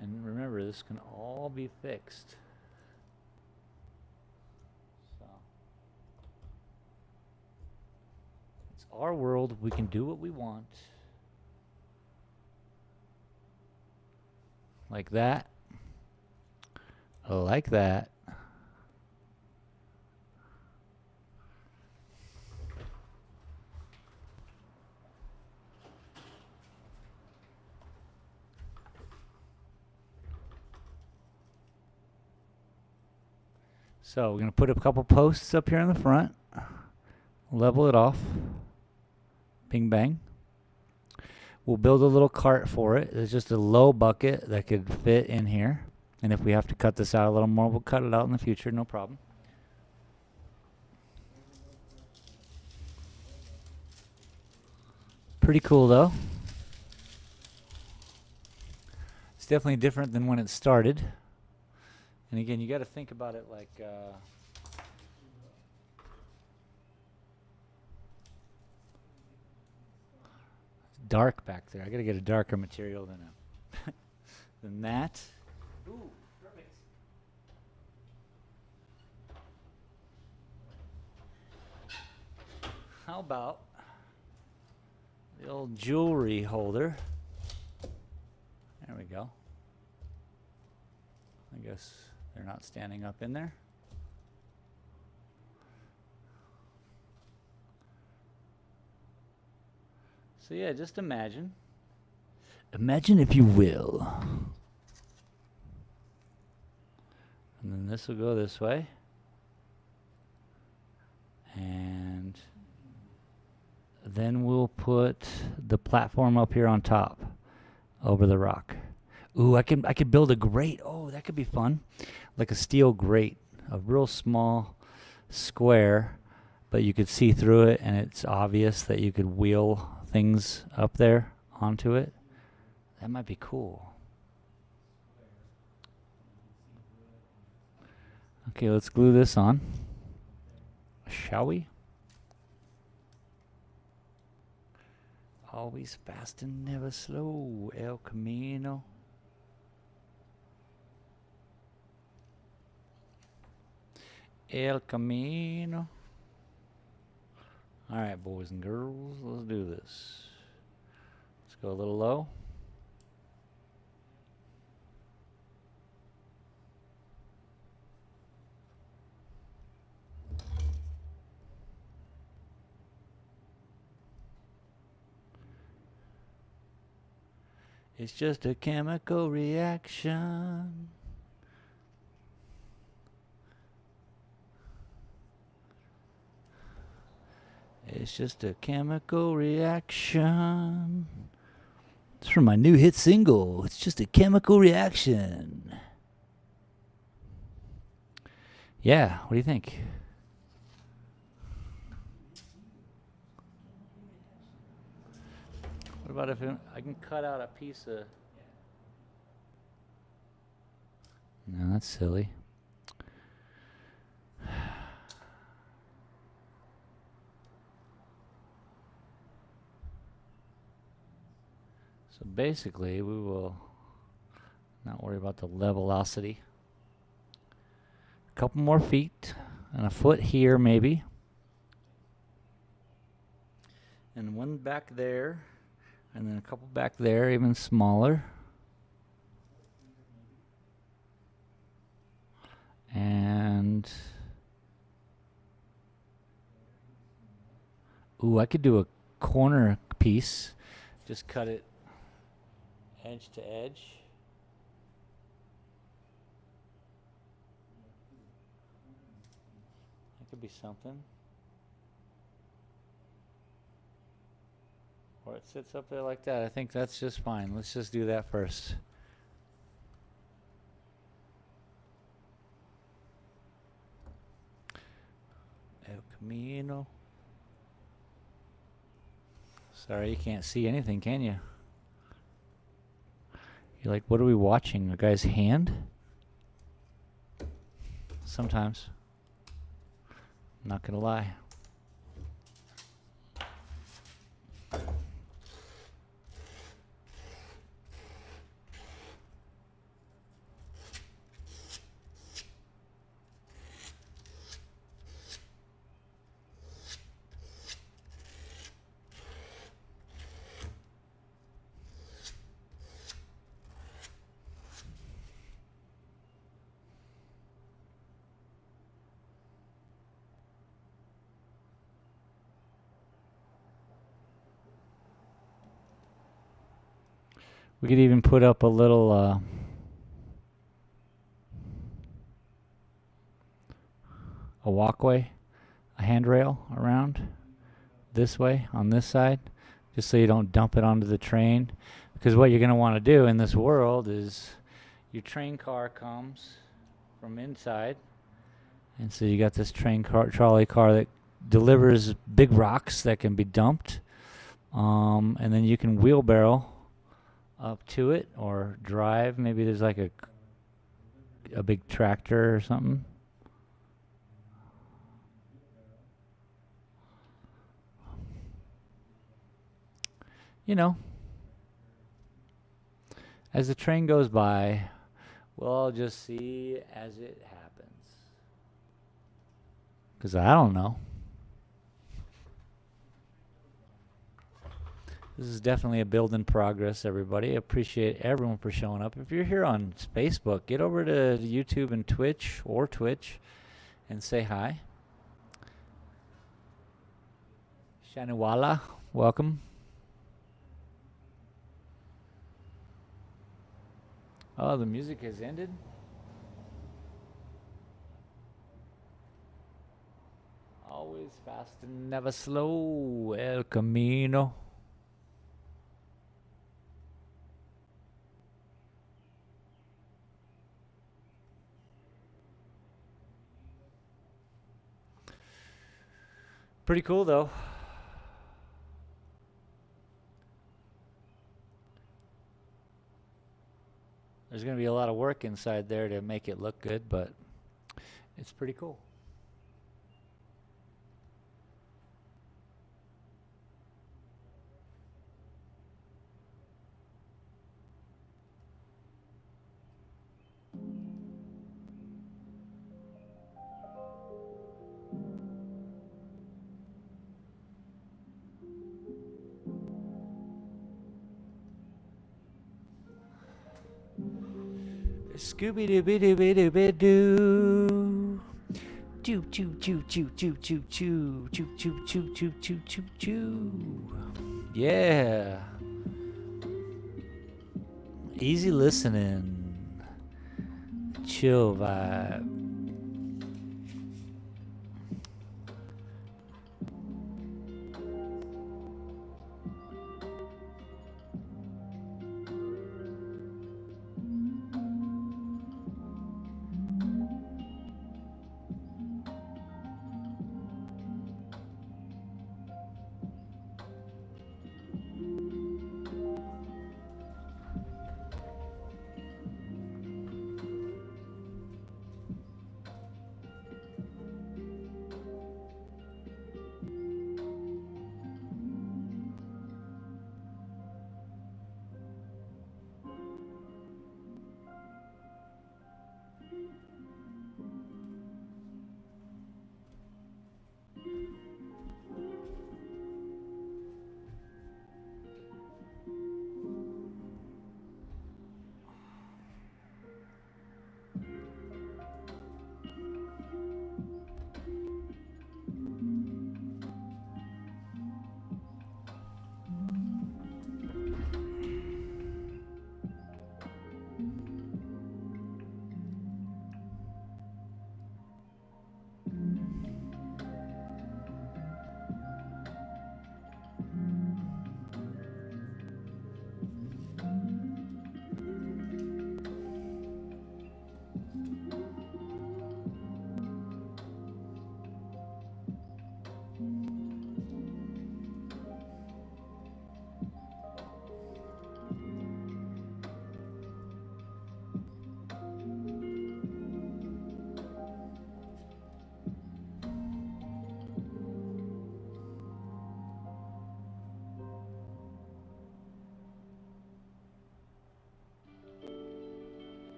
And remember, this can all be fixed. So it's our world. We can do what we want. Like that. Like that. So we're going to put a couple posts up here in the front, level it off, bing bang. We'll build a little cart for it. It's just a low bucket that could fit in here. And if we have to cut this out a little more, we'll cut it out in the future, no problem. Pretty cool though. It's definitely different than when it started. And again, you got to think about it like dark back there. I got to get a darker material than than that. Ooh, perfect. How about the old jewelry holder? There we go. I guess they're not standing up in there. So yeah, just imagine. Imagine if you will. And then this will go this way. And then we'll put the platform up here on top over the rock. Ooh, I could build a grate. Oh, that could be fun. Like a steel grate, a real small square, but you could see through it and it's obvious that you could wheel things up there onto it. That might be cool. Okay, let's glue this on. Shall we? Always fast and never slow, El Camino. El Camino. All right, boys and girls, let's do this. Let's go a little low. It's just a chemical reaction. It's just a chemical reaction. It's from my new hit single. It's just a chemical reaction. Yeah, what do you think? What about if I can cut out a piece of... No, that's silly. So basically, we will not worry about the levelocity. A couple more feet, and a foot here maybe. And one back there, and then a couple back there, even smaller. And... ooh, I could do a corner piece. Just cut it edge to edge. That could be something. Or it sits up there like that. I think that's just fine. Let's just do that first. El Camino. Sorry, you can't see anything, can you? You're like, what are we watching? A guy's hand? Sometimes. I'm not gonna lie. We could even put up a little a walkway, a handrail around this way on this side, just so you don't dump it onto the train. Because what you're going to want to do in this world is your train car comes from inside, and so you got this train car, trolley car that delivers big rocks that can be dumped, and then you can wheelbarrow up to it or drive. Maybe there's like a big tractor or something. You know, as the train goes by, we'll all just see as it happens. Because I don't know. This is definitely a build in progress, everybody. I appreciate everyone for showing up. If you're here on Facebook, get over to YouTube and Twitch and say hi. Shaniwala, welcome. Oh, the music has ended? Always fast and never slow. El Camino. Pretty cool, though. There's going to be a lot of work inside there to make it look good, but it's pretty cool. Scooby Dooby Dooby Dooby Doo. Choo choo choo choo choo choo choo choo choo choo choo choo choo choo. Yeah. Easy listening. Chill vibe.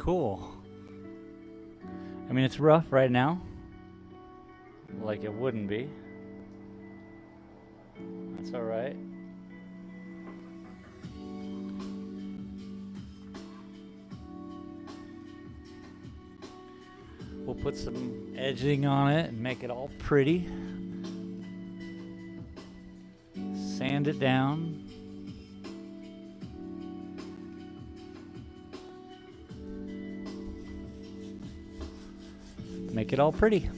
cool. I mean, it's rough right now. Like it wouldn't be. That's all right. We'll put some edging on it and make it all pretty. Sand it down. Make it all pretty.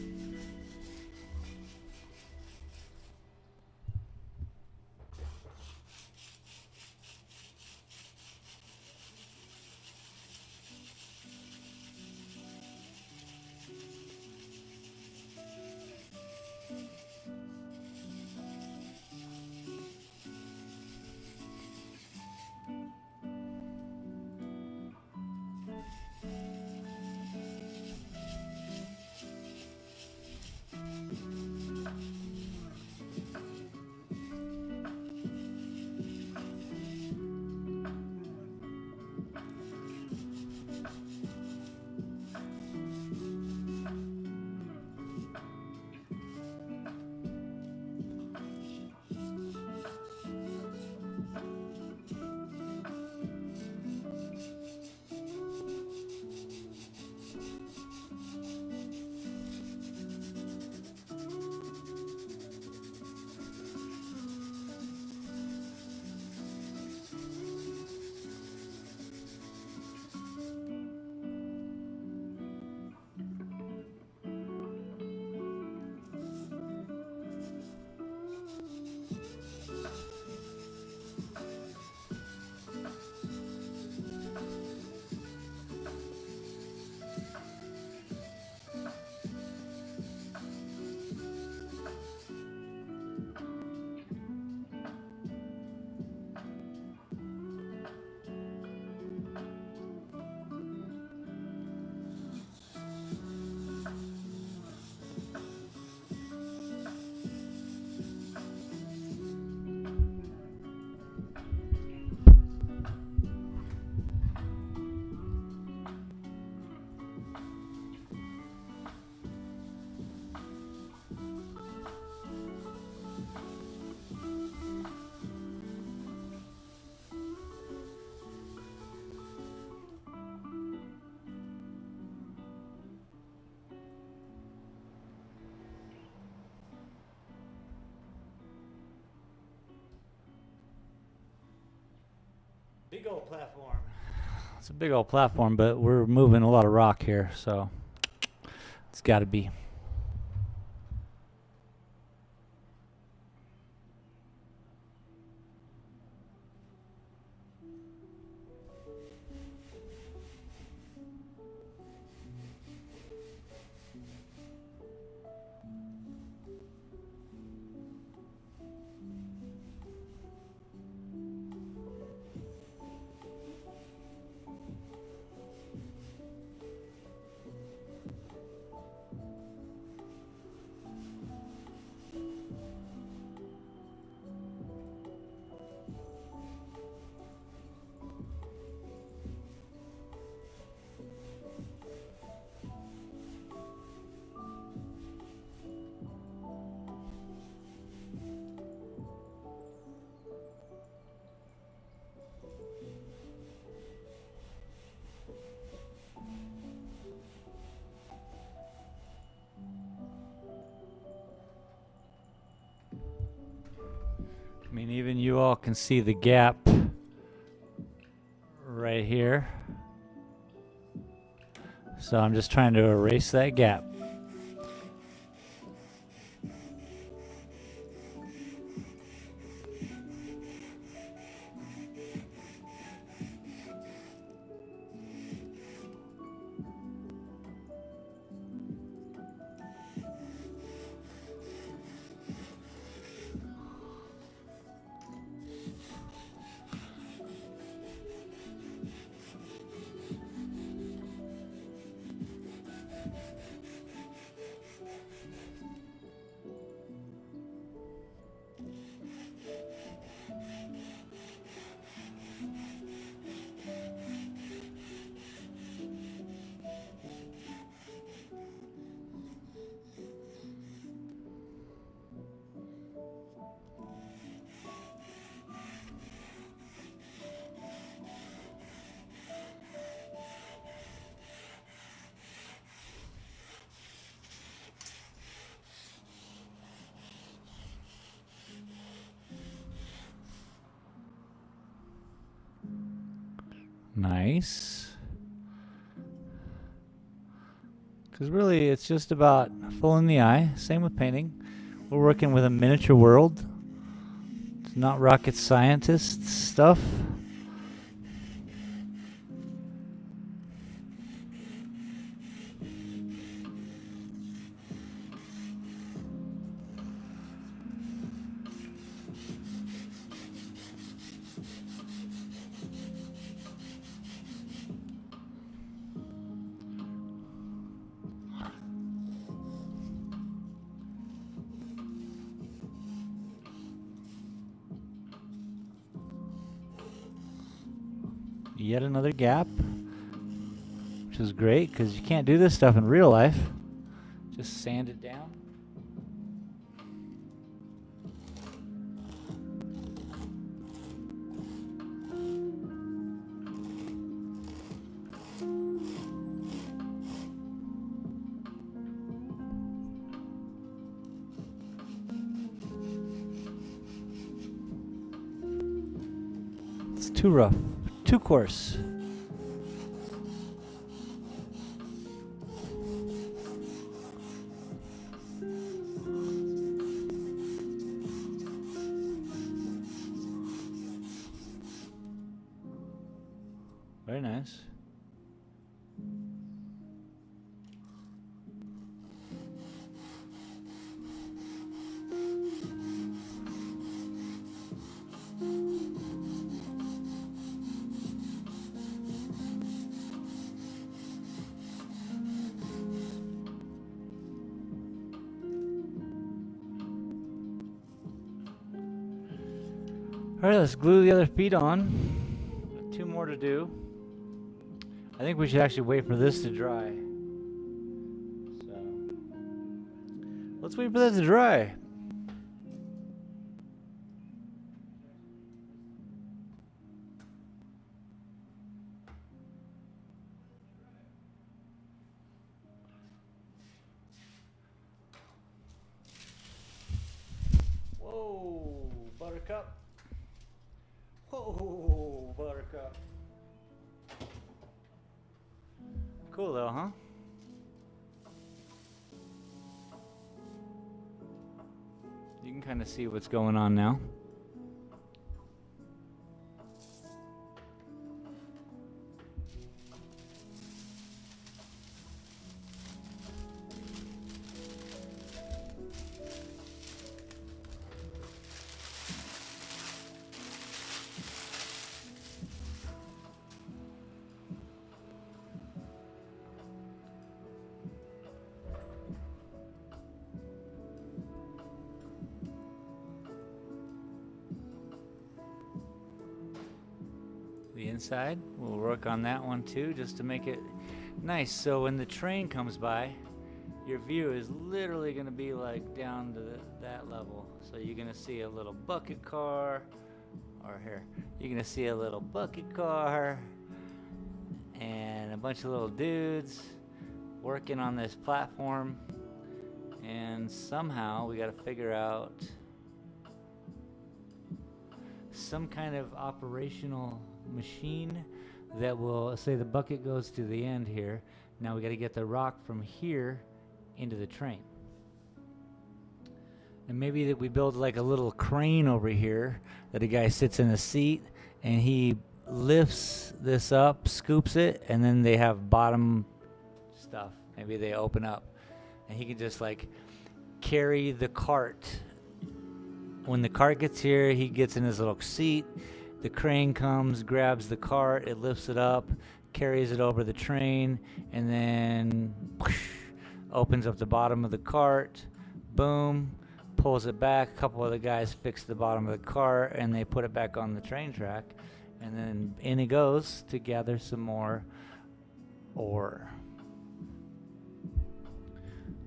Big old platform. It's a big old platform, but we're moving a lot of rock here, so it's got to be. I mean, even you all can see the gap right here. So I'm just trying to erase that gap. Nice. Because really, it's just about fooling the eye. Same with painting. We're working with a miniature world. It's not rocket scientist stuff. Yet another gap, which is great because you can't do this stuff in real life. Just sand it down. It's too rough, too coarse. Very nice. All right, let's glue the other feet on. 2 more to do. I think we should actually wait for this to dry. So let's wait for that to dry. Whoa, Buttercup. Whoa, Buttercup. Cool though, huh? You can kind of see what's going on now. The inside, we'll work on that one too, just to make it nice. So when the train comes by, your view is literally going to be like down to that level. So you're going to see a little bucket car, or here, you're going to see a little bucket car and a bunch of little dudes working on this platform. And somehow we got to figure out some kind of operational machine that will say the bucket goes to the end here. Now we got to get the rock from here into the train. And maybe that we build like a little crane over here that a guy sits in a seat and he lifts this up, scoops it, and then they have bottom stuff. Maybe they open up and he can just like carry the cart. When the cart gets here, he gets in his little seat. The crane comes, grabs the cart, it lifts it up, carries it over the train, and then whoosh, opens up the bottom of the cart. Boom, pulls it back. A couple of the guys fix the bottom of the cart, and they put it back on the train track. And then in it goes to gather some more ore.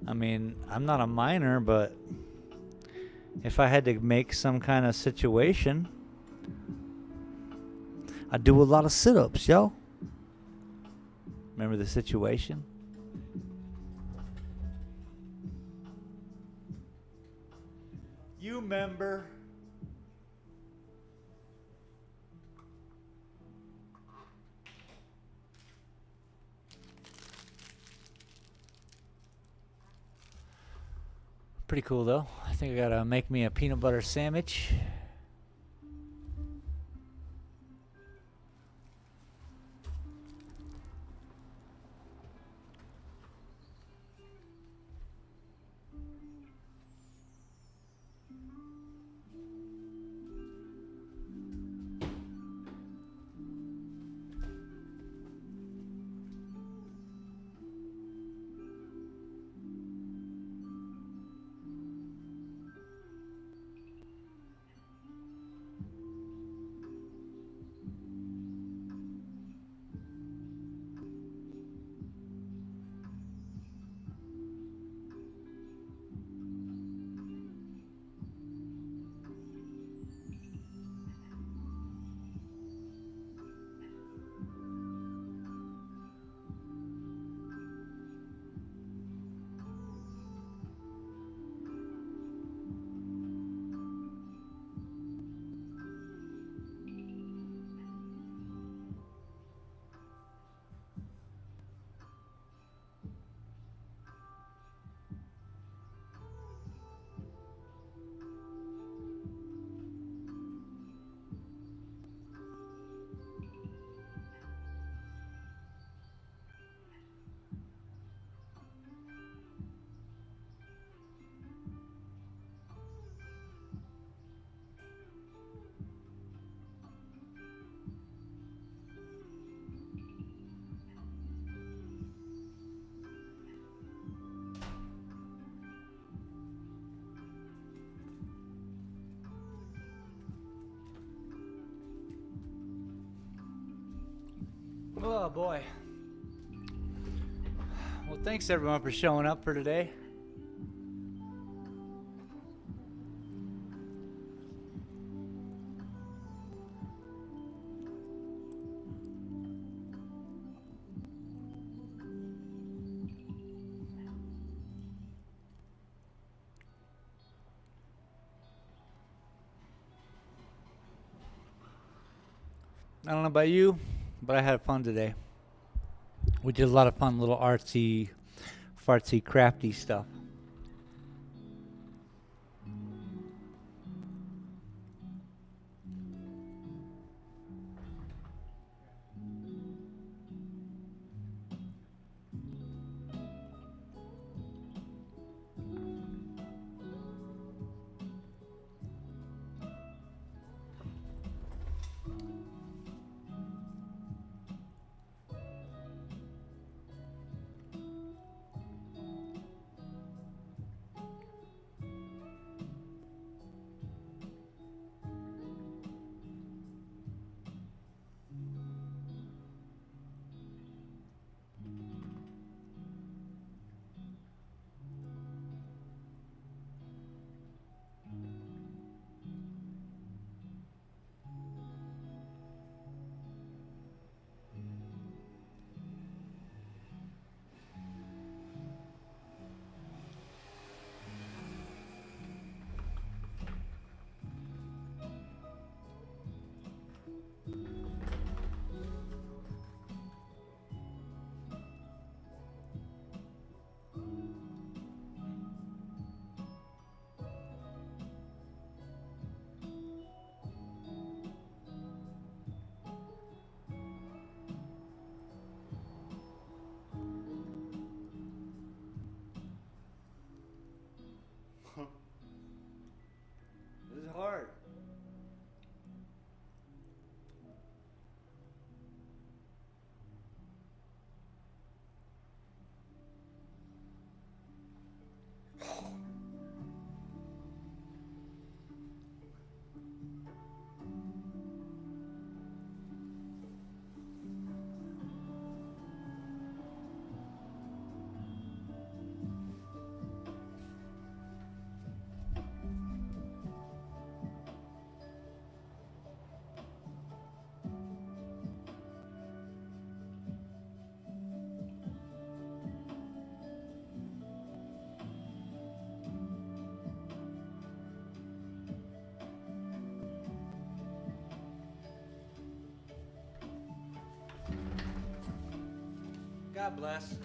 I mean, I'm not a miner, but if I had to make some kind of situation, I do a lot of sit-ups, yo. Remember the situation? You remember. Pretty cool though. I think I gotta make me a peanut butter sandwich. Oh boy. Well, thanks everyone for showing up for today. I don't know about you, but I had fun today. We did a lot of fun little artsy, fartsy, crafty stuff. This is hard. God bless.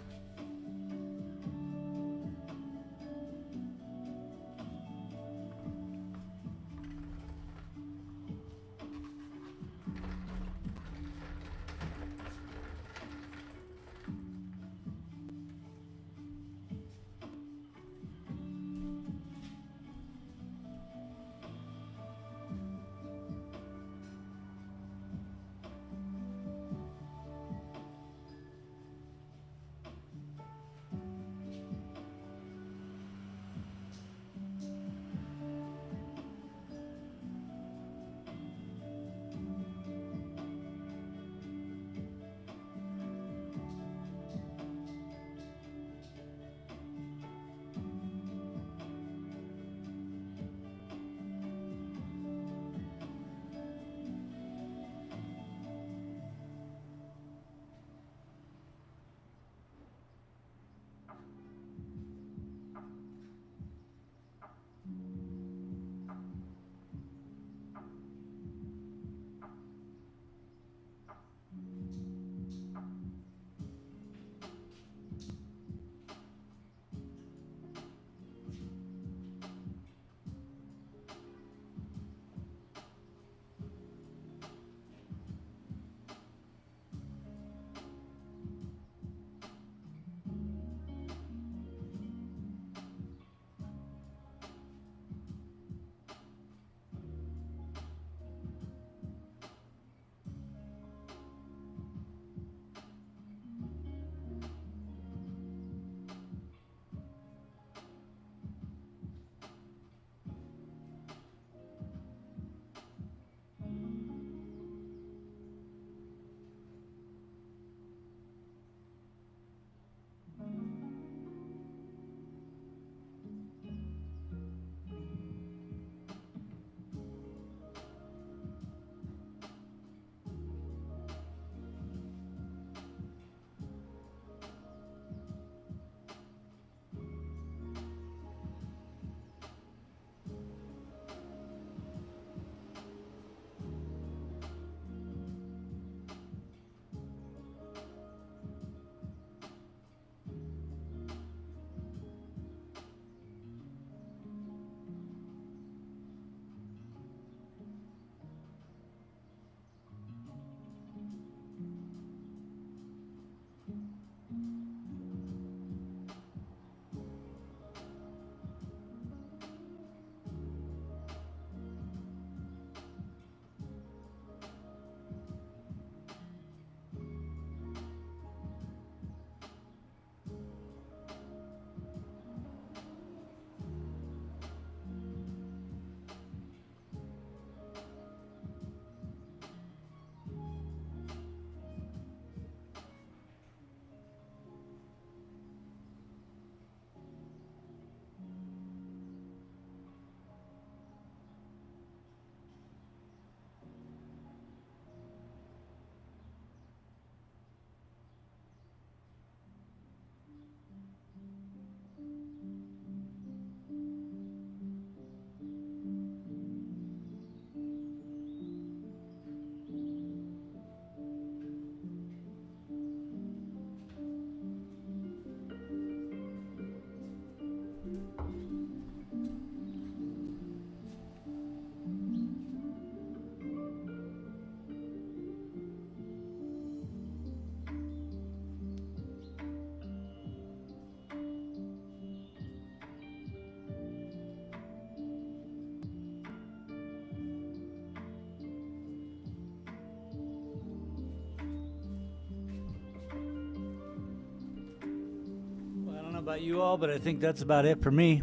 about you all, but I think that's about it for me.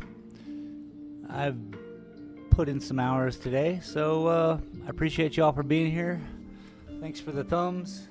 I've put in some hours today, so I appreciate you all for being here. Thanks for the thumbs.